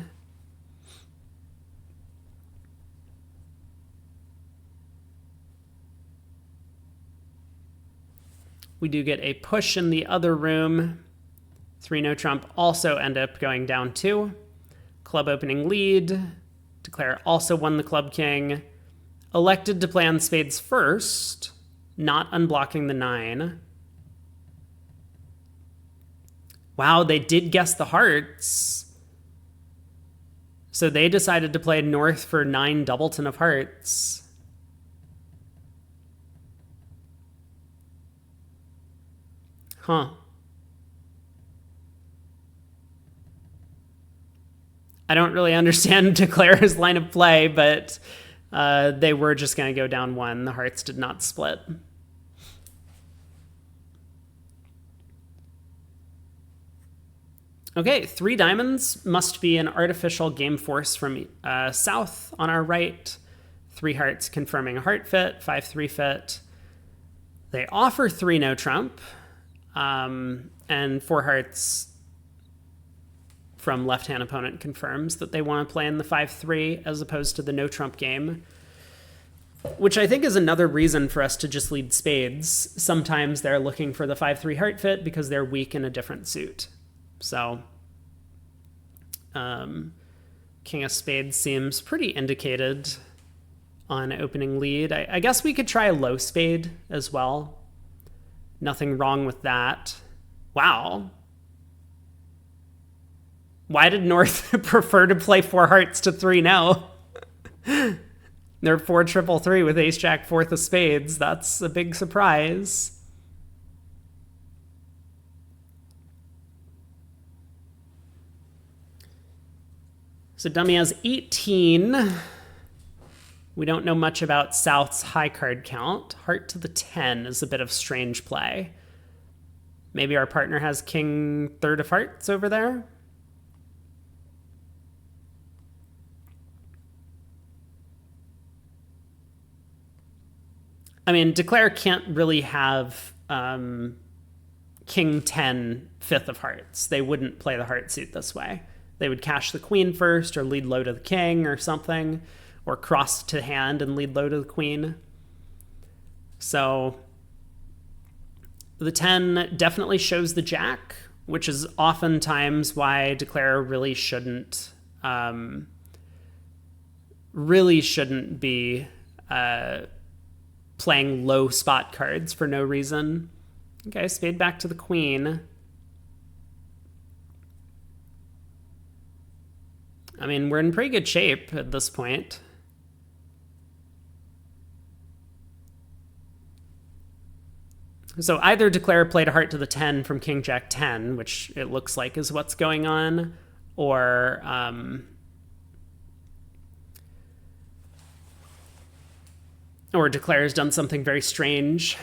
We do get a push in the other room. 3 no trump also end up going down 2. Club opening lead. Declare also won the club king. Elected to play on spades first, not unblocking the 9. Wow, they did guess the hearts. So they decided to play north for 9 doubleton of hearts. Huh. I don't really understand Declare's line of play, but they were just going to go down 1. The hearts did not split. Okay, 3 diamonds must be an artificial game force from south on our right. 3 hearts confirming a heart fit, 5-3 fit. They offer 3 no trump, and 4 hearts from left-hand opponent confirms that they want to play in the 5-3 as opposed to the no trump game, which I think is another reason for us to just lead spades. Sometimes they're looking for the 5-3 heart fit because they're weak in a different suit. So king of spades seems pretty indicated on opening lead. I guess we could try a low spade as well. Nothing wrong with that. Wow. Why did North prefer to play 4 hearts to 3 no? They're 4-3-3 with ace jack 4th of spades. That's a big surprise. So dummy has 18. We don't know much about South's high card count. Heart to the 10 is a bit of strange play. Maybe our partner has king 3rd of hearts over there. I mean, Declare can't really have king 10 5th of hearts. They wouldn't play the heart suit this way. They would cash the queen first or lead low to the king or something, or cross to hand and lead low to the queen. So the 10 definitely shows the jack, which is oftentimes why Declare really shouldn't be playing low spot cards for no reason. Okay, spade back to the queen. I mean, we're in pretty good shape at this point. So either Declare played a heart to the 10 from king jack 10, which it looks like is what's going on, or Declare has done something very strange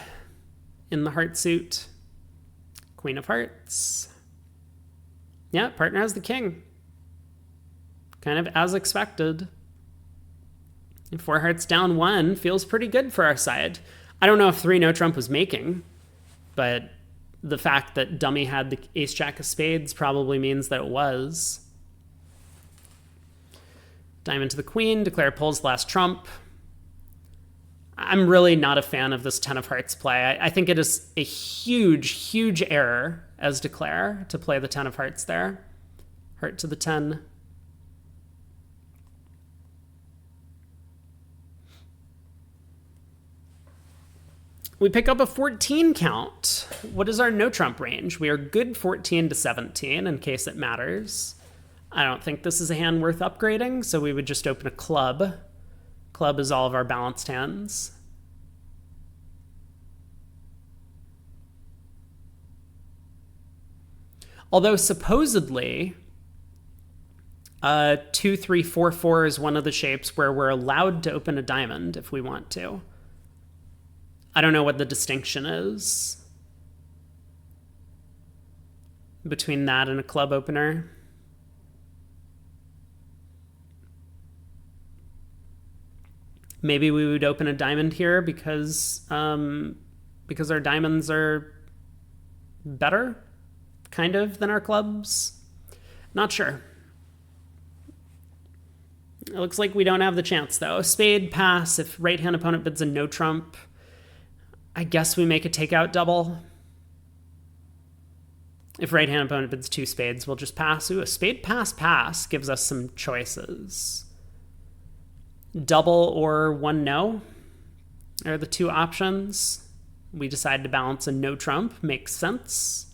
in the heart suit. Queen of hearts. Yeah, partner has the king. Kind of as expected. 4 hearts down 1 feels pretty good for our side. I don't know if 3 no trump was making, but the fact that dummy had the ace jack of spades probably means that it was. Diamond to the queen. Declare pulls last trump. I'm really not a fan of this 10 of hearts play. I think it is a huge, huge error as Declare to play the 10 of hearts there. Heart to the 10. We pick up a 14 count. What is our no trump range? We are good 14 to 17 in case it matters. I don't think this is a hand worth upgrading, so we would just open a club. Club is all of our balanced hands. Although supposedly 2, 3, 4, 4 is one of the shapes where we're allowed to open a diamond if we want to. I don't know what the distinction is between that and a club opener. Maybe we would open a diamond here because our diamonds are better, kind of, than our clubs. Not sure. It looks like we don't have the chance, though. Spade, pass. If right-hand opponent bids a no trump, I guess we make a takeout double. If right-hand opponent bids 2 spades, we'll just pass. Ooh, a spade, pass, pass gives us some choices. Double or 1 no are the 2 options. We decide to balance a no trump. Makes sense.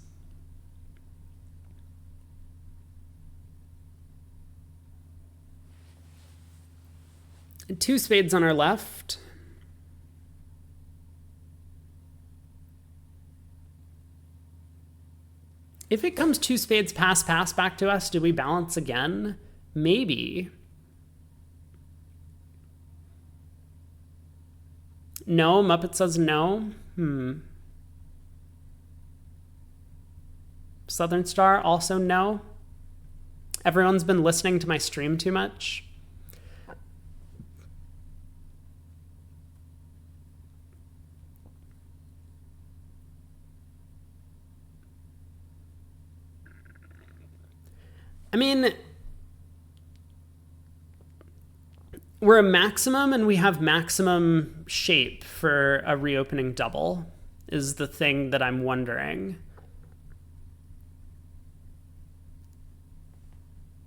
And 2 spades on our left. If it comes 2 spades, pass, pass back to us, do we balance again? Maybe. No, Muppet says no. Southern Star, also no. Everyone's been listening to my stream too much. I mean, we're a maximum and we have maximum shape for a reopening double is the thing that I'm wondering.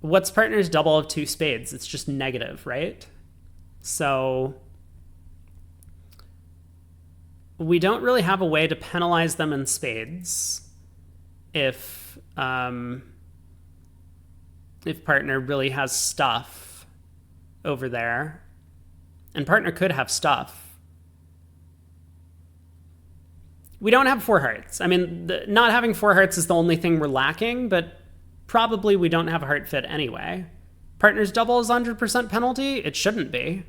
What's partner's double of 2 spades? It's just negative, right? So we don't really have a way to penalize them in spades if partner really has stuff over there. And partner could have stuff. We don't have 4 hearts. I mean, not having 4 hearts is the only thing we're lacking, but probably we don't have a heart fit anyway. Partner's double is 100% penalty? It shouldn't be.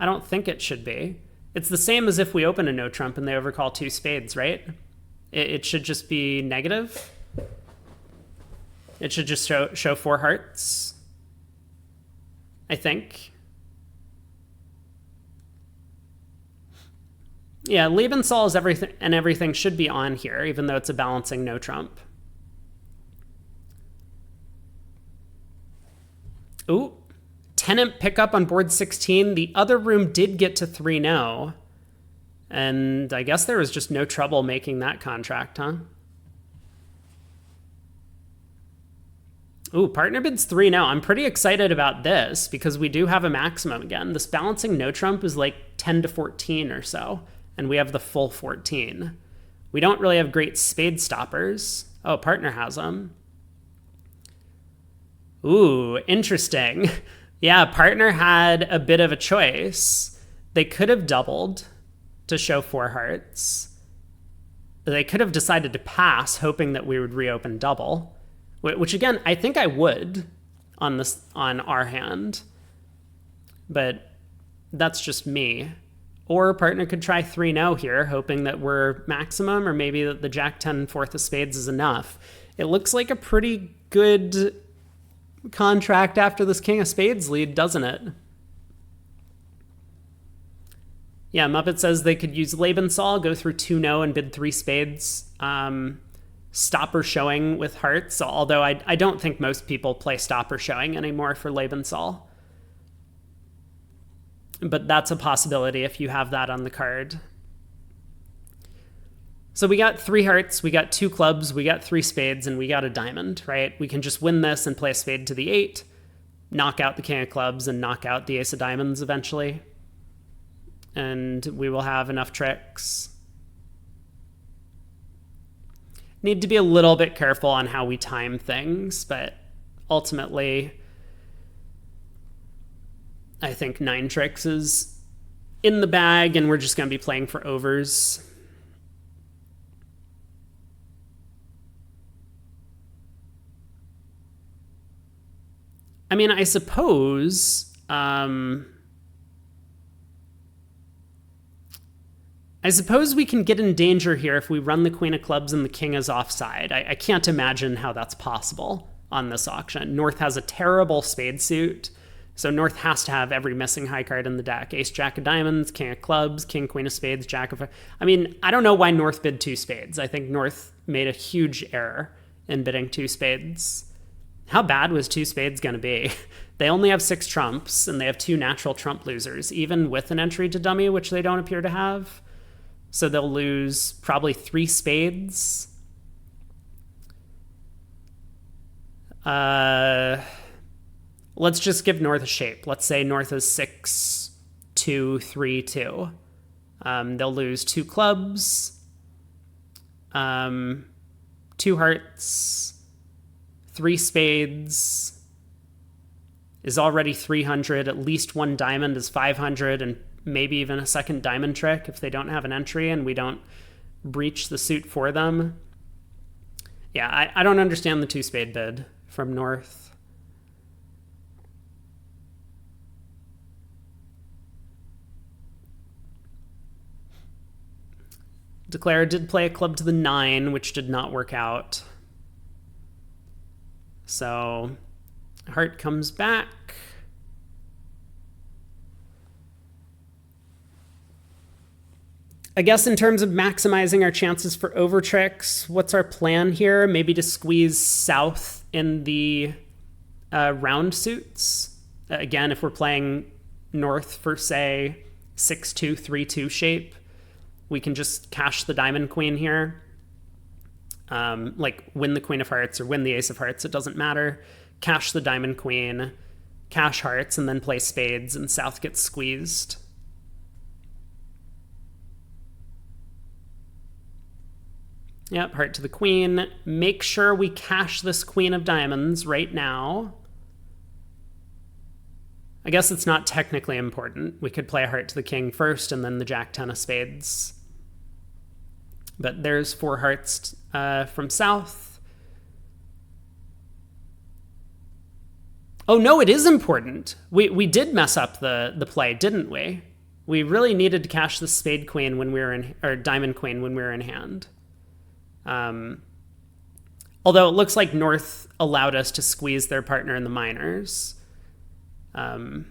I don't think it should be. It's the same as if we open a no trump and they overcall 2 spades, right? It should just be negative. It should just show 4 hearts, I think. Yeah, Lebensal is everything, and everything should be on here, even though it's a balancing no trump. Ooh, tenant pickup on board 16. The other room did get to 3-0. And I guess there was just no trouble making that contract, huh? Ooh, partner bids 3-0. I'm pretty excited about this because we do have a maximum again. This balancing no trump is like 10 to 14 or so, and we have the full 14. We don't really have great spade stoppers. Oh, partner has them. Ooh, interesting. Yeah, partner had a bit of a choice. They could have doubled to show 4 hearts. They could have decided to pass, hoping that we would reopen double. Which again, I think I would on our hand, but that's just me. Or partner could try 3-0 here, hoping that we're maximum, or maybe that the Jack 10 4th of spades is enough. It looks like a pretty good contract after this King of Spades lead, doesn't it? Yeah, Muppet says they could use Lebensal, go through 2-0 and bid 3 spades. Stopper showing with hearts, although I don't think most people play stopper showing anymore for Lebensal. But that's a possibility if you have that on the card. So we got 3 hearts, we got 2 clubs, we got 3 spades, and we got a diamond, right? We can just win this and play a spade to the 8, knock out the King of Clubs, and knock out the Ace of Diamonds eventually. And we will have enough tricks. Need to be a little bit careful on how we time things, but ultimately, I think 9 tricks is in the bag, and we're just going to be playing for overs. I mean, I suppose. I suppose we can get in danger here if we run the queen of clubs and the king is offside. I can't imagine how that's possible on this auction. North has a terrible spade suit, so North has to have every missing high card in the deck. Ace, jack of diamonds, king of clubs, king, queen of spades, jack of... I mean, I don't know why North bid two spades. I think North made a huge error in bidding two spades. How bad was two spades going to be? They only have 6 trumps, and they have 2 natural trump losers, even with an entry to dummy, which they don't appear to have. So they'll lose probably 3 spades. Let's just give North a shape. Let's say North is 6, 2, 3, 2. They'll lose 2 clubs, 2 hearts, 3 spades is already 300. At least 1 diamond is 500, and maybe even a second diamond trick if they don't have an entry and we don't breach the suit for them. Yeah, I don't understand the 2 spade bid from North. Declare did play a club to the 9, which did not work out. So heart comes back. I guess in terms of maximizing our chances for over tricks, what's our plan here? Maybe to squeeze south in the round suits. Again, if we're playing North for, say, 6-2, 3-2 shape, we can just cash the diamond queen here. Like win the queen of hearts or win the ace of hearts, it doesn't matter. Cash the diamond queen, cash hearts, and then play spades, and south gets squeezed. Yep, heart to the queen. Make sure we cash this queen of diamonds right now. I guess it's not technically important. We could play a heart to the king first and then the jack 10 of spades. But there's 4 hearts from south. Oh, no, it is important. We did mess up the play, didn't we? We really needed to cash the spade queen when we were in, or diamond queen when we were in hand. Although it looks like North allowed us to squeeze their partner in the minors. Oh.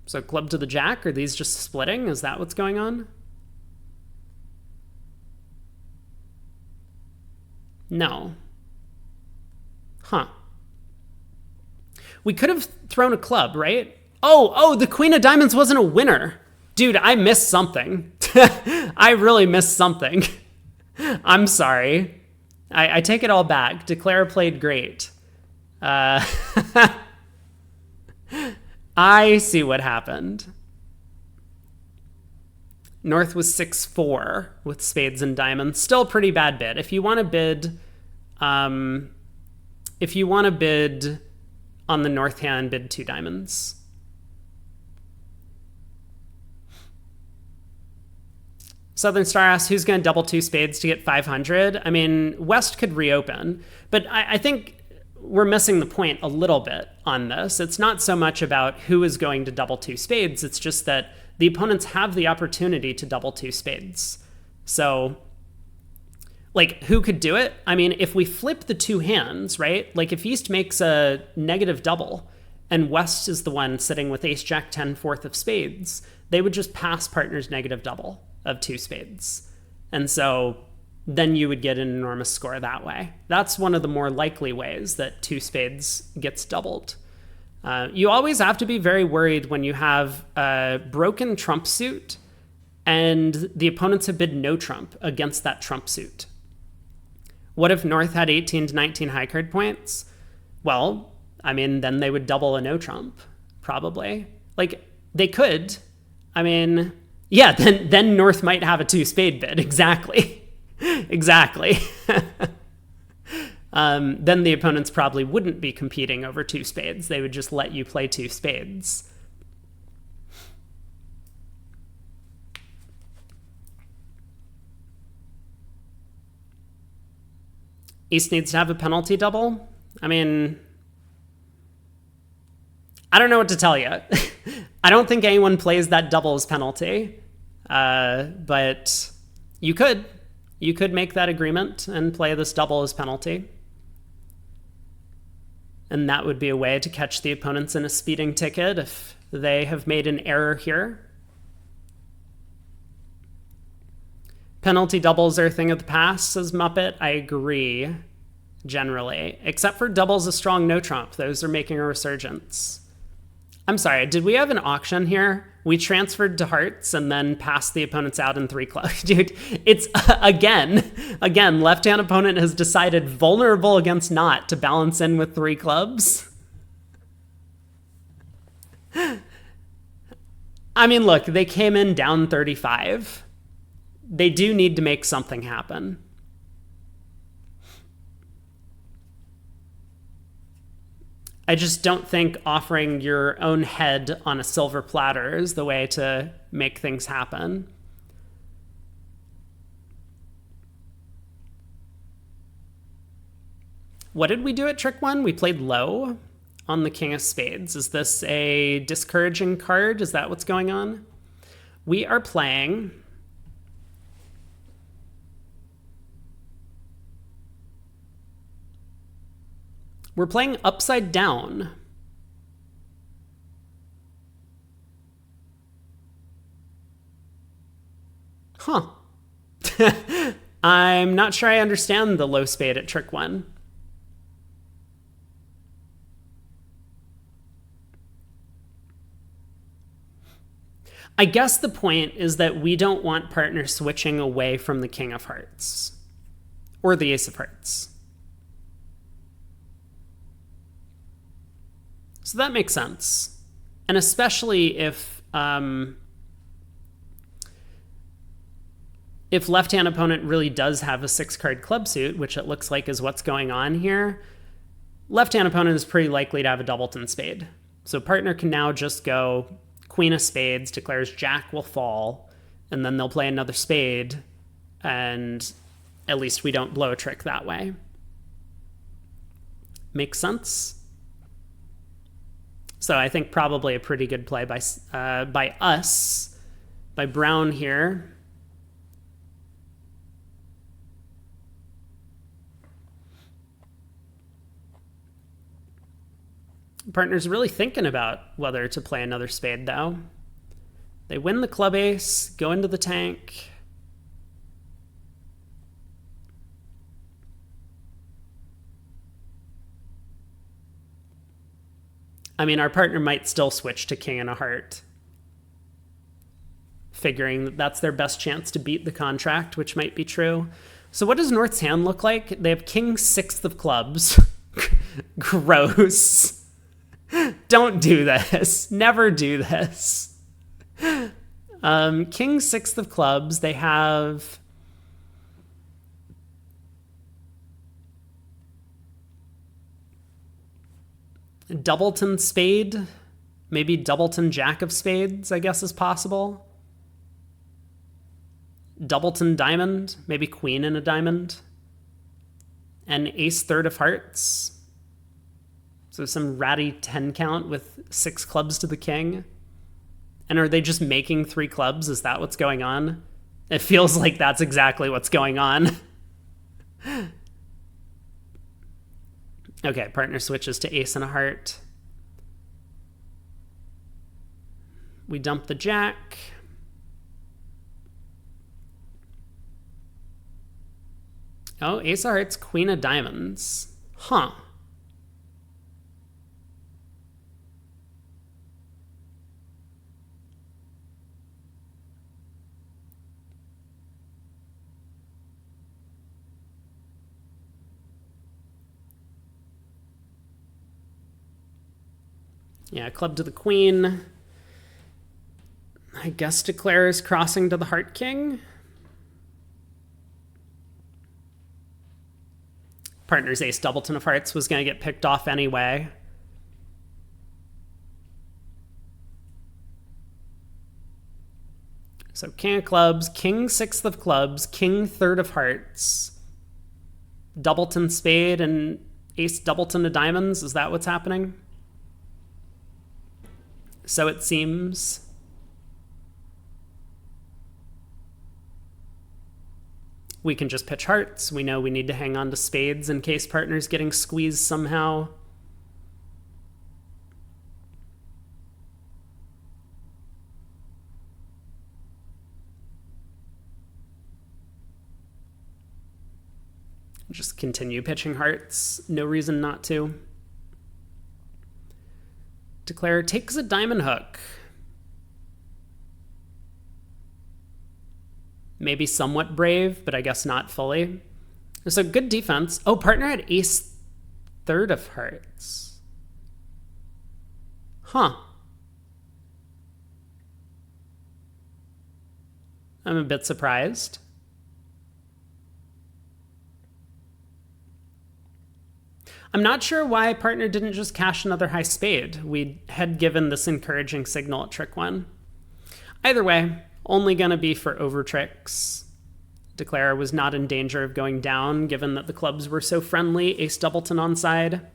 So club to the jack, are these just splitting? Is that what's going on? No. Huh. We could have thrown a club, right? Oh, the queen of diamonds wasn't a winner. Dude, I missed something. I really missed something. I'm sorry. I take it all back. Declare played great. I see what happened. North was 6-4 with spades and diamonds. Still a pretty bad bid. If you want to bid, on the North hand, bid 2 diamonds. Southern Star asks, who's going to double 2 spades to get 500? I mean, West could reopen, but I think we're missing the point a little bit on this. It's not so much about who is going to double 2 spades. It's just that the opponents have the opportunity to double 2 spades. So, like, who could do it? I mean, if we flip the 2 hands, right? Like, if East makes a negative double and West is the one sitting with ace, jack, 10, 4th of spades, they would just pass partner's negative double of 2 spades. And so then you would get an enormous score that way. That's one of the more likely ways that 2 spades gets doubled. You always have to be very worried when you have a broken trump suit and the opponents have bid no trump against that trump suit. What if North had 18 to 19 high card points? Well, I mean, then they would double a no trump, probably. Like, they could. I mean, yeah, then North might have a 2 spade bid. Exactly. Exactly. Then the opponents probably wouldn't be competing over 2 spades. They would just let you play 2 spades. Ace needs to have a penalty double. I mean, I don't know what to tell you. I don't think anyone plays that doubles penalty. But you could. You could make that agreement and play this double as penalty. And that would be a way to catch the opponents in a speeding ticket if they have made an error here. Penalty doubles are a thing of the past, says Muppet. I agree, generally. Except for doubles a strong no trump. Those are making a resurgence. I'm sorry, did we have an auction here? We transferred to hearts and then passed the opponents out in 3 clubs. Dude, it's, again, left-hand opponent has decided vulnerable against not to balance in with 3 clubs. I mean, look, they came in down 35. They do need to make something happen. I just don't think offering your own head on a silver platter is the way to make things happen. What did we do at Trick 1? We played low on the King of Spades. Is this a discouraging card? Is that what's going on? We are playing... We're playing upside down. Huh. I'm not sure I understand the low spade at Trick 1. I guess the point is that we don't want partners switching away from the King of Hearts. Or the Ace of Hearts. So that makes sense. And especially if left-hand opponent really does have a 6-card club suit, which it looks like is what's going on here, left-hand opponent is pretty likely to have a doubleton spade. So partner can now just go Queen of Spades, declares Jack will fall, and then they'll play another spade, and at least we don't blow a trick that way. Makes sense? So I think probably a pretty good play by us, by Brown here. Partner's really thinking about whether to play another spade, though. They win the club ace, go into the tank. I mean, our partner might still switch to king and a heart, figuring that that's their best chance to beat the contract, which might be true. So what does North's hand look like? They have king 6th of clubs. Gross. Don't do this. Never do this. King 6th of clubs. They have... Doubleton spade, maybe doubleton jack of spades, I guess is possible. Doubleton diamond, maybe queen and a diamond. And ace 3rd of hearts. So some ratty 10 count with 6 clubs to the king. And are they just making 3 clubs? Is that what's going on? It feels like that's exactly what's going on. Okay, partner switches to ace and a heart. We dump the jack. Oh, ace of hearts, queen of diamonds. Huh. Yeah, club to the queen. I guess declares crossing to the heart king. Partner's ace doubleton of hearts was going to get picked off anyway. So king of clubs, king 6th of clubs, king 3rd of hearts. doubleton spade and ace doubleton of diamonds. Is that what's happening? So it seems. We can just pitch hearts. We know we need to hang on to spades in case partner's getting squeezed somehow. Just continue pitching hearts. No reason not to. Declare takes a diamond hook. Maybe somewhat brave, but I guess not fully. So good defense. Oh, partner had ace third of hearts. Huh. I'm a bit surprised. I'm not sure why partner didn't just cash another high spade. We had given this encouraging signal at trick one. Either way, only going to be for over tricks. Declare was not in danger of going down, given that the clubs were so friendly. Ace doubleton onside.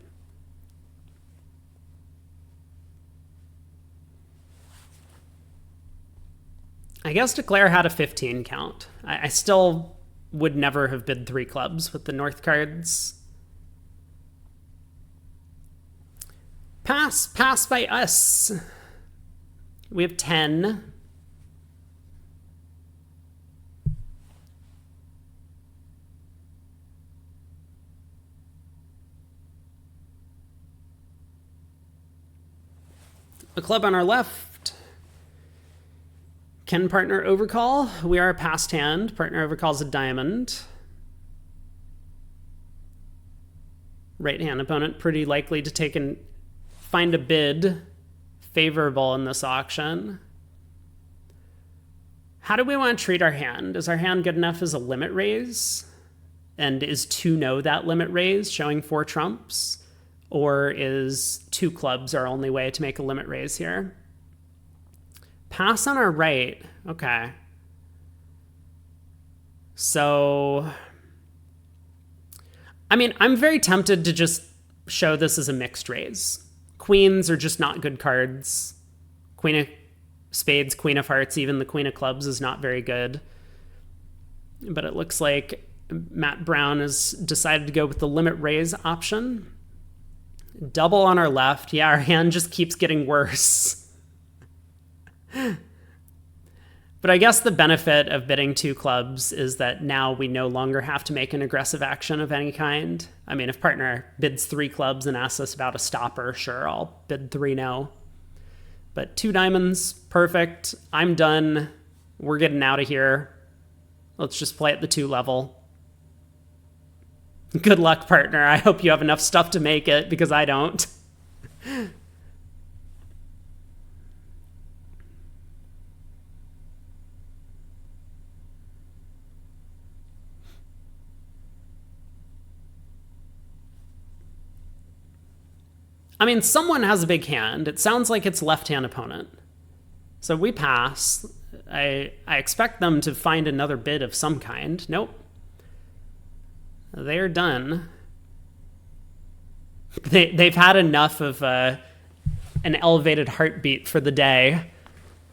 I guess Declare had a 15 count. I still would never have bid 3 clubs with the north cards. Pass by us. We have 10. A club on our left. Can partner overcall? We are a passed hand. Partner overcalls a diamond. Right hand opponent pretty likely to take and find a bid favorable in this auction. How do we want to treat our hand? Is our hand good enough as a limit raise? And is 2-no that limit raise, showing 4 trumps? Or is 2 clubs our only way to make a limit raise here? Pass on our right. Okay. So, I mean, I'm very tempted to just show this as a mixed raise. Queens are just not good cards. Queen of spades, queen of hearts, even the queen of clubs is not very good. But it looks like Matt Brown has decided to go with the limit raise option. Double on our left. Yeah, our hand just keeps getting worse. But I guess the benefit of bidding 2 clubs is that now we no longer have to make an aggressive action of any kind. I mean, if partner bids 3 clubs and asks us about a stopper, sure, I'll bid 3 no. But 2 diamonds, perfect. I'm done. We're getting out of here. Let's just play at the 2 level. Good luck, partner. I hope you have enough stuff to make it, because I don't. I mean, someone has a big hand. It sounds like it's left-hand opponent. So we pass. I expect them to find another bid of some kind. Nope. They're done. They've had enough of an elevated heartbeat for the day,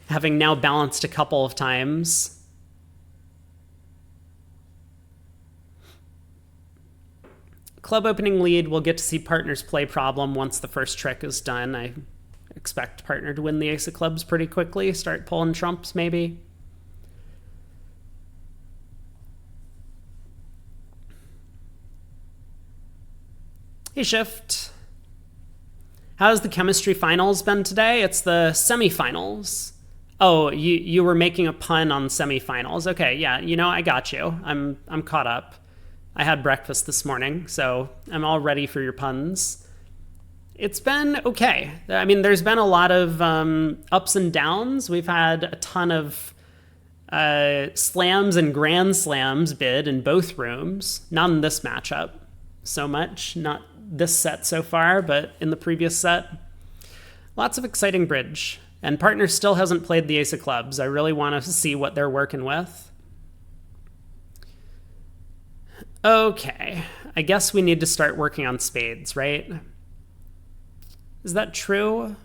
having now balanced a couple of times. Club opening lead, we'll get to see partner's play problem once the first trick is done. I expect partner to win the ace of clubs pretty quickly, start pulling trumps maybe. Hey, Shift. How's the chemistry finals been today? It's the semifinals. Oh, you were making a pun on semifinals. Okay, yeah, you know, I got you. I'm caught up. I had breakfast this morning, so I'm all ready for your puns. It's been okay. I mean, there's been a lot of ups and downs. We've had a ton of slams and grand slams bid in both rooms. Not in this matchup so much. Not this set so far, but in the previous set. Lots of exciting bridge. And partner still hasn't played the ace of clubs. I really want to see what they're working with. Okay, I guess we need to start working on spades, right? Is that true?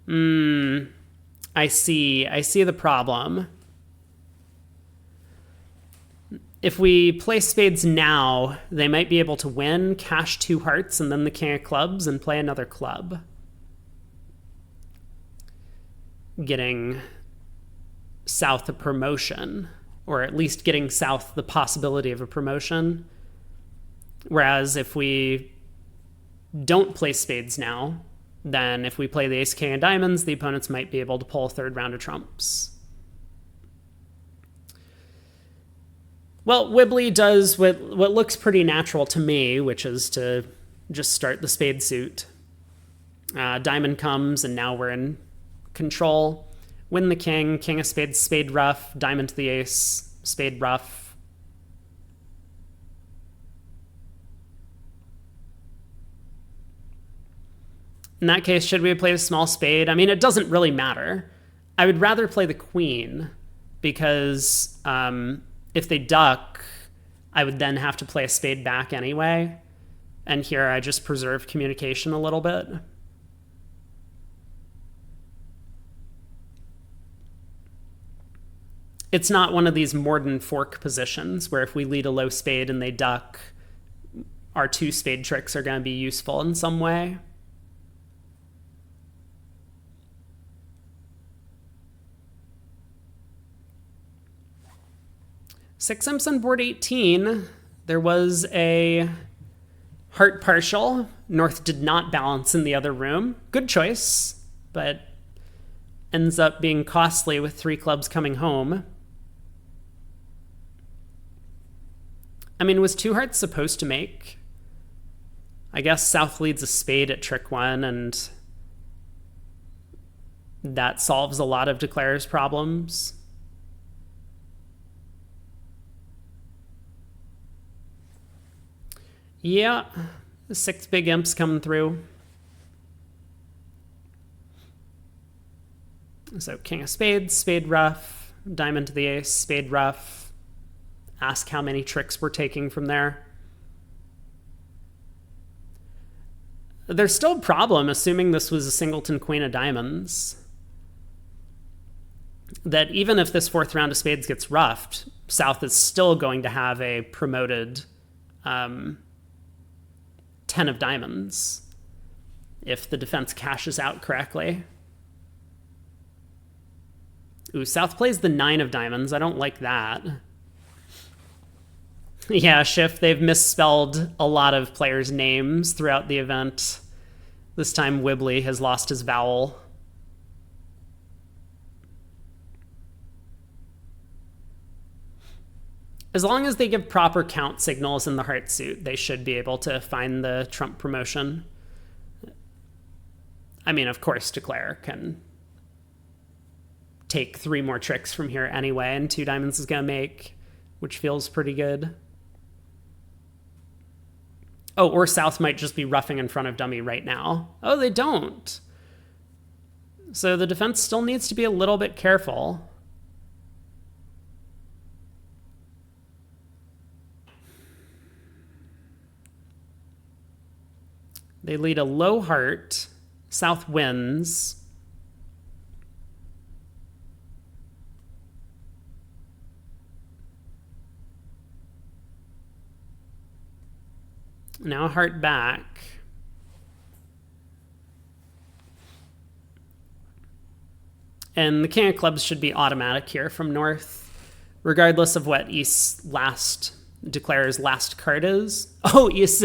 I see. I see the problem. If we play spades now, they might be able to win, cash 2 hearts, and then the king of clubs, and play another club. Getting south a promotion, or at least getting south the possibility of a promotion. Whereas if we don't play spades now, then if we play the ace king of diamonds, the opponents might be able to pull a third round of trumps. Well, Wibbly does what looks pretty natural to me, which is to just start the spade suit. Diamond comes, and now we're in control. Win the king, king of spades, spade ruff, diamond to the ace, spade ruff. In that case, should we have played a small spade? I mean, it doesn't really matter. I would rather play the queen because if they duck, I would then have to play a spade back anyway. And here I just preserve communication a little bit. It's not one of these Morden fork positions where if we lead a low spade and they duck, our 2 spade tricks are going to be useful in some way. Six imps on board 18. There was a heart partial. North did not balance in the other room. Good choice, but ends up being costly with 3 clubs coming home. I mean, was 2 hearts supposed to make? I guess South leads a spade at trick 1, and that solves a lot of Declare's problems. Yeah, 6 big imps coming through. So king of spades, spade ruff, diamond to the ace, spade ruff. Ask how many tricks we're taking from there. There's still a problem, assuming this was a singleton queen of diamonds, that even if this 4th round of spades gets ruffed, South is still going to have a promoted 10 of diamonds if the defense cashes out correctly. Ooh, South plays the 9 of diamonds. I don't like that. Yeah, Schiff, they've misspelled a lot of players' names throughout the event. This time Wibbly has lost his vowel. As long as they give proper count signals in the heart suit, they should be able to find the trump promotion. I mean, of course, Declare can take 3 more tricks from here anyway, and 2 diamonds is going to make, which feels pretty good. Oh, or South might just be roughing in front of dummy right now. Oh, they don't. So the defense still needs to be a little bit careful. They lead a low heart. South wins. Now a heart back. And the king of clubs should be automatic here from North, regardless of what East's Declare's last card is. Oh, East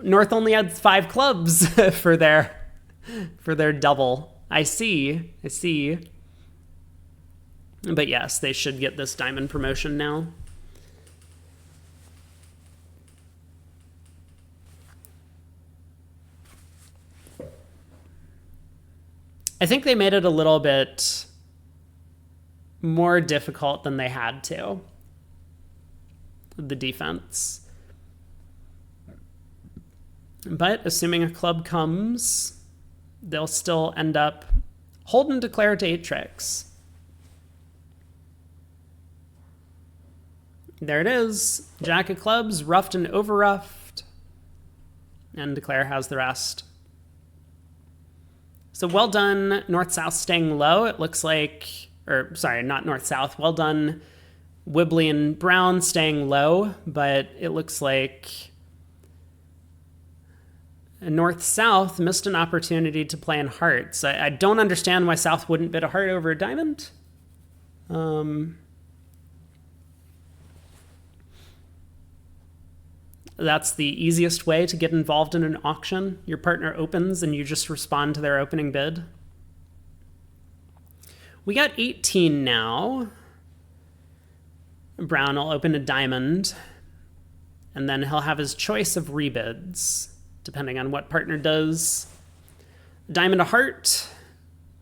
North only had 5 clubs for their double. I see. But yes, they should get this diamond promotion now. I think they made it a little bit more difficult than they had to, the defense. But assuming a club comes, they'll still end up holding Declare to 8 tricks. There it is. Jack of clubs, ruffed and over-ruffed. And Declare has the rest. So well done, north-south staying low. It looks like, or sorry, not north-south. Well done, Wibbly and Brown staying low, but it looks like north-south missed an opportunity to play in hearts. I don't understand why south wouldn't bid a heart over a diamond. That's the easiest way to get involved in an auction. Your partner opens and you just respond to their opening bid. We got 18 now. Brown will open a diamond, and then he'll have his choice of rebids, depending on what partner does. Diamond a heart.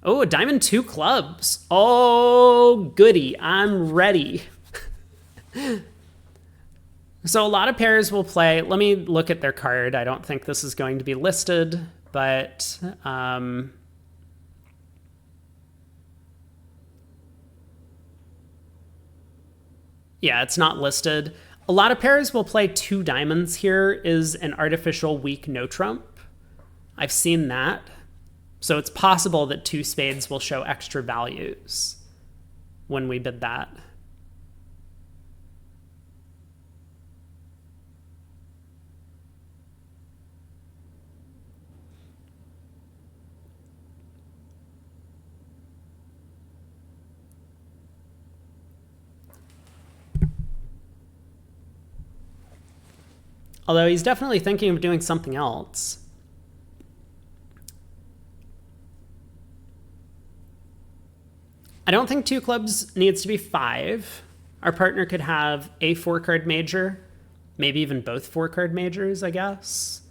Oh, a diamond 2 clubs. Oh, goody. I'm ready. So a lot of pairs will play. Let me look at their card. I don't think this is going to be listed, but yeah, it's not listed. A lot of pairs will play 2 diamonds here is an artificial weak no trump. I've seen that. So it's possible that 2 spades will show extra values when we bid that. Although he's definitely thinking of doing something else. I don't think 2 clubs needs to be 5. Our partner could have a 4-card major, maybe even both 4-card majors, I guess,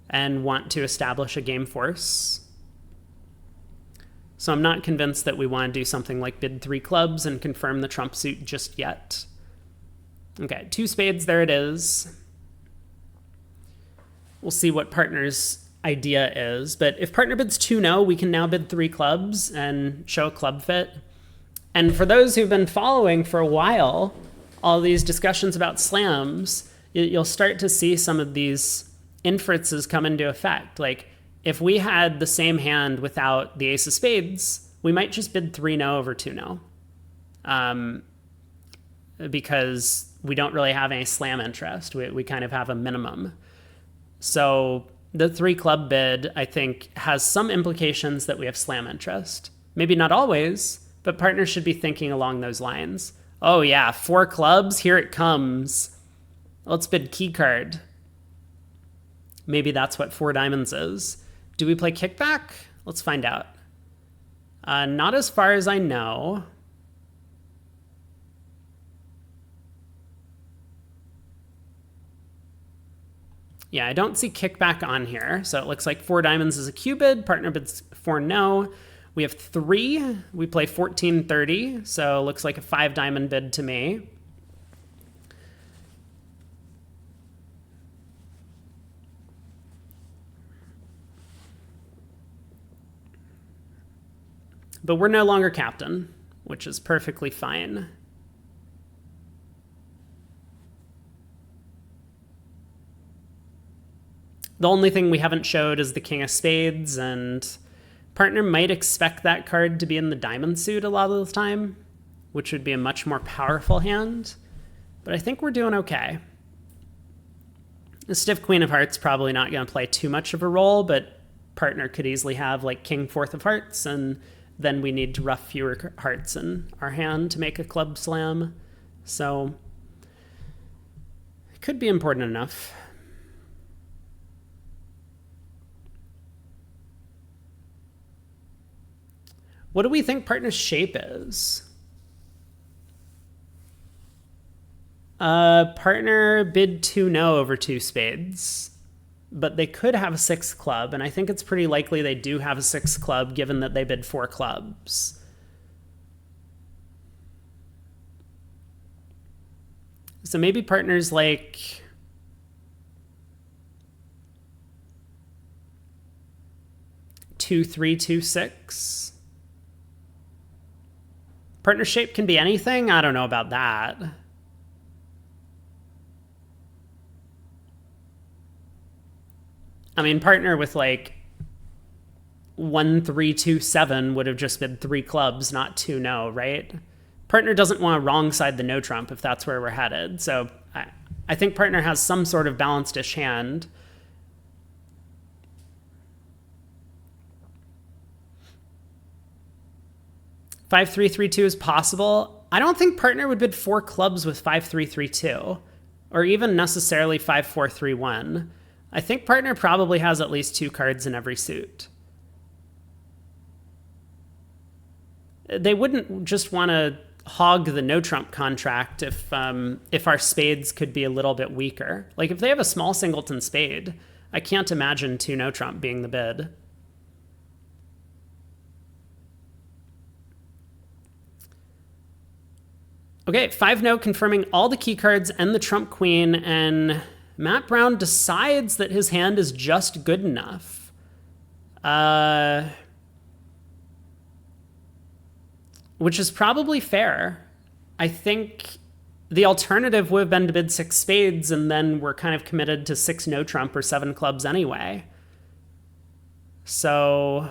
and want to establish a game force. So I'm not convinced that we want to do something like bid 3 clubs and confirm the trump suit just yet. Okay, 2 spades, there it is. We'll see what partner's idea is. But if partner bids 2-no, we can now bid 3 clubs and show a club fit. And for those who've been following for a while, all these discussions about slams, you'll start to see some of these inferences come into effect. Like, if we had the same hand without the ace of spades, we might just bid 3-no over 2-no. Because we don't really have any slam interest. We kind of have a minimum. So the 3 club bid, I think, has some implications that we have slam interest. Maybe not always, but partners should be thinking along those lines. Oh yeah, 4 clubs, here it comes. Let's bid key card. Maybe that's what 4 diamonds is. Do we play kickback? Let's find out. Not as far as I know. Yeah, I don't see kickback on here. So it looks like 4 diamonds is a Q bid. Partner bids 4-no. We have 3. We play 14-30. So it looks like a 5 diamond bid to me. But we're no longer captain, which is perfectly fine. The only thing we haven't showed is the king of spades, and partner might expect that card to be in the diamond suit a lot of the time, which would be a much more powerful hand. But I think we're doing okay. The stiff queen of hearts probably not going to play too much of a role, but partner could easily have like king 4th of hearts, and then we need to ruff fewer hearts in our hand to make a club slam. So it could be important enough. What do we think partner's shape is? Partner bid 2-no over 2 spades, but they could have a 6th club, and I think it's pretty likely they do have a 6th club given that they bid 4 clubs. So maybe partner's like 2-3, 2-6. Partner shape can be anything? I don't know about that. I mean, partner with like 1-3-2-7 would have just been 3 clubs, not 2 no, right? Partner doesn't want to wrong side the no trump if that's where we're headed. So I think partner has some sort of balanced-ish hand. Five three three two is possible. I don't think partner would bid 4 clubs with 5-3-3-2, or even necessarily 5-4-3-1. I think partner probably has at least 2 cards in every suit. They wouldn't just want to hog the no trump contract if our spades could be a little bit weaker. Like if they have a small singleton spade, I can't imagine 2 no trump being the bid. Okay, 5 no confirming all the key cards and the trump queen, and Matt Brown decides that his hand is just good enough. Which is probably fair. I think the alternative would have been to bid 6 spades, and then we're kind of committed to 6 no trump or 7 clubs anyway. So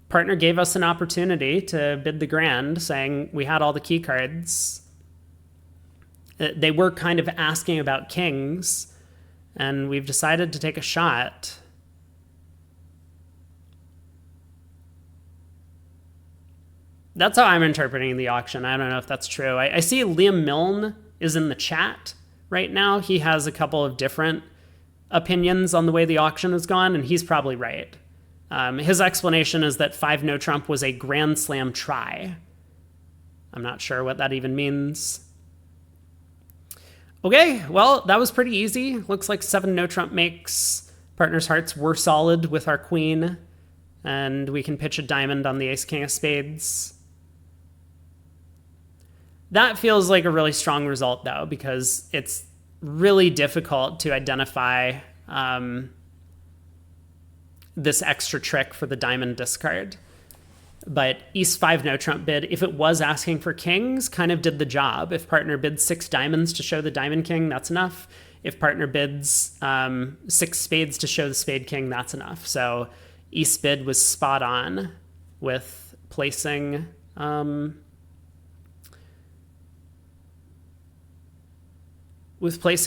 partner gave us an opportunity to bid the grand, saying we had all the key cards. They were kind of asking about kings, and we've decided to take a shot. That's how I'm interpreting the auction. I don't know if that's true. I see Liam Milne is in the chat right now. He has a couple of different opinions on the way the auction has gone, and he's probably right. His explanation is that 5 no trump was a grand slam try. I'm not sure what that even means. Okay, well, that was pretty easy. Looks like 7 no trump makes. Partner's hearts were solid with our queen, and we can pitch a diamond on the ace king of spades. That feels like a really strong result, though, because it's really difficult to identify this extra trick for the diamond discard. But East 5 no trump bid, if it was asking for kings, kind of did the job. If partner bids 6 diamonds to show the diamond king, that's enough. If partner bids 6 spades to show the spade king, that's enough. So East bid was spot on with placing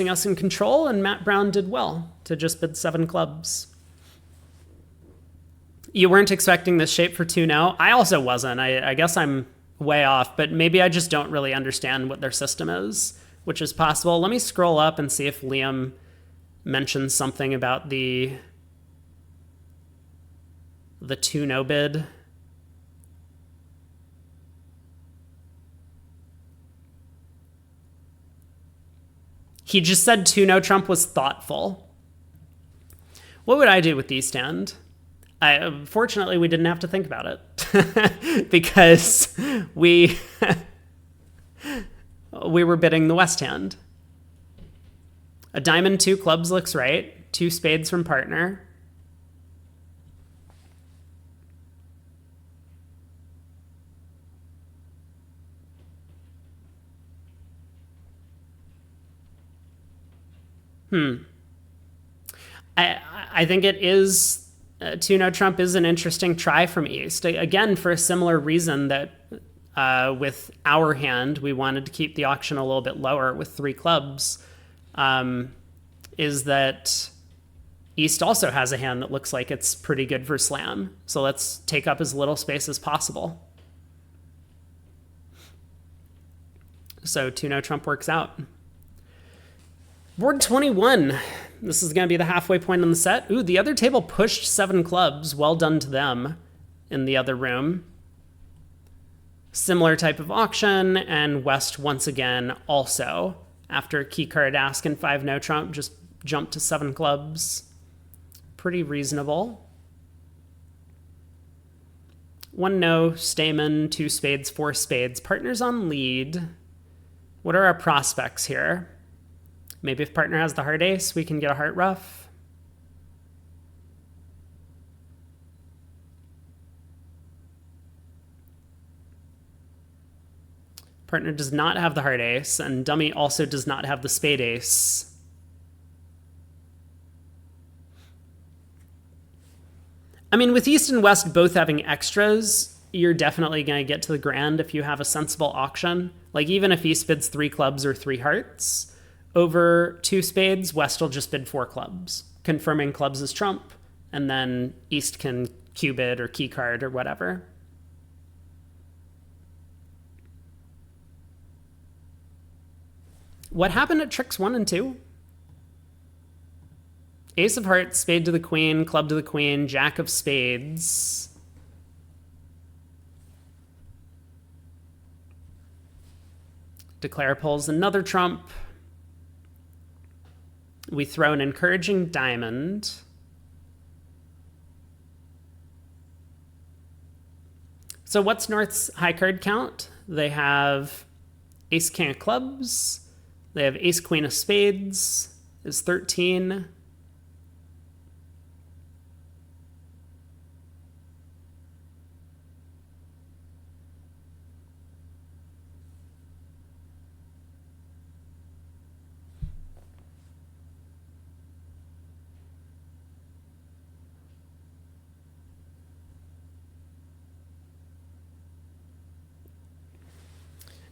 us in control, and Matt Brown did well to just bid 7 clubs. You weren't expecting this shape for 2-0. I also wasn't. I guess I'm way off, but maybe I just don't really understand what their system is, which is possible. Let me scroll up and see if Liam mentions something about the 2-0 bid. He just said 2-0 trump was thoughtful. What would I do with the East hand? Fortunately, we didn't have to think about it because we were bidding the West hand. A diamond, 2 clubs looks right. 2 spades from partner. I think it is 2-0 trump is an interesting try from East. Again, for a similar reason that with our hand, we wanted to keep the auction a little bit lower with 3 clubs, is that East also has a hand that looks like it's pretty good for slam. So let's take up as little space as possible. So 2-0 trump works out. Board 21. This is going to be the halfway point on the set. Ooh, the other table pushed 7 clubs. Well done to them in the other room. Similar type of auction, and West once again also, after key card ask and 5 no trump, just jumped to 7 clubs. Pretty reasonable. 1 no, Stamen, 2 spades, 4 spades. Partner's on lead. What are our prospects here? Maybe if partner has the heart ace, we can get a heart ruff. Partner does not have the heart ace, and dummy also does not have the spade ace. I mean, with East and West both having extras, you're definitely going to get to the grand if you have a sensible auction. Like, even if East bids 3 clubs or 3 hearts over 2 spades, West will just bid 4 clubs, confirming clubs as trump, and then East can Q bid or key card or whatever. What happened at tricks 1 and 2? Ace of hearts, spade to the queen, club to the queen, jack of spades. Declare pulls another trump. We throw an encouraging diamond. So what's North's high card count? They have ace king of clubs. They have ace queen of spades is 13.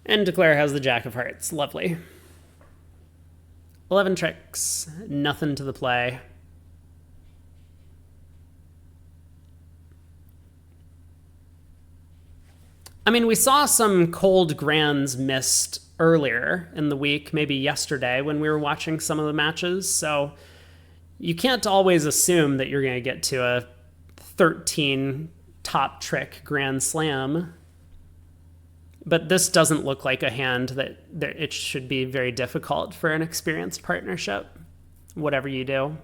And Declare has the jack of hearts. Lovely. 11 tricks. Nothing to the play. I mean, we saw some cold grands missed earlier in the week, maybe yesterday when we were watching some of the matches. So you can't always assume that you're going to get to a 13 top trick grand slam. But this doesn't look like a hand that it should be very difficult for an experienced partnership, whatever you do.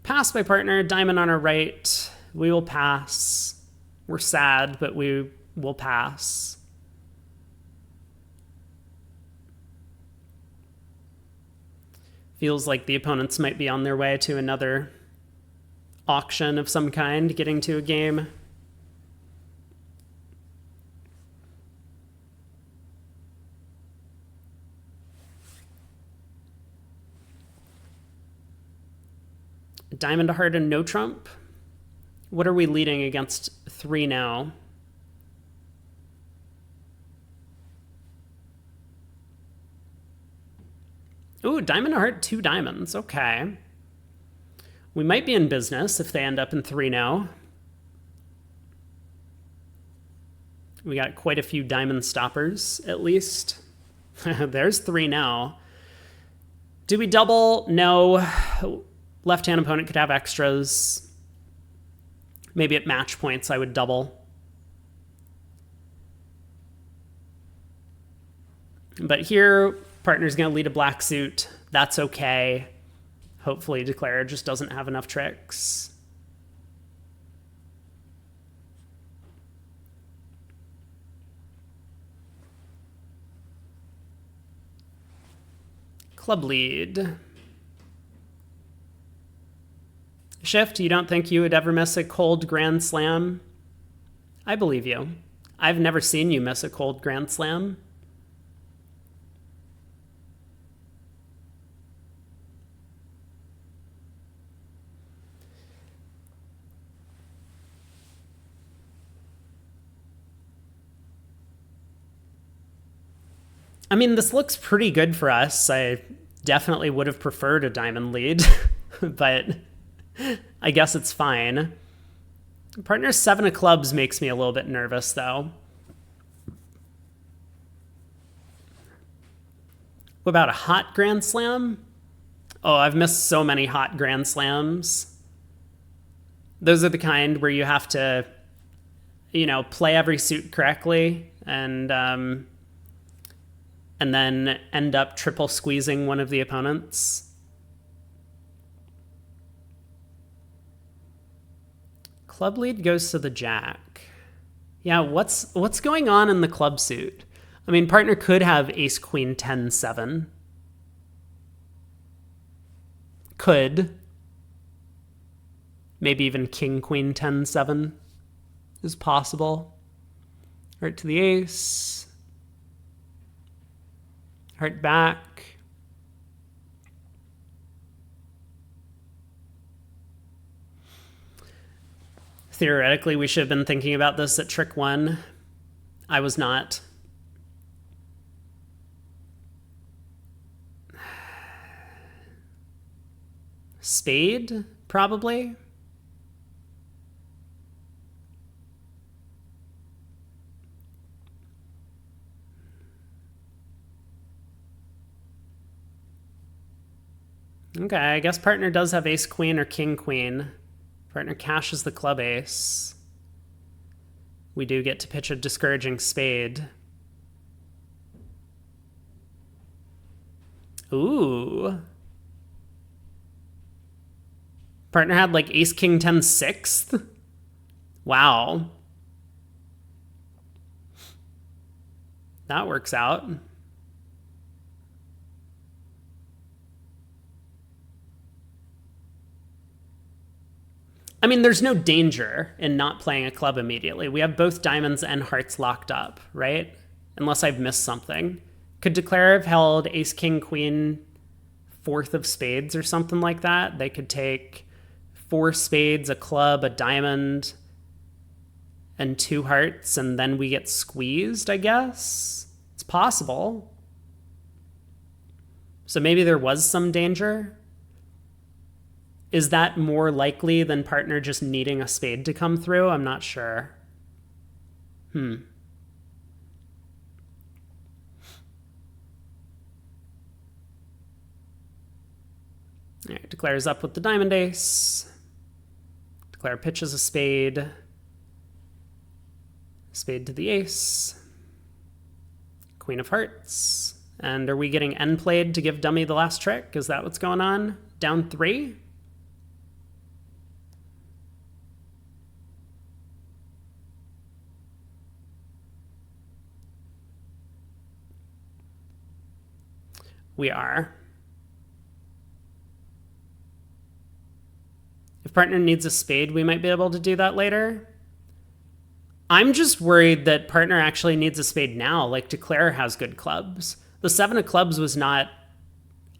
Pass by partner, diamond on our right. We will pass. We're sad, but we will pass. Feels like the opponents might be on their way to another auction of some kind, getting to a game. Diamond to heart and no trump. What are we leading against 3 now? Ooh, diamond to heart, 2 diamonds. Okay. We might be in business if they end up in 3 now. We got quite a few diamond stoppers, at least. There's 3 now. Do we double? No. Left-hand opponent could have extras. Maybe at match points I would double. But here, partner's going to lead a black suit. That's okay. Hopefully Declare just doesn't have enough tricks. Club lead. Shift, you don't think you would ever miss a cold grand slam? I believe you. I've never seen you miss a cold grand slam. I mean, this looks pretty good for us. I definitely would have preferred a diamond lead, but I guess it's fine. Partner 7 of clubs makes me a little bit nervous, though. What about a hot grand slam? Oh, I've missed so many hot grand slams. Those are the kind where you have to, play every suit correctly and then end up triple squeezing one of the opponents. Club lead goes to the jack. Yeah, what's going on in the club suit? I mean, partner could have ace queen 10-7. Could. Maybe even king queen 10-7 is possible. Heart to the ace. Heart back. Theoretically, we should have been thinking about this at trick 1. I was not. Spade, probably. Okay, I guess partner does have ace queen or king queen. Partner cashes the club ace. We do get to pitch a discouraging spade. Ooh. Partner had like ace king 10 sixth. Wow. That works out. I mean, there's no danger in not playing a club immediately. We have both diamonds and hearts locked up, right? Unless I've missed something. Could Declare have held ace, king, queen, fourth of spades or something like that? They could take 4 spades, a club, a diamond, and 2 hearts, and then we get squeezed, I guess? It's possible. So maybe there was some danger. Is that more likely than partner just needing a spade to come through? I'm not sure. All right, Declare's up with the diamond ace. Declare pitches a spade. Spade to the ace. Queen of hearts. And are we getting end played to give dummy the last trick? Is that what's going on? Down 3? We are. If partner needs a spade, we might be able to do that later. I'm just worried that partner actually needs a spade now. Like, Declare has good clubs. The 7 of clubs was not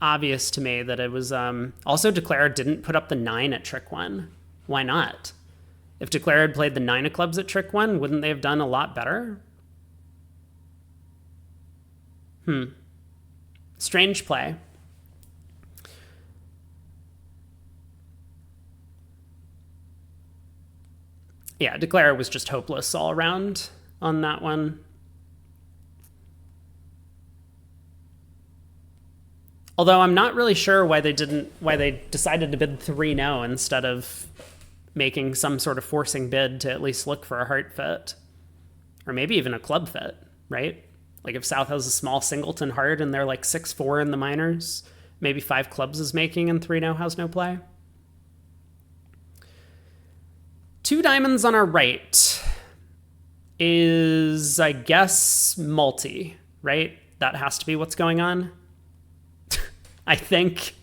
obvious to me that it was... Also, Declare didn't put up the 9 at trick 1. Why not? If Declare had played the 9 of clubs at trick 1, wouldn't they have done a lot better? Strange play. Yeah, Declare was just hopeless all around on that one. Although I'm not really sure why they decided to bid 3-0 instead of making some sort of forcing bid to at least look for a heart fit. Or maybe even a club fit, right? Like if South has a small singleton heart and they're like 6-4 in the minors, maybe 5 clubs is making and 3-0 has no play. 2 diamonds on our right is, I guess, multi, right? That has to be what's going on. I think.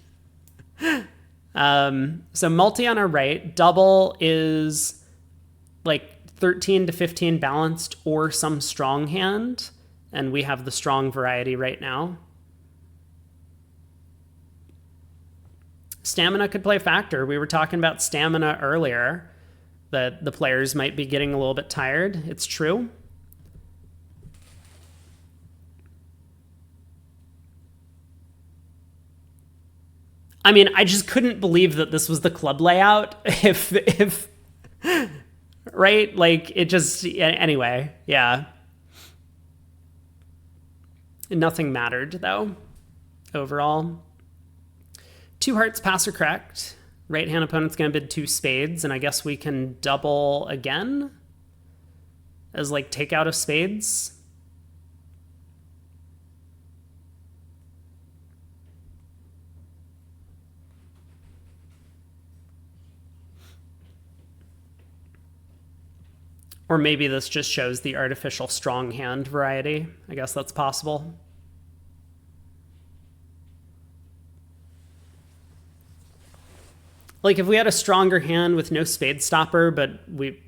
So multi on our right, double is like 13 to 15 balanced or some strong hand, and we have the strong variety right now. Stamina could play a factor. We were talking about stamina earlier, that the players might be getting a little bit tired. It's true. I mean, I just couldn't believe that this was the club layout. If right? Like, it just, anyway, yeah. Nothing mattered, though, overall. 2 hearts pass or correct. Right-hand opponent's going to bid 2 spades, and I guess we can double again as, like, take out of spades. Or maybe this just shows the artificial strong hand variety. I guess that's possible. Like if we had a stronger hand with no spade stopper, but we,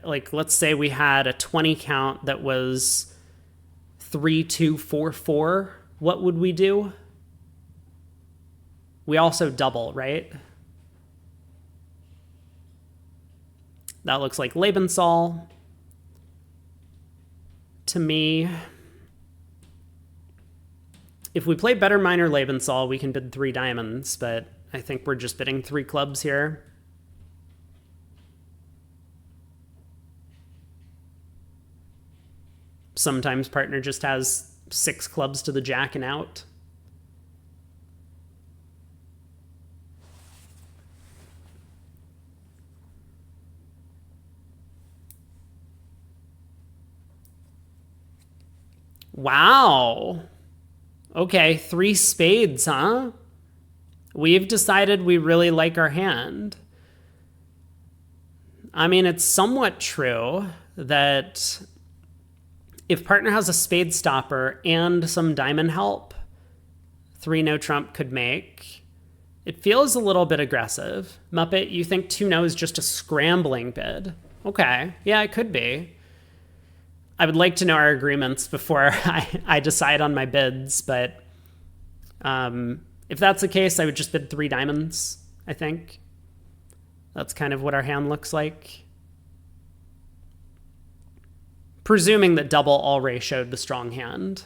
like, let's say we had a 20 count that was 3-2-4-4, what would we do? We also double, right? That looks like Lebensal to me. If we play better minor Lebensal, we can bid 3 diamonds, but I think we're just bidding 3 clubs here. Sometimes partner just has 6 clubs to the jack and out. Wow. Okay, 3 spades, huh? We've decided we really like our hand. I mean, it's somewhat true that if partner has a spade stopper and some diamond help, 3 no trump could make. It feels a little bit aggressive. Muppet, you think 2 no is just a scrambling bid? Okay, yeah, it could be. I would like to know our agreements before I decide on my bids, but if that's the case, I would just bid 3 diamonds, I think. That's kind of what our hand looks like. Presuming that double already showed the strong hand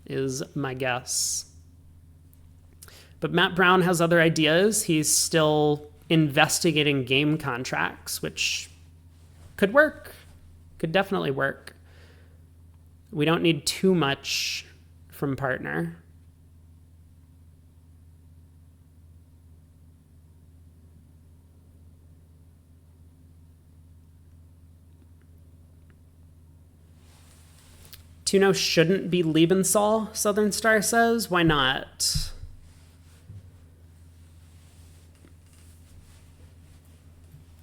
is my guess. But Matt Brown has other ideas. He's still investigating game contracts, which could work. Could definitely work. We don't need too much from partner. Tuno shouldn't be Lebensal, Southern Star says. Why not?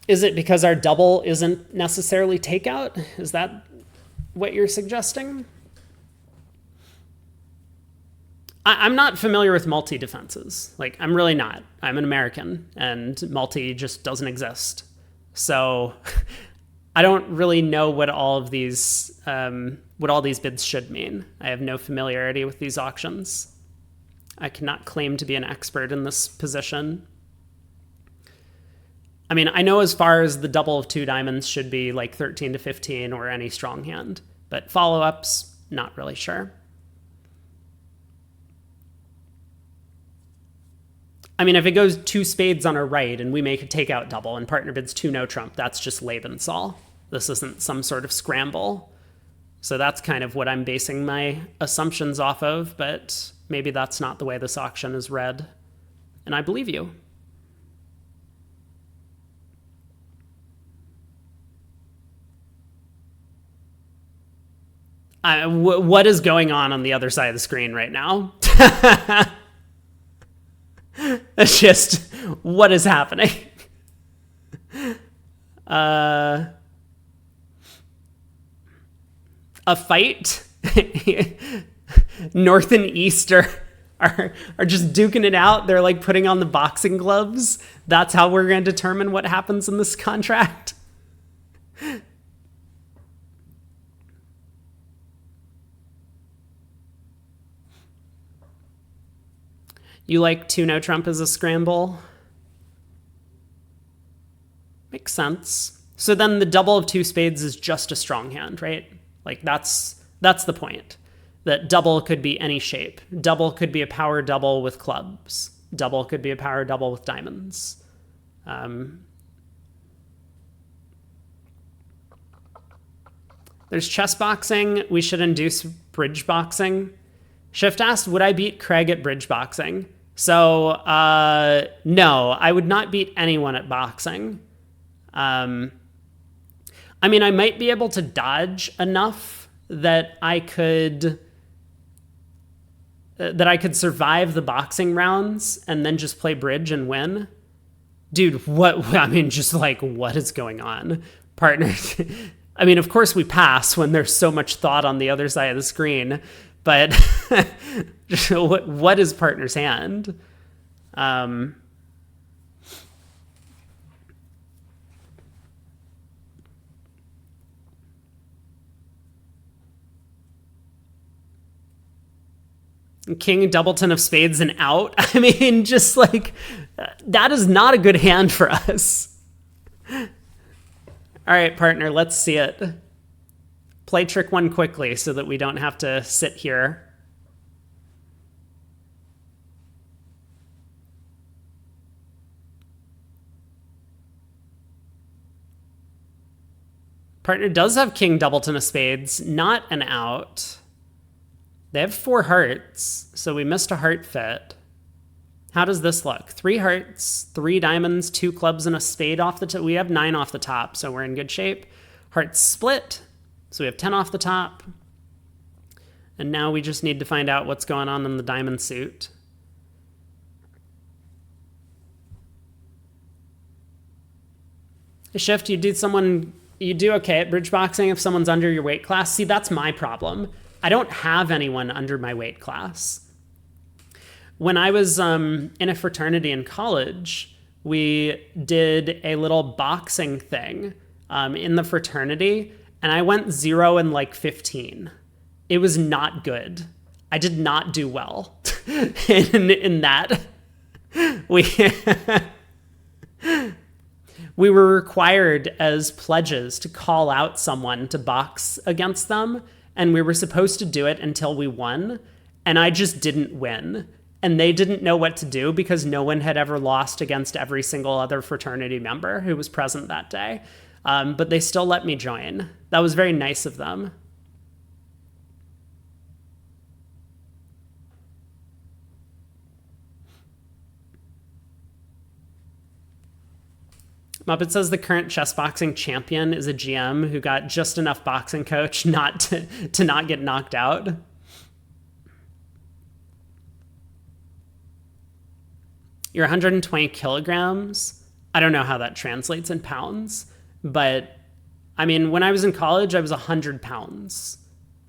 Is it because our double isn't necessarily takeout? Is that what you're suggesting? I'm not familiar with multi defenses. Like, I'm really not. I'm an American, and multi just doesn't exist. So I don't really know what all these bids should mean. I have no familiarity with these auctions. I cannot claim to be an expert in this position. I mean, I know as far as the double of 2 diamonds should be like 13 to 15 or any strong hand, but follow-ups, not really sure. I mean, if it goes 2 spades on our right and we make a takeout double and partner bids 2 no trump, that's just Lebensal. This isn't some sort of scramble. So that's kind of what I'm basing my assumptions off of, but maybe that's not the way this auction is read. And I believe you. What is going on the other side of the screen right now? It's just, what is happening? A fight? North and East are just duking it out. They're like putting on the boxing gloves. That's how we're going to determine what happens in this contract. You like 2 no trump as a scramble? Makes sense. So then the double of 2 spades is just a strong hand, right? Like that's the point. That double could be any shape. Double could be a power double with clubs. Double could be a power double with diamonds. There's chess boxing. We should induce bridge boxing. Shift asked, would I beat Craig at bridge boxing? So, no, I would not beat anyone at boxing. I mean, I might be able to dodge enough that I could survive the boxing rounds and then just play bridge and win. Dude, what is going on? Partners. I mean, of course we pass when there's so much thought on the other side of the screen, but what is partner's hand? King doubleton of spades and out. I mean, just like, that is not a good hand for us. All right, partner, let's see it. Play trick one quickly so that we don't have to sit here. Partner does have king doubleton of spades, not an out. They have 4 hearts, so we missed a heart fit. How does this look? 3 hearts, 3 diamonds, 2 clubs, and a spade off the top. We have 9 off the top, so we're in good shape. Hearts split, so we have 10 off the top. And now we just need to find out what's going on in the diamond suit. Shift, you do okay at bridge boxing if someone's under your weight class. See, that's my problem. I don't have anyone under my weight class. When I was in a fraternity in college, we did a little boxing thing in the fraternity, and I went 0 and like 15. It was not good. I did not do well in that. We were required as pledges to call out someone to box against them, and we were supposed to do it until we won, and I just didn't win. And they didn't know what to do because no one had ever lost against every single other fraternity member who was present that day. But they still let me join. That was very nice of them. Muppet says the current chess boxing champion is a GM who got just enough boxing coach not to not get knocked out. You're 120 kilograms. I don't know how that translates in pounds, but I mean, when I was in college, I was 100 pounds.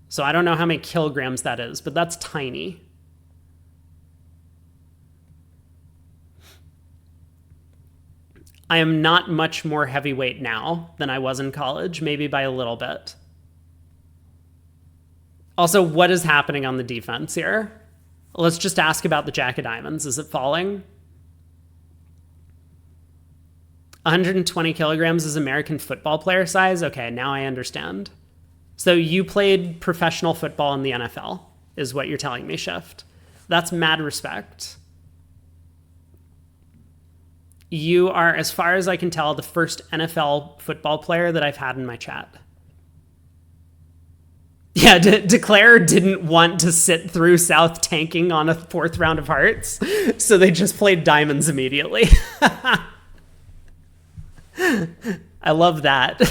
So I don't know how many kilograms that is, but that's tiny. I am not much more heavyweight now than I was in college, maybe by a little bit. Also, what is happening on the defense here? Let's just ask about the Jack of Diamonds. Is it falling? 120 kilograms is American football player size? Okay, now I understand. So you played professional football in the NFL, is what you're telling me, Shift. That's mad respect. You are, as far as I can tell, the first NFL football player that I've had in my chat. Yeah, Declare didn't want to sit through South tanking on a 4th round of hearts, so they just played diamonds immediately. I love that.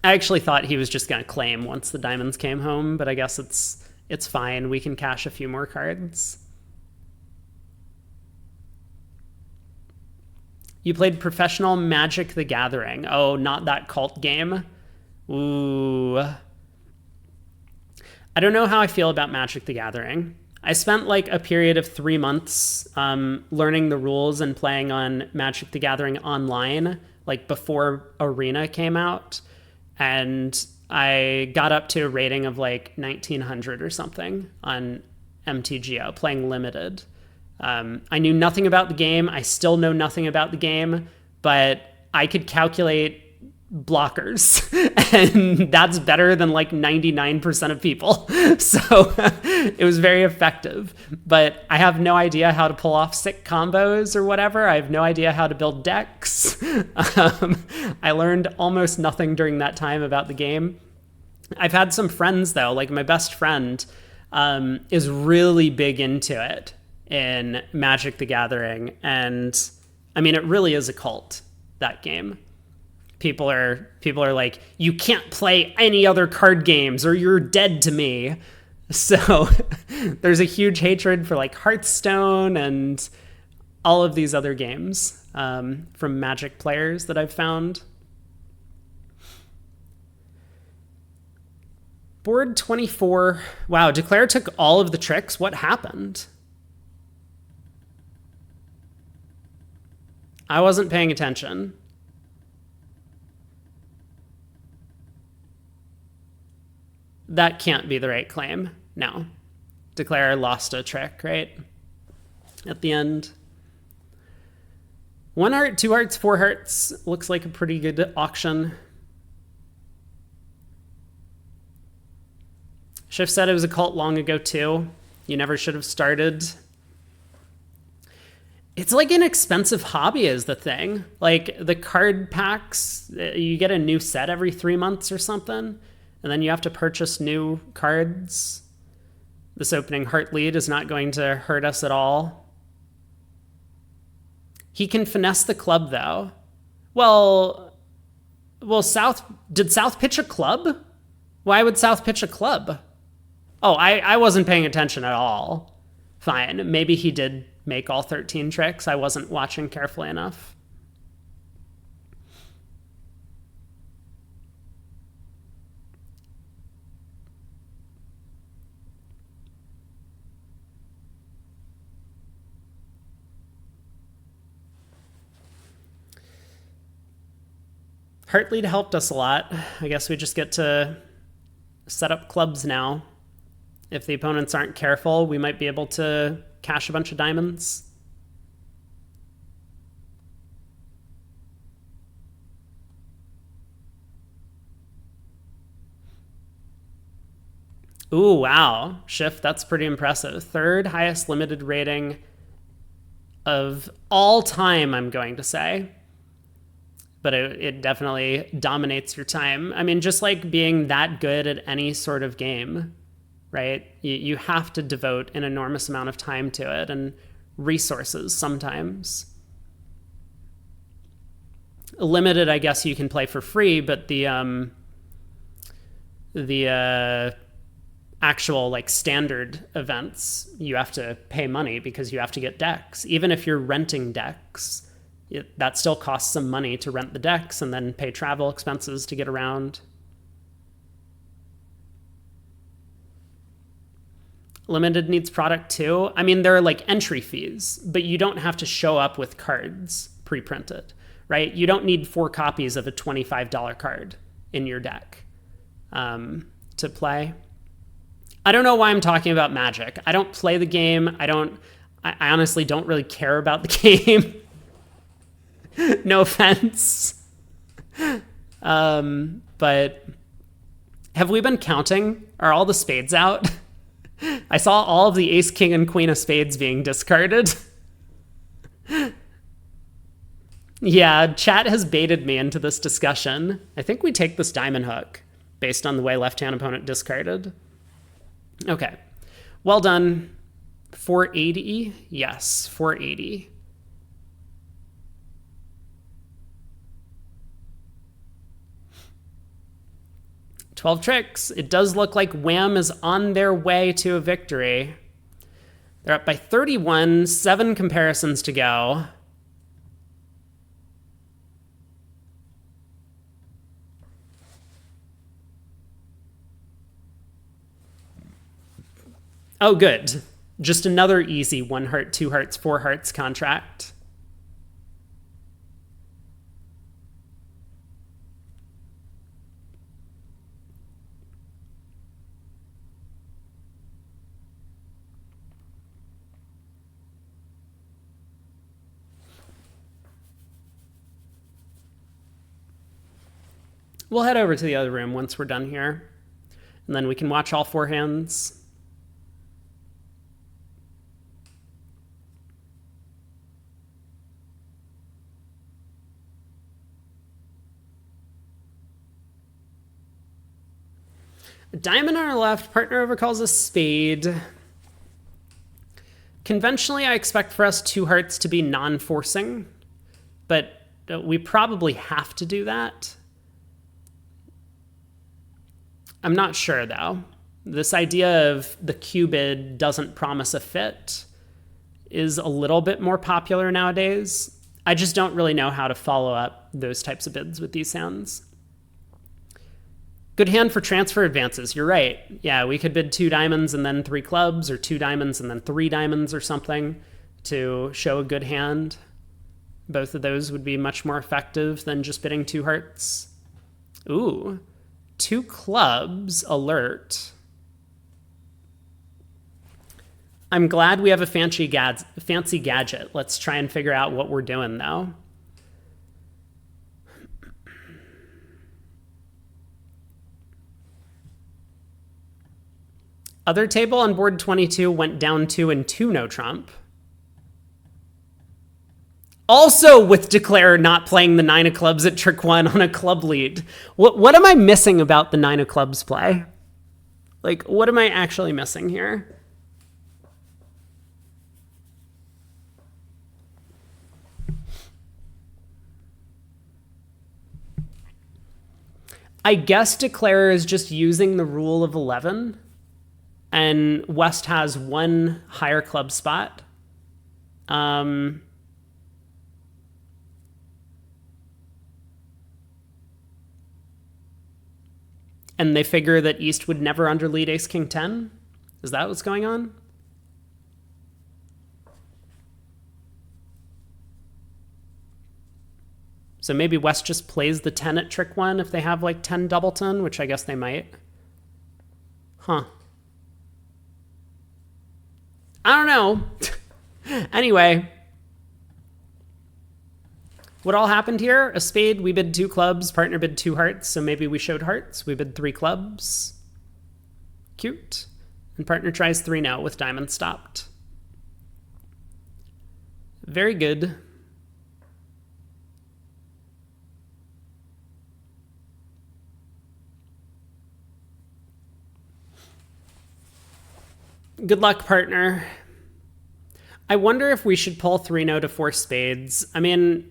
I actually thought he was just going to claim once the diamonds came home, but I guess it's fine. We can cash a few more cards. You played professional Magic the Gathering. Oh, not that cult game. Ooh. I don't know how I feel about Magic the Gathering. I spent like a period of 3 months learning the rules and playing on Magic the Gathering online, like before Arena came out. And I got up to a rating of like 1900 or something on MTGO, playing limited. I knew nothing about the game. I still know nothing about the game, but I could calculate blockers, and that's better than like 99% of people. So it was very effective, but I have no idea how to pull off sick combos or whatever. I have no idea how to build decks. I learned almost nothing during that time about the game. I've had some friends though, like my best friend is really big into it in Magic the Gathering, and I mean, it really is a cult, that game. People are like, you can't play any other card games or you're dead to me. So there's a huge hatred for like Hearthstone and all of these other games from Magic players that I've found. Board 24. Wow, Declare took all of the tricks. What happened? I wasn't paying attention. That can't be the right claim. No. Declare lost a trick, right? At the end. One heart, two hearts, four hearts. Looks like a pretty good auction. Schiff said it was a cult long ago too. You never should have started. It's like an expensive hobby is the thing. Like the card packs, you get a new set every 3 months or something, and then you have to purchase new cards. This opening heart lead is not going to hurt us at all. He can finesse the club though. Well, South did South pitch a club? Why would South pitch a club? Oh, I wasn't paying attention at all. Fine, maybe he did make all 13 tricks. I wasn't watching carefully enough. Heart lead helped us a lot. I guess we just get to set up clubs now. If the opponents aren't careful, we might be able to cash a bunch of diamonds. Ooh, wow. Shift, that's pretty impressive. Third highest limited rating of all time, I'm going to say. But it definitely dominates your time. I mean, just like being that good at any sort of game, right? You have to devote an enormous amount of time to it and resources sometimes. Limited, I guess you can play for free, but the actual like standard events, you have to pay money because you have to get decks. Even if you're renting decks, that still costs some money to rent the decks and then pay travel expenses to get around. Limited needs product too. I mean, there are like entry fees, but you don't have to show up with cards pre-printed, right? You don't need 4 copies of a $25 card in your deck to play. I don't know why I'm talking about Magic. I don't play the game. I honestly don't really care about the game. No offense. But have we been counting? Are all the spades out? I saw all of the ace, king, and queen of spades being discarded. Yeah, chat has baited me into this discussion. I think we take this diamond hook based on the way left-hand opponent discarded. Okay. Well done. 480? Yes, 480. "12 tricks." It does look like Wham is on their way to a victory. They're up by 31, 7 comparisons to go. Oh, good. Just another easy 1 heart, 2 hearts, 4 hearts contract. We'll head over to the other room once we're done here, and then we can watch all 4 hands. A diamond on our left, partner overcalls a spade. Conventionally, I expect for us 2 hearts to be non-forcing, but we probably have to do that. I'm not sure, though. This idea of the Q-bid doesn't promise a fit is a little bit more popular nowadays. I just don't really know how to follow up those types of bids with these hands. Good hand for transfer advances. You're right. Yeah, we could bid 2 diamonds and then 3 clubs, or 2 diamonds and then 3 diamonds or something to show a good hand. Both of those would be much more effective than just bidding 2 hearts. Ooh. 2 clubs alert. I'm glad we have a fancy gadget. Let's try and figure out what we're doing, though. Other table on board 22 went down 2 and 2 no trump. Also with Declare not playing the 9 of clubs at trick 1 on a club lead. What am I missing about the 9 of clubs play? Like, what am I actually missing here? I guess Declare is just using the rule of 11, and West has one higher club spot. And they figure that East would never underlead Ace King 10? Is that what's going on? So maybe West just plays the 10 at trick 1 if they have like 10 doubleton, which I guess they might. Huh. I don't know. Anyway. What all happened here? A spade, we bid 2 clubs, partner bid 2 hearts, so maybe we showed hearts. We bid 3 clubs. Cute. And partner tries 3 now with diamond stopped. Very good. Good luck, partner. I wonder if we should pull 3 no to 4 spades. I mean,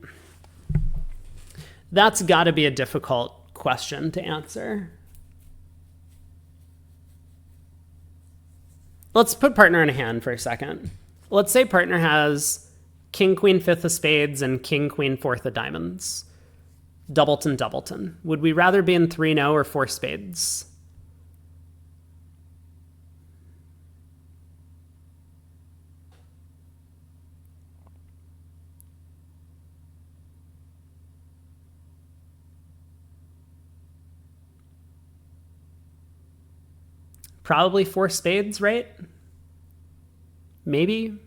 that's got to be a difficult question to answer. Let's put partner in a hand for a second. Let's say partner has king, queen, 5th of spades and king, queen, 4th of diamonds. Doubleton, doubleton. Would we rather be in 3 no or 4 spades? Probably 4 spades, right? Maybe.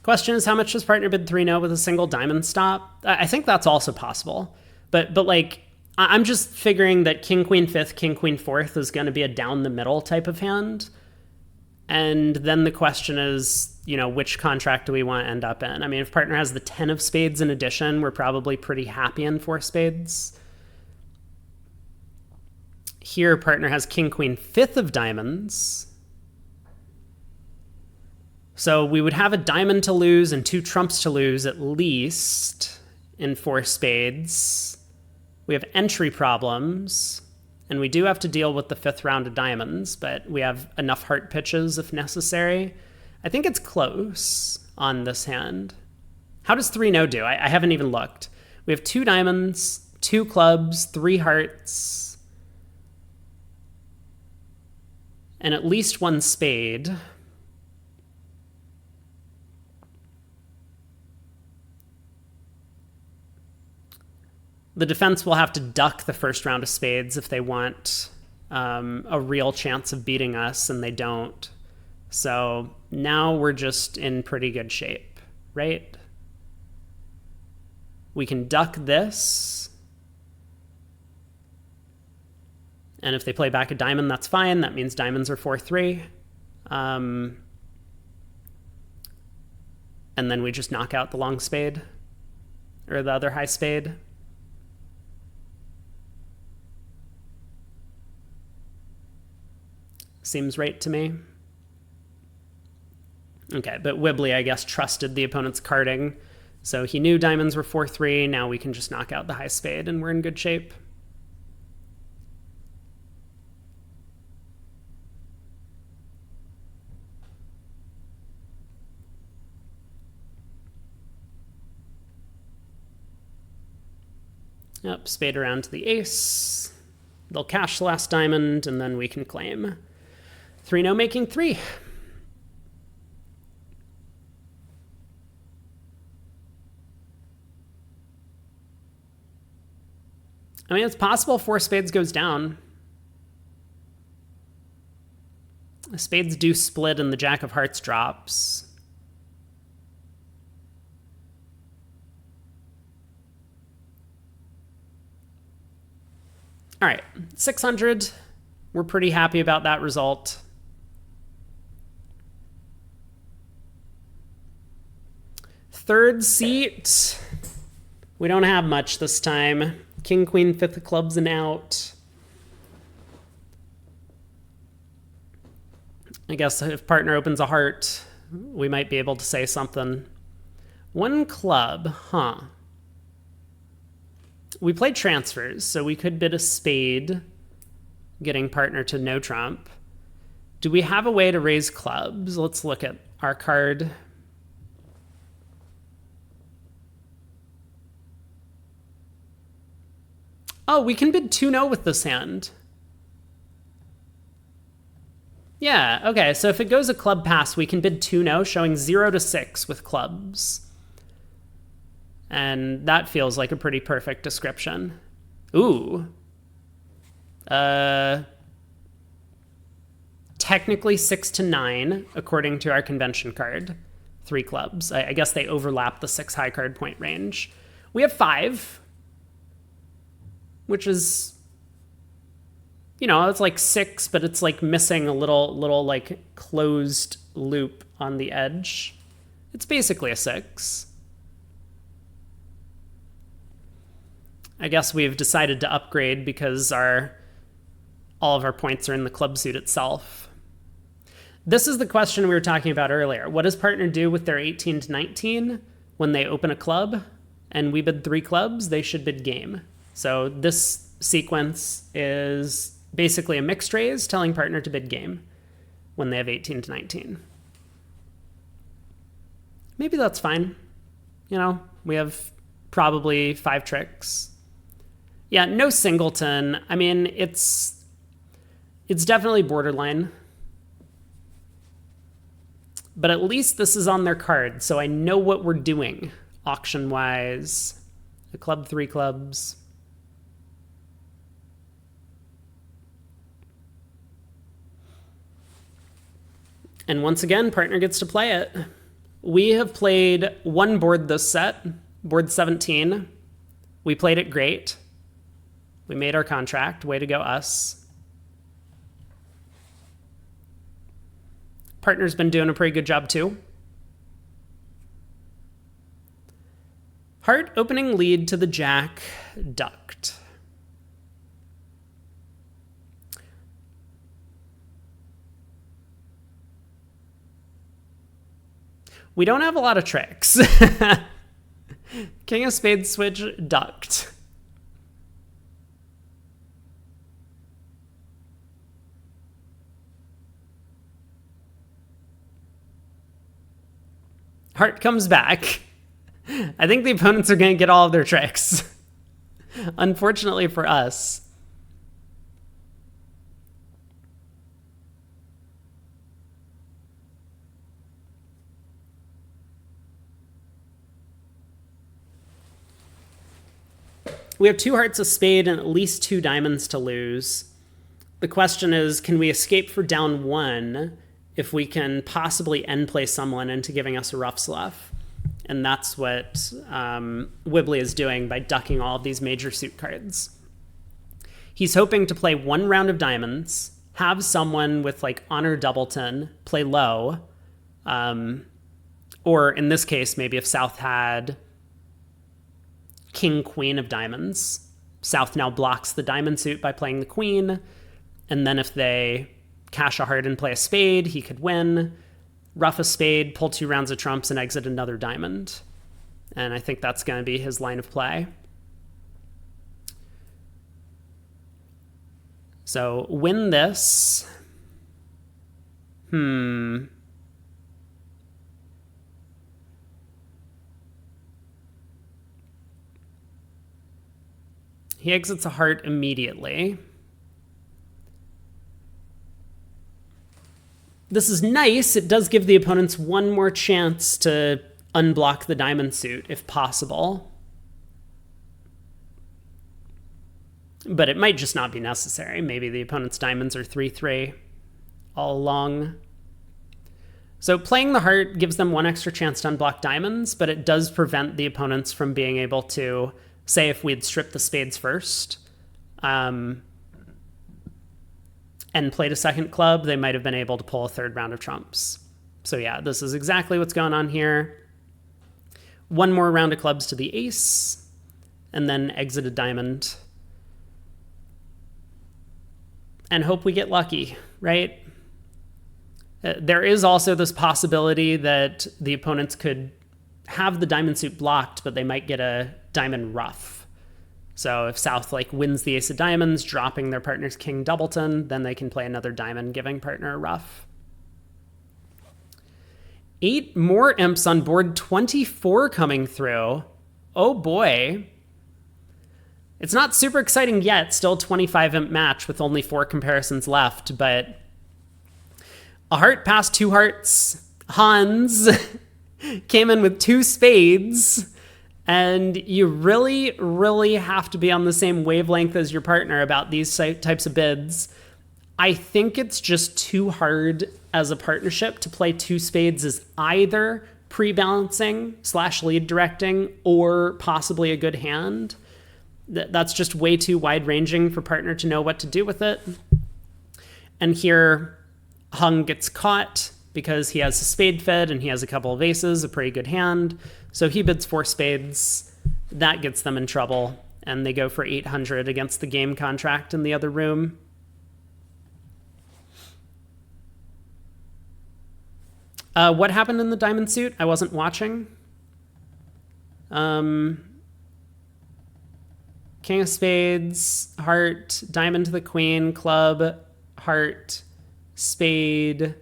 Question is, how much does partner bid 3 no with a single diamond stop? I think that's also possible. But like, I'm just figuring that king, queen, 5th, king, queen, 4th is going to be a down the middle type of hand. And then the question is, you know, which contract do we want to end up in? I mean, if partner has the 10 of spades in addition, we're probably pretty happy in 4 spades. Here, partner has king, queen, 5th of diamonds. So we would have a diamond to lose and 2 trumps to lose at least in 4 spades. We have entry problems. And we do have to deal with the 5th round of diamonds, but we have enough heart pitches if necessary. I think it's close on this hand. How does 3 no do? I haven't even looked. We have 2 diamonds, 2 clubs, 3 hearts, and at least 1 spade. The defense will have to duck the first round of spades if they want a real chance of beating us, and they don't. So now we're just in pretty good shape, right? We can duck this. And if they play back a diamond, that's fine. That means diamonds are 4-3. And then we just knock out the long spade or the other high spade. Seems right to me. Okay, but Wibbly, I guess, trusted the opponent's carding. So he knew diamonds were 4-3. Now we can just knock out the high spade and we're in good shape. Yep, spade around to the ace. They'll cash the last diamond and then we can claim. 3 no making 3. I mean, it's possible 4 spades goes down. Spades do split and the jack of hearts drops. All right, 600. We're pretty happy about that result. Third seat. We don't have much this time. King, queen, fifth of clubs and out. I guess if partner opens a heart, we might be able to say something. One club, huh? We played transfers, so we could bid a spade, getting partner to no trump. Do we have a way to raise clubs? Let's look at our card. Oh, we can bid 2-0 with this hand. Yeah, okay, so if it goes a club pass, we can bid 2-0, showing 0 to 6 with clubs. And that feels like a pretty perfect description. Ooh. Technically 6 to 9, according to our convention card. 3 clubs. I guess they overlap the 6 high card point range. We have 5, which is, you know, it's like 6, but it's like missing a little like closed loop on the edge. It's basically a 6. I guess we've decided to upgrade because all of our points are in the club suit itself. This is the question we were talking about earlier. What does partner do with their 18 to 19 when they open a club and we bid 3 clubs? They should bid game. So this sequence is basically a mixed raise telling partner to bid game when they have 18 to 19. Maybe that's fine. You know, we have probably 5 tricks. Yeah, no singleton. I mean, it's definitely borderline. But at least this is on their card, so I know what we're doing auction-wise. A club, 3 clubs. And once again, partner gets to play it. We have played 1 board this set, board 17. We played it great. We made our contract. Way to go, us. Partner's been doing a pretty good job, too. Heart opening lead to the jack, ducked. We don't have a lot of tricks. King of spades switch, ducked. Heart comes back. I think the opponents are going to get all of their tricks. Unfortunately for us. We have 2 hearts, a spade, and at least 2 diamonds to lose. The question is, can we escape for down 1 if we can possibly end play someone into giving us a rough sluff? And that's what Wibbly is doing by ducking all of these major suit cards. He's hoping to play 1 round of diamonds, have someone with like honor doubleton play low, or in this case, maybe if South had king, queen of diamonds, South now blocks the diamond suit by playing the queen, and then if they cash a heart and play a spade, he could win. Rough a spade, pull 2 rounds of trumps, and exit another diamond. And I think that's going to be his line of play. So win this. He exits a heart immediately. This is nice. It does give the opponents 1 more chance to unblock the diamond suit, if possible. But it might just not be necessary. Maybe the opponent's diamonds are 3-3 all along. So playing the heart gives them 1 extra chance to unblock diamonds, but it does prevent the opponents from being able to, say if we'd stripped the spades first, and played a second club, they might have been able to pull a third round of trumps. So yeah, this is exactly what's going on here. One more round of clubs to the ace, and then exit a diamond. And hope we get lucky, right? There is also this possibility that the opponents could have the diamond suit blocked, but they might get a diamond ruff. So if South like wins the ace of diamonds, dropping their partner's king doubleton, then they can play another diamond, giving partner a ruff. 8 more imps on board 24 coming through. Oh boy. It's not super exciting yet, still 25 imp match with only 4 comparisons left, but a heart past 2 hearts. Hans came in with 2 spades, and you really, really have to be on the same wavelength as your partner about these types of bids. I think it's just too hard as a partnership to play 2 spades as either pre-balancing / lead directing or possibly a good hand. That's just way too wide-ranging for partner to know what to do with it. And here, Hung gets caught because he has a spade fed and he has a couple of aces, a pretty good hand. So he bids 4 spades. That gets them in trouble, and they go for 800 against the game contract in the other room. What happened in the diamond suit? I wasn't watching. King of spades, heart, diamond to the queen, club, heart, spade,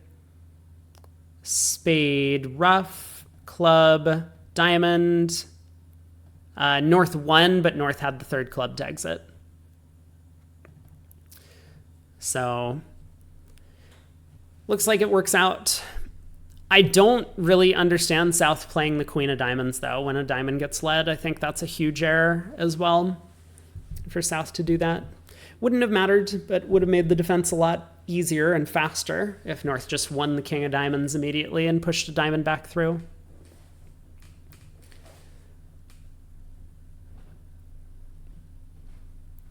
spade, ruff, club, diamond. North won, but North had the 3rd club to exit. So looks like it works out. I don't really understand South playing the queen of diamonds, though. When a diamond gets led, I think that's a huge error as well for South to do that. Wouldn't have mattered, but would have made the defense a lot easier and faster if North just won the king of diamonds immediately and pushed a diamond back through.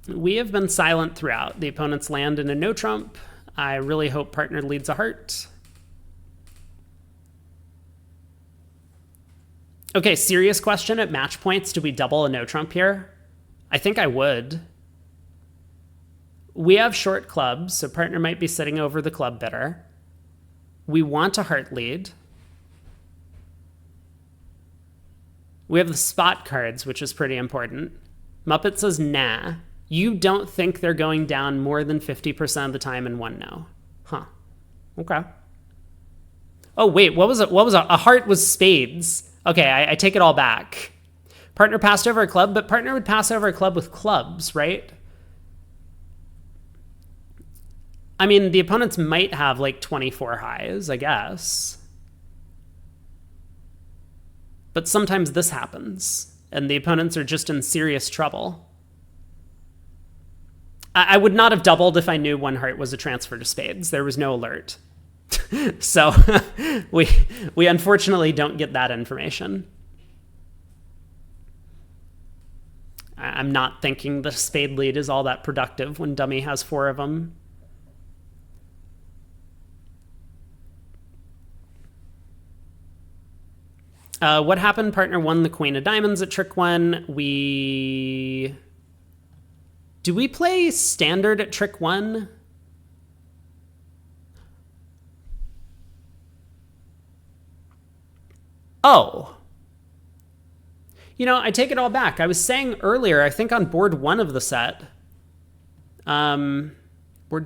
We have been silent throughout. The opponents land in a no trump. I really hope partner leads a heart. Okay, serious question. At match points, do we double a no trump here? I think I would. We have short clubs, so partner might be sitting over the club bidder. We want a heart lead. We have the spot cards, which is pretty important. Muppet says, nah. You don't think they're going down more than 50% of the time in one no. Huh. Okay. Oh, wait, what was it? A heart was spades. Okay, I take it all back. Partner passed over a club, but partner would pass over a club with clubs, right? I mean, the opponents might have like 24 highs, I guess. But sometimes this happens, and the opponents are just in serious trouble. I would not have doubled if I knew one heart was a transfer to spades. There was no alert. So we unfortunately don't get that information. I'm not thinking the spade lead is all that productive when dummy has 4 of them. What happened? Partner won the queen of diamonds at trick 1. Do we play standard at trick 1? Oh. You know, I take it all back. I was saying earlier, I think on board 1 of the set, board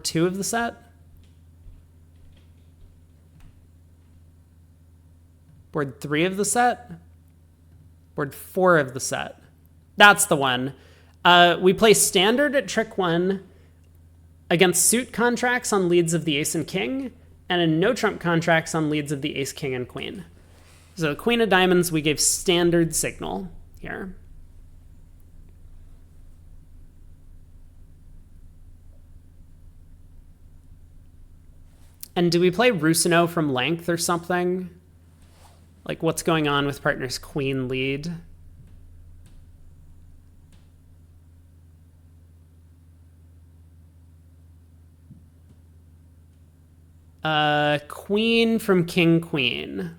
2 of the set, board 3 of the set, board 4 of the set. That's the one. We play standard at trick 1 against suit contracts on leads of the ace and king, and in no trump contracts on leads of the ace, king, and queen. So the queen of diamonds, we gave standard signal here. And do we play Rusino from length or something? Like, what's going on with partner's queen lead? Queen from King Queen.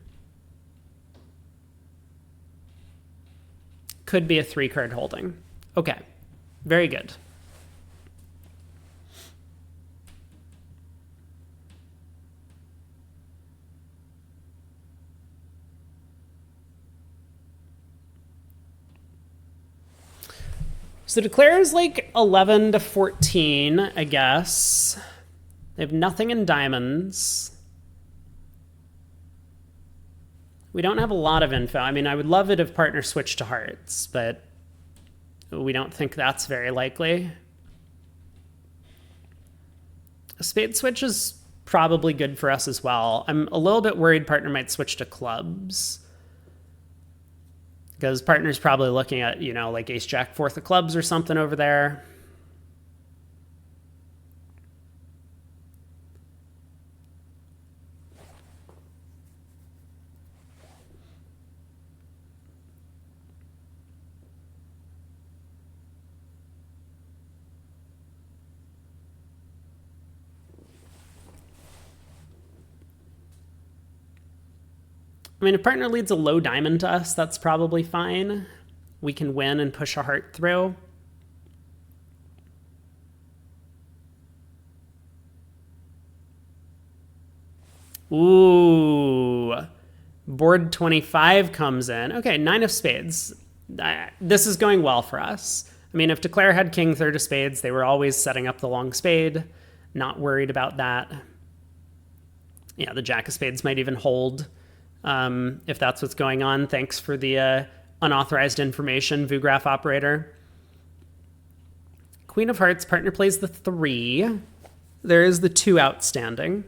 Could be a 3-card holding. Okay, very good. So declares like 11 to 14, I guess. They have nothing in diamonds. We don't have a lot of info. I mean, I would love it if partner switched to hearts, but we don't think that's very likely. A spade switch is probably good for us as well. I'm a little bit worried partner might switch to clubs, because partner's probably looking at, you know, like ace jack 4th of clubs or something over there. I mean, if partner leads a low diamond to us, that's probably fine. We can win and push a heart through. Ooh. Board 25 comes in. Okay, 9 of spades. This is going well for us. I mean, if Declare had king 3rd of spades, they were always setting up the long spade. Not worried about that. Yeah, the jack of spades might even hold. If that's what's going on. Thanks for the unauthorized information, VuGraph operator. Queen of hearts, partner plays the 3. There is the 2 outstanding.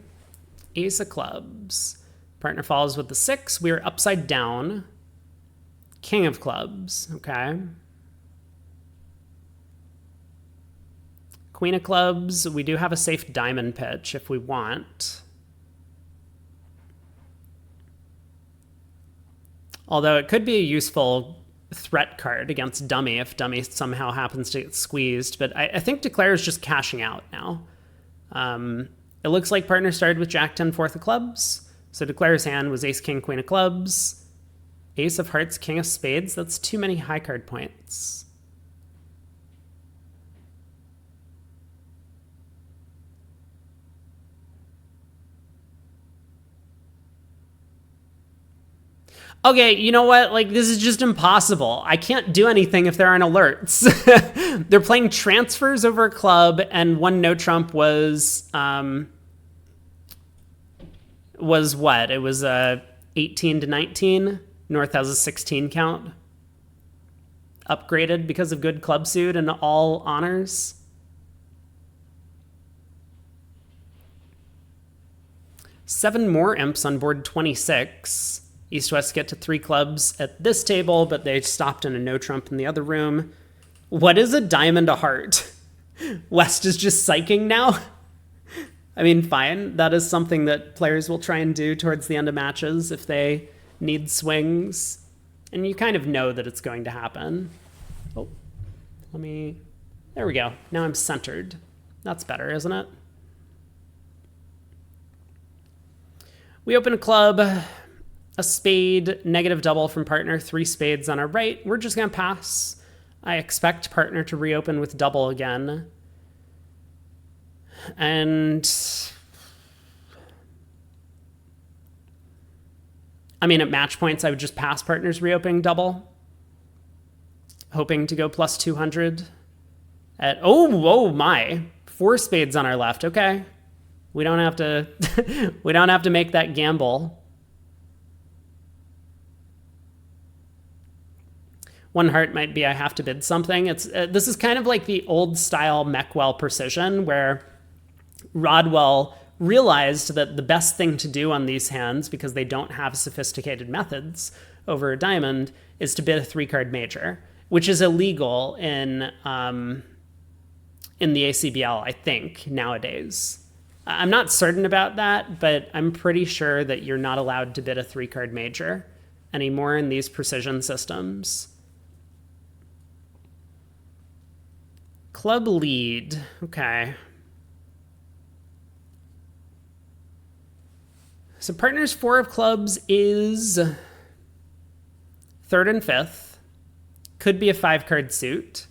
Ace of clubs. Partner follows with the 6. We are upside down. King of clubs. Okay. Queen of clubs. We do have a safe diamond pitch if we want. Although it could be a useful threat card against dummy if dummy somehow happens to get squeezed. But I think Declare is just cashing out now. It looks like partner started with jack 10 4th of clubs. So Declare's hand was ace king queen of clubs. Ace of hearts, king of spades. That's too many high card points. Okay, you know what? Like, this is just impossible. I can't do anything if there aren't alerts. They're playing transfers over a club, and one no trump was what? It was 18 to 19. North has a 16 count. Upgraded because of good club suit and all honors. Seven more imps on board 26. East-West get to 3 clubs at this table, but they stopped in a no trump in the other room. What is a diamond a heart? West is just psyching now? I mean, fine. That is something that players will try and do towards the end of matches if they need swings. And you kind of know that it's going to happen. Oh, there we go. Now I'm centered. That's better, isn't it? We open a club. A spade, negative double from partner, 3 spades on our right. We're just going to pass. I expect partner to reopen with double again. And I mean, at match points, I would just pass partner's reopening double, hoping to go plus 200. Oh my, 4 spades on our left. Okay, we don't have to we don't have to make that gamble. One heart might be I have to bid something. This is kind of like the old style Meckwell precision, where Rodwell realized that the best thing to do on these hands, because they don't have sophisticated methods over a diamond, is to bid a 3-card major, which is illegal in the ACBL, I think, nowadays. I'm not certain about that, but I'm pretty sure that you're not allowed to bid a 3-card major anymore in these precision systems. Club lead. Okay. So partners 4 of clubs is 3rd and 5th. Could be a 5-card suit.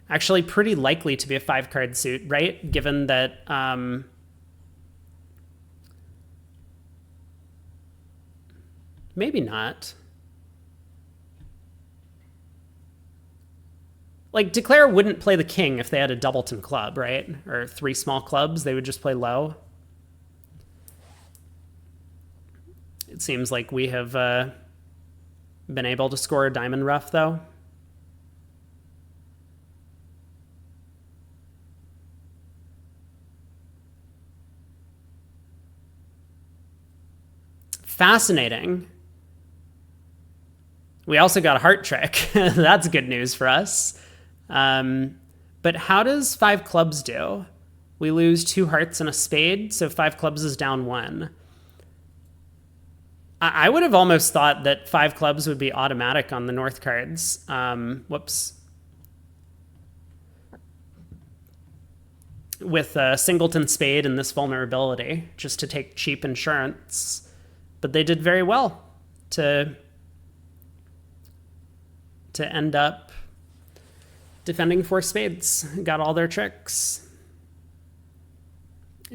Actually pretty likely to be a 5-card suit, right? Given that maybe not. Like, Declare wouldn't play the king if they had a doubleton club, right? Or 3 small clubs, they would just play low. It seems like we have been able to score a diamond rough, though. Fascinating. We also got a heart trick. That's good news for us. But how does 5 clubs do? We lose 2 hearts and a spade, so 5 clubs is down 1. I would have almost thought that 5 clubs would be automatic on the north cards. Whoops. With a singleton spade and this vulnerability, just to take cheap insurance. But they did very well to end up defending 4 spades. Got all their tricks.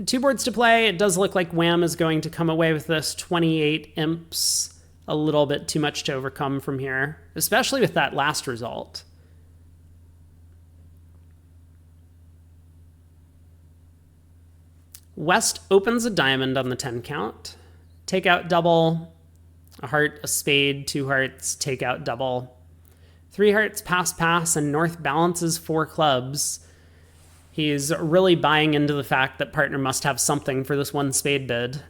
2 boards to play. It does look like Wham is going to come away with this 28 imps. A little bit too much to overcome from here, especially with that last result. West opens a diamond on the 10 count. Take out double, a heart, a spade, 2 hearts, take out double. 3 hearts, pass, pass, and North balances 4 clubs. He's really buying into the fact that partner must have something for this 1 spade bid.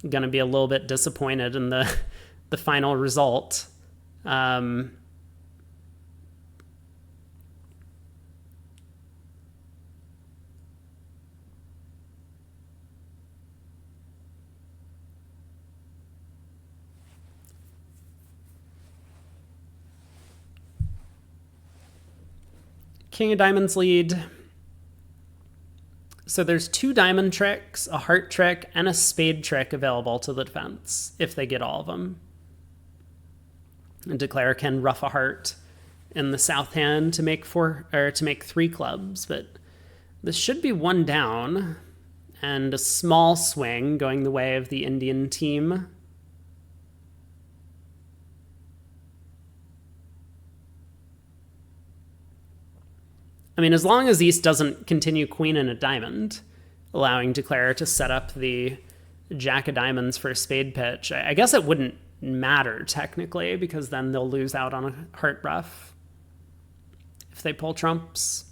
Going to be a little bit disappointed in the final result. King of diamonds lead. So there's 2 diamond tricks, a heart trick, and a spade trick available to the defense if they get all of them. And Declare can ruff a heart in the south hand to make 3 clubs, but this should be 1 down and a small swing going the way of the Indian team. I mean, as long as East doesn't continue queen and a diamond, allowing Declare to set up the jack of diamonds for a spade pitch, I guess it wouldn't matter technically, because then they'll lose out on a heart ruff if they pull trumps.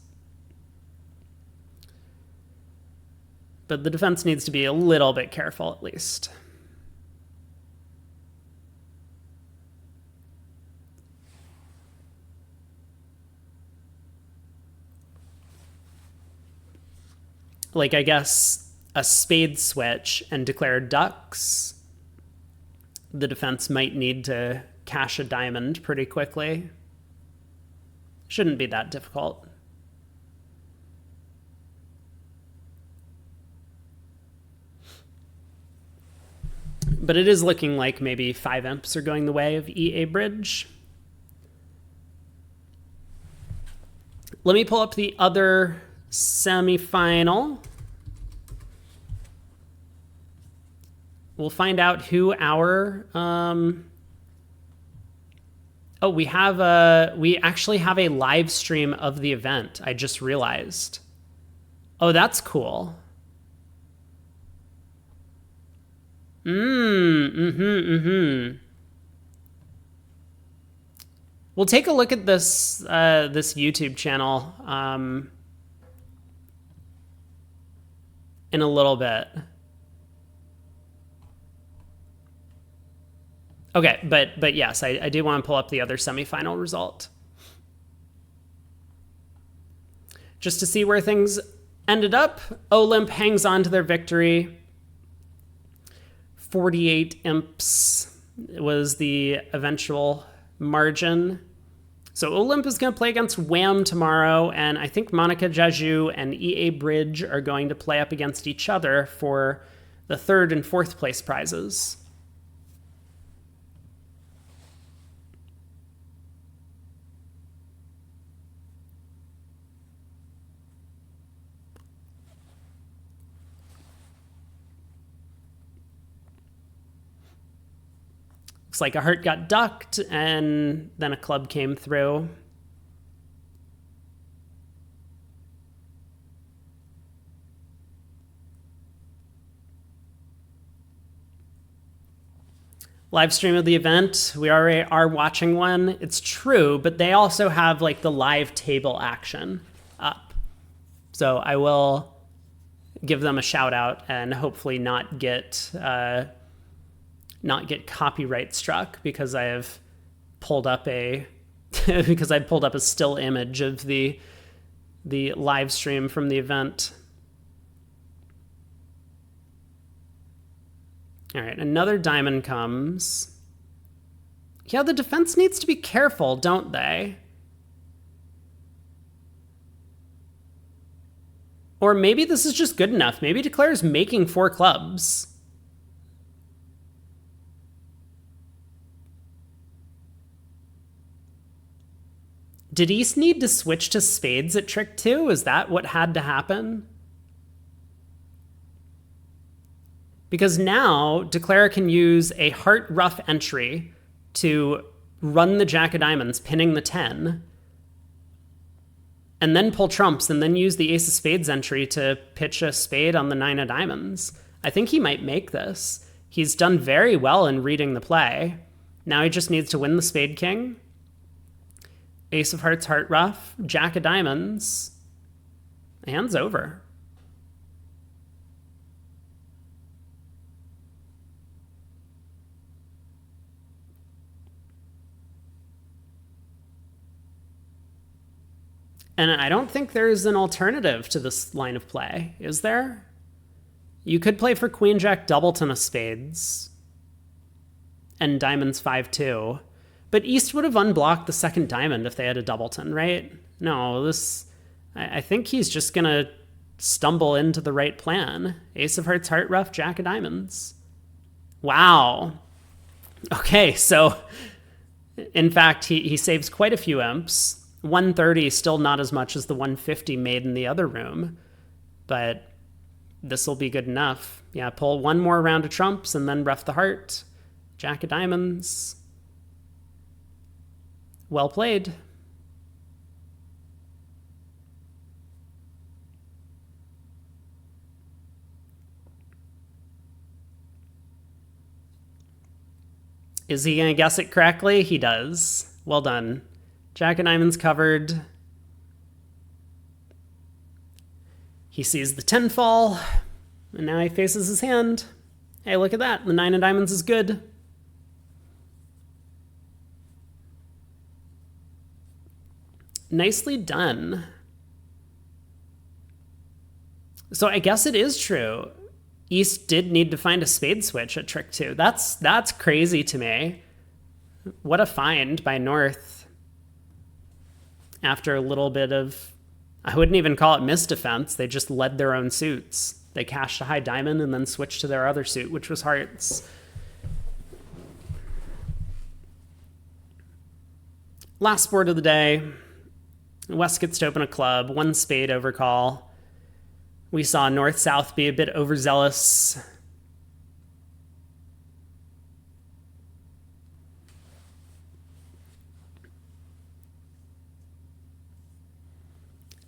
But the defense needs to be a little bit careful at least. Like, I guess a spade switch and Declare ducks, the defense might need to cash a diamond pretty quickly. Shouldn't be that difficult. But it is looking like maybe 5 imps are going the way of EA Bridge. Let me pull up the other semifinal. We'll find out who our we actually have a live stream of the event. I just realized. Oh, that's cool. We'll take a look at this this YouTube channel in a little bit. Okay, but yes, I do want to pull up the other semifinal result. Just to see where things ended up. Olymp hangs on to their victory. 48 imps was the eventual margin. So Olymp is going to play against Wham tomorrow, and I think Monica Jeju and EA Bridge are going to play up against each other for the 3rd and 4th place prizes. Looks like a heart got ducked, and then a club came through. Live stream of the event. We already are watching one. It's true, but they also have like the live table action up. So I will give them a shout out and hopefully not get copyright struck because I have pulled up a still image of the live stream from the event. All right, another diamond comes. Yeah, the defense needs to be careful, don't they? Or maybe this is just good enough. Maybe Declare's making 4 clubs. Did East need to switch to spades at trick 2? Is that what had to happen? Because now Declare can use a heart rough entry to run the jack of diamonds, pinning the 10, and then pull trumps, and then use the ace of spades entry to pitch a spade on the 9 of diamonds. I think he might make this. He's done very well in reading the play. Now he just needs to win the spade king. Ace of hearts, heart rough, jack of diamonds. Hand's over. And I don't think there's an alternative to this line of play, is there? You could play for queen jack doubleton of spades and diamonds 5-2, but East would have unblocked the second diamond if they had a doubleton, right? No, I think he's just gonna stumble into the right plan. Ace of hearts, heart rough, jack of diamonds. Wow. Okay, so in fact, he saves quite a few imps. 130 still not as much as the 150 made in the other room, but this will be good enough. Yeah, pull one more round of trumps and then rough the heart. Jack of diamonds. Well played. Is he going to guess it correctly? He does. Well done. Jack of diamonds covered. He sees the 10 fall, and now he faces his hand. Hey, look at that. The 9 of diamonds is good. Nicely done. So I guess it is true. East did need to find a spade switch at trick 2. That's crazy to me. What a find by North. After a little bit of, I wouldn't even call it misdefense. They just led their own suits. They cashed a high diamond and then switched to their other suit, which was hearts. Last board of the day. West gets to open a club. 1 spade overcall. We saw North-South be a bit overzealous.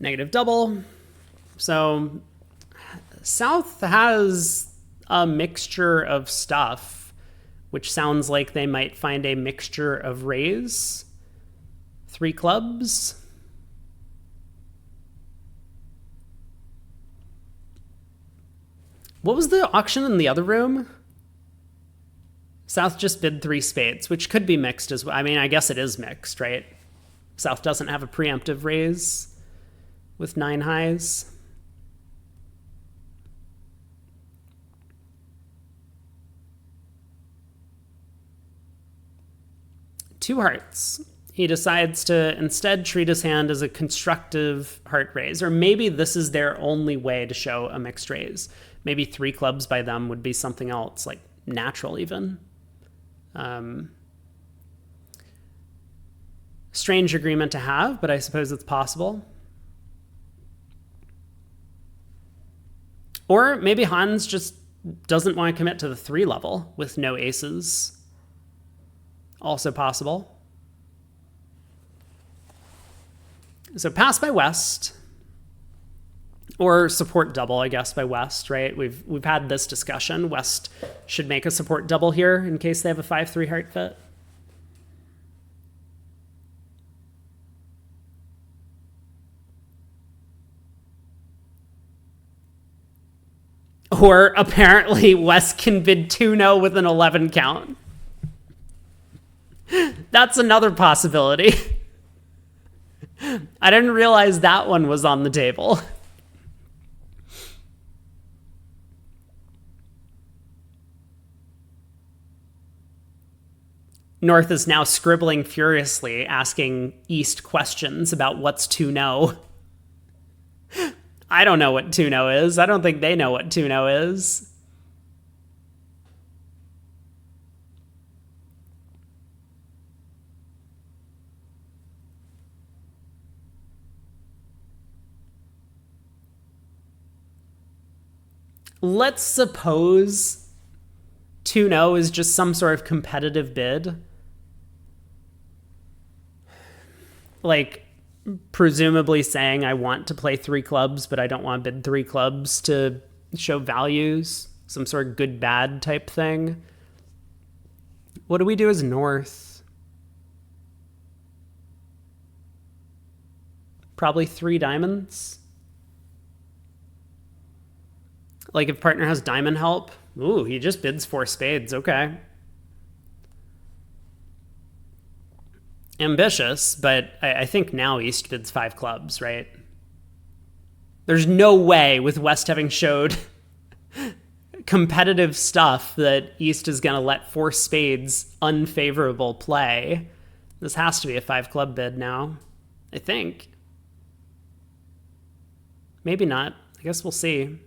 Negative double. So South has a mixture of stuff, which sounds like they might find a mixture of raise. 3 clubs. What was the auction in the other room? South just bid 3 spades, which could be mixed as well. I mean, I guess it is mixed, right? South doesn't have a preemptive raise with 9 highs. Two hearts. He decides to instead treat his hand as a constructive heart raise, or maybe this is their only way to show a mixed raise. Maybe 3 clubs by them would be something else, like natural even. Strange agreement to have, but I suppose it's possible. Or maybe Hans just doesn't want to commit to the 3 level with no aces. Also possible. So pass by West, or support double, I guess, by West, right? We've had this discussion. West should make a support double here in case they have a 5-3 heart fit. Or apparently West can bid 2-0 with an 11 count. That's another possibility. I didn't realize that one was on the table. North is now scribbling furiously, asking East questions about what's 2-0. I don't know what 2-0 is. I don't think they know what 2-0 is. Let's suppose 2-0 is just some sort of competitive bid. Like, presumably saying I want to play 3 clubs, but I don't want to bid 3 clubs to show values. Some sort of good bad type thing. What do we do as North? Probably 3 diamonds. Like if partner has diamond help. Ooh, he just bids 4 spades. Okay. Ambitious, but I think now East bids 5 clubs, right? There's no way with West having showed competitive stuff that East is going to let 4 spades unfavorable play. This has to be a 5 club bid now, I think. Maybe not. I guess we'll see.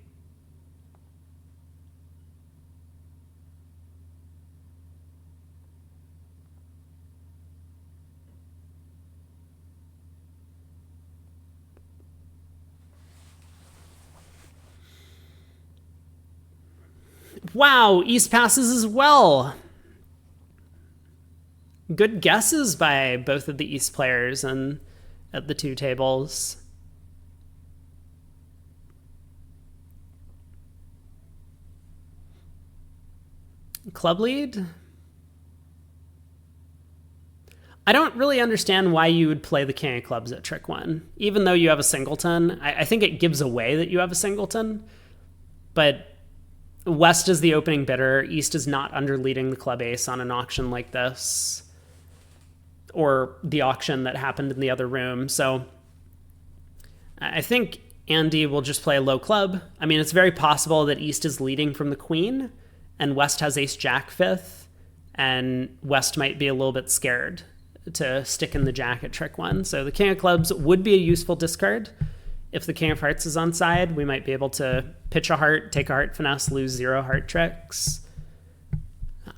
Wow, East passes as well. Good guesses by both of the East players and at the 2 tables. Club lead? I don't really understand why you would play the king of clubs at trick 1. Even though you have a singleton, I think it gives away that you have a singleton. But West is the opening bidder. East is not underleading the club ace on an auction like this, or the auction that happened in the other room. So I think Andy will just play a low club. I mean, it's very possible that East is leading from the queen and West has ace jack 5th, and West might be a little bit scared to stick in the jack at trick 1. So the king of clubs would be a useful discard. If the king of hearts is on side, we might be able to pitch a heart, take a heart finesse, lose 0 heart tricks.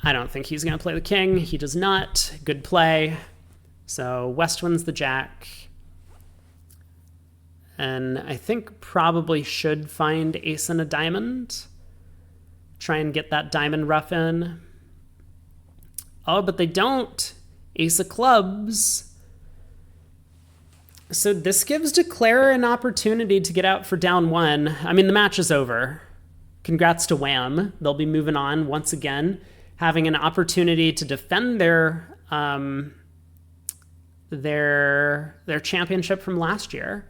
I don't think he's going to play the king. He does not. Good play. So West wins the jack. And I think probably should find ace and a diamond. Try and get that diamond rough in. Oh, but they don't. Ace of clubs. So this gives Declare an opportunity to get out for down 1. I mean, the match is over. Congrats to Wham. They'll be moving on once again, having an opportunity to defend their championship from last year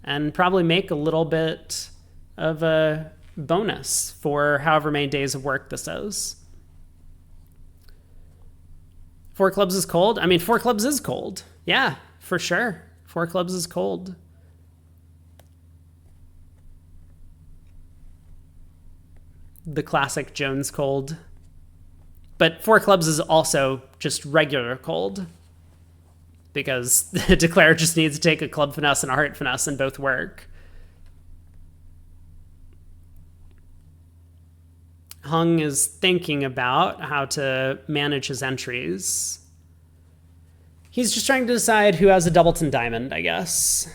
and probably make a little bit of a bonus for however many days of work this is. 4 clubs is cold. I mean, 4 clubs is cold. Yeah, for sure. 4 clubs is cold. The classic Jones cold. But 4 clubs is also just regular cold, because Declare just needs to take a club finesse and a heart finesse and both work. Hung is thinking about how to manage his entries. He's just trying to decide who has a doubleton diamond, I guess.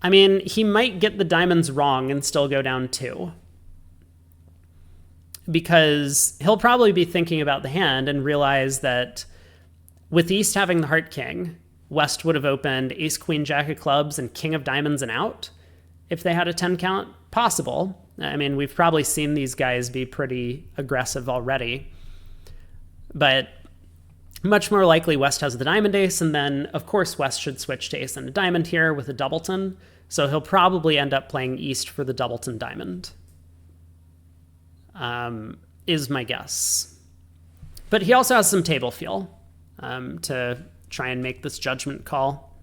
I mean, he might get the diamonds wrong and still go down 2. Because he'll probably be thinking about the hand and realize that with East having the Heart King, West would have opened Ace, Queen, Jack of Clubs, and King of Diamonds and out if they had a 10 count. Possible. I mean, we've probably seen these guys be pretty aggressive already. But much more likely West has the Diamond Ace, and then, of course, West should switch to Ace and a Diamond here with a Doubleton. So he'll probably end up playing East for the Doubleton Diamond. Is my guess. But he also has some table feel to try and make this judgment call.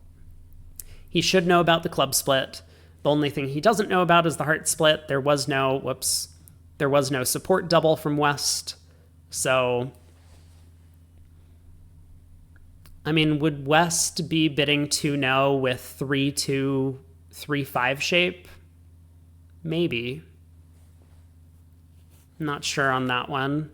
He should know about the club split. The only thing he doesn't know about is the heart split. There was no support double from West. So, I mean, would West be bidding 2-no with 3-2, 3-5 shape? Maybe. Not sure on that one.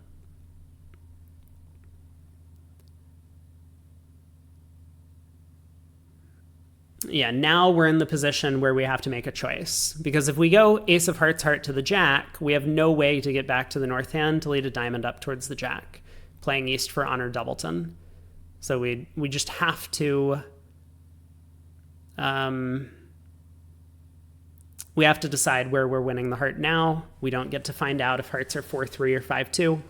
Yeah, now we're in the position where we have to make a choice. Because if we go Ace of Hearts, Heart to the Jack, we have no way to get back to the north hand to lead a diamond up towards the Jack, playing East for Honor Doubleton. So we just have to... we have to decide where we're winning the heart now. We don't get to find out if hearts are 4-3 or 5-2.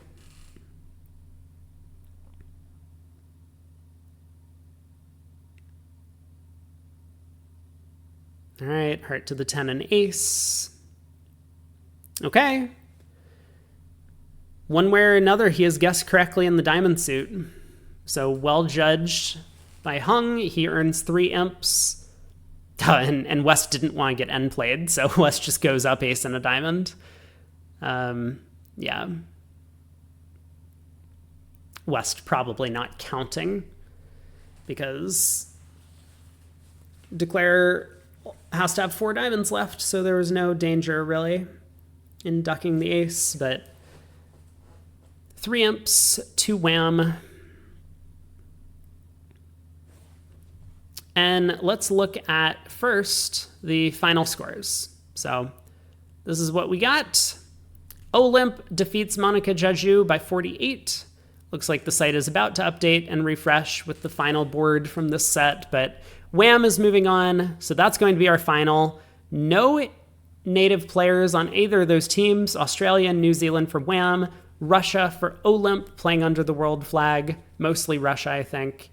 All right, heart to the 10 and ace. Okay. One way or another, he has guessed correctly in the diamond suit. So well judged by Hung. He earns 3 imps. And West didn't want to get end played, so West just goes up ace and a diamond. Yeah. West probably not counting because Declare has to have 4 diamonds left, so there was no danger really in ducking the ace, but 3 imps, 2 wham. And let's look at first the final scores. So this is what we got. Olymp defeats Monica Jeju by 48. Looks like the site is about to update and refresh with the final board from this set, but Wham is moving on, so that's going to be our final. No native players on either of those teams. Australia and New Zealand for Wham, Russia for Olymp, playing under the world flag, mostly Russia, I think.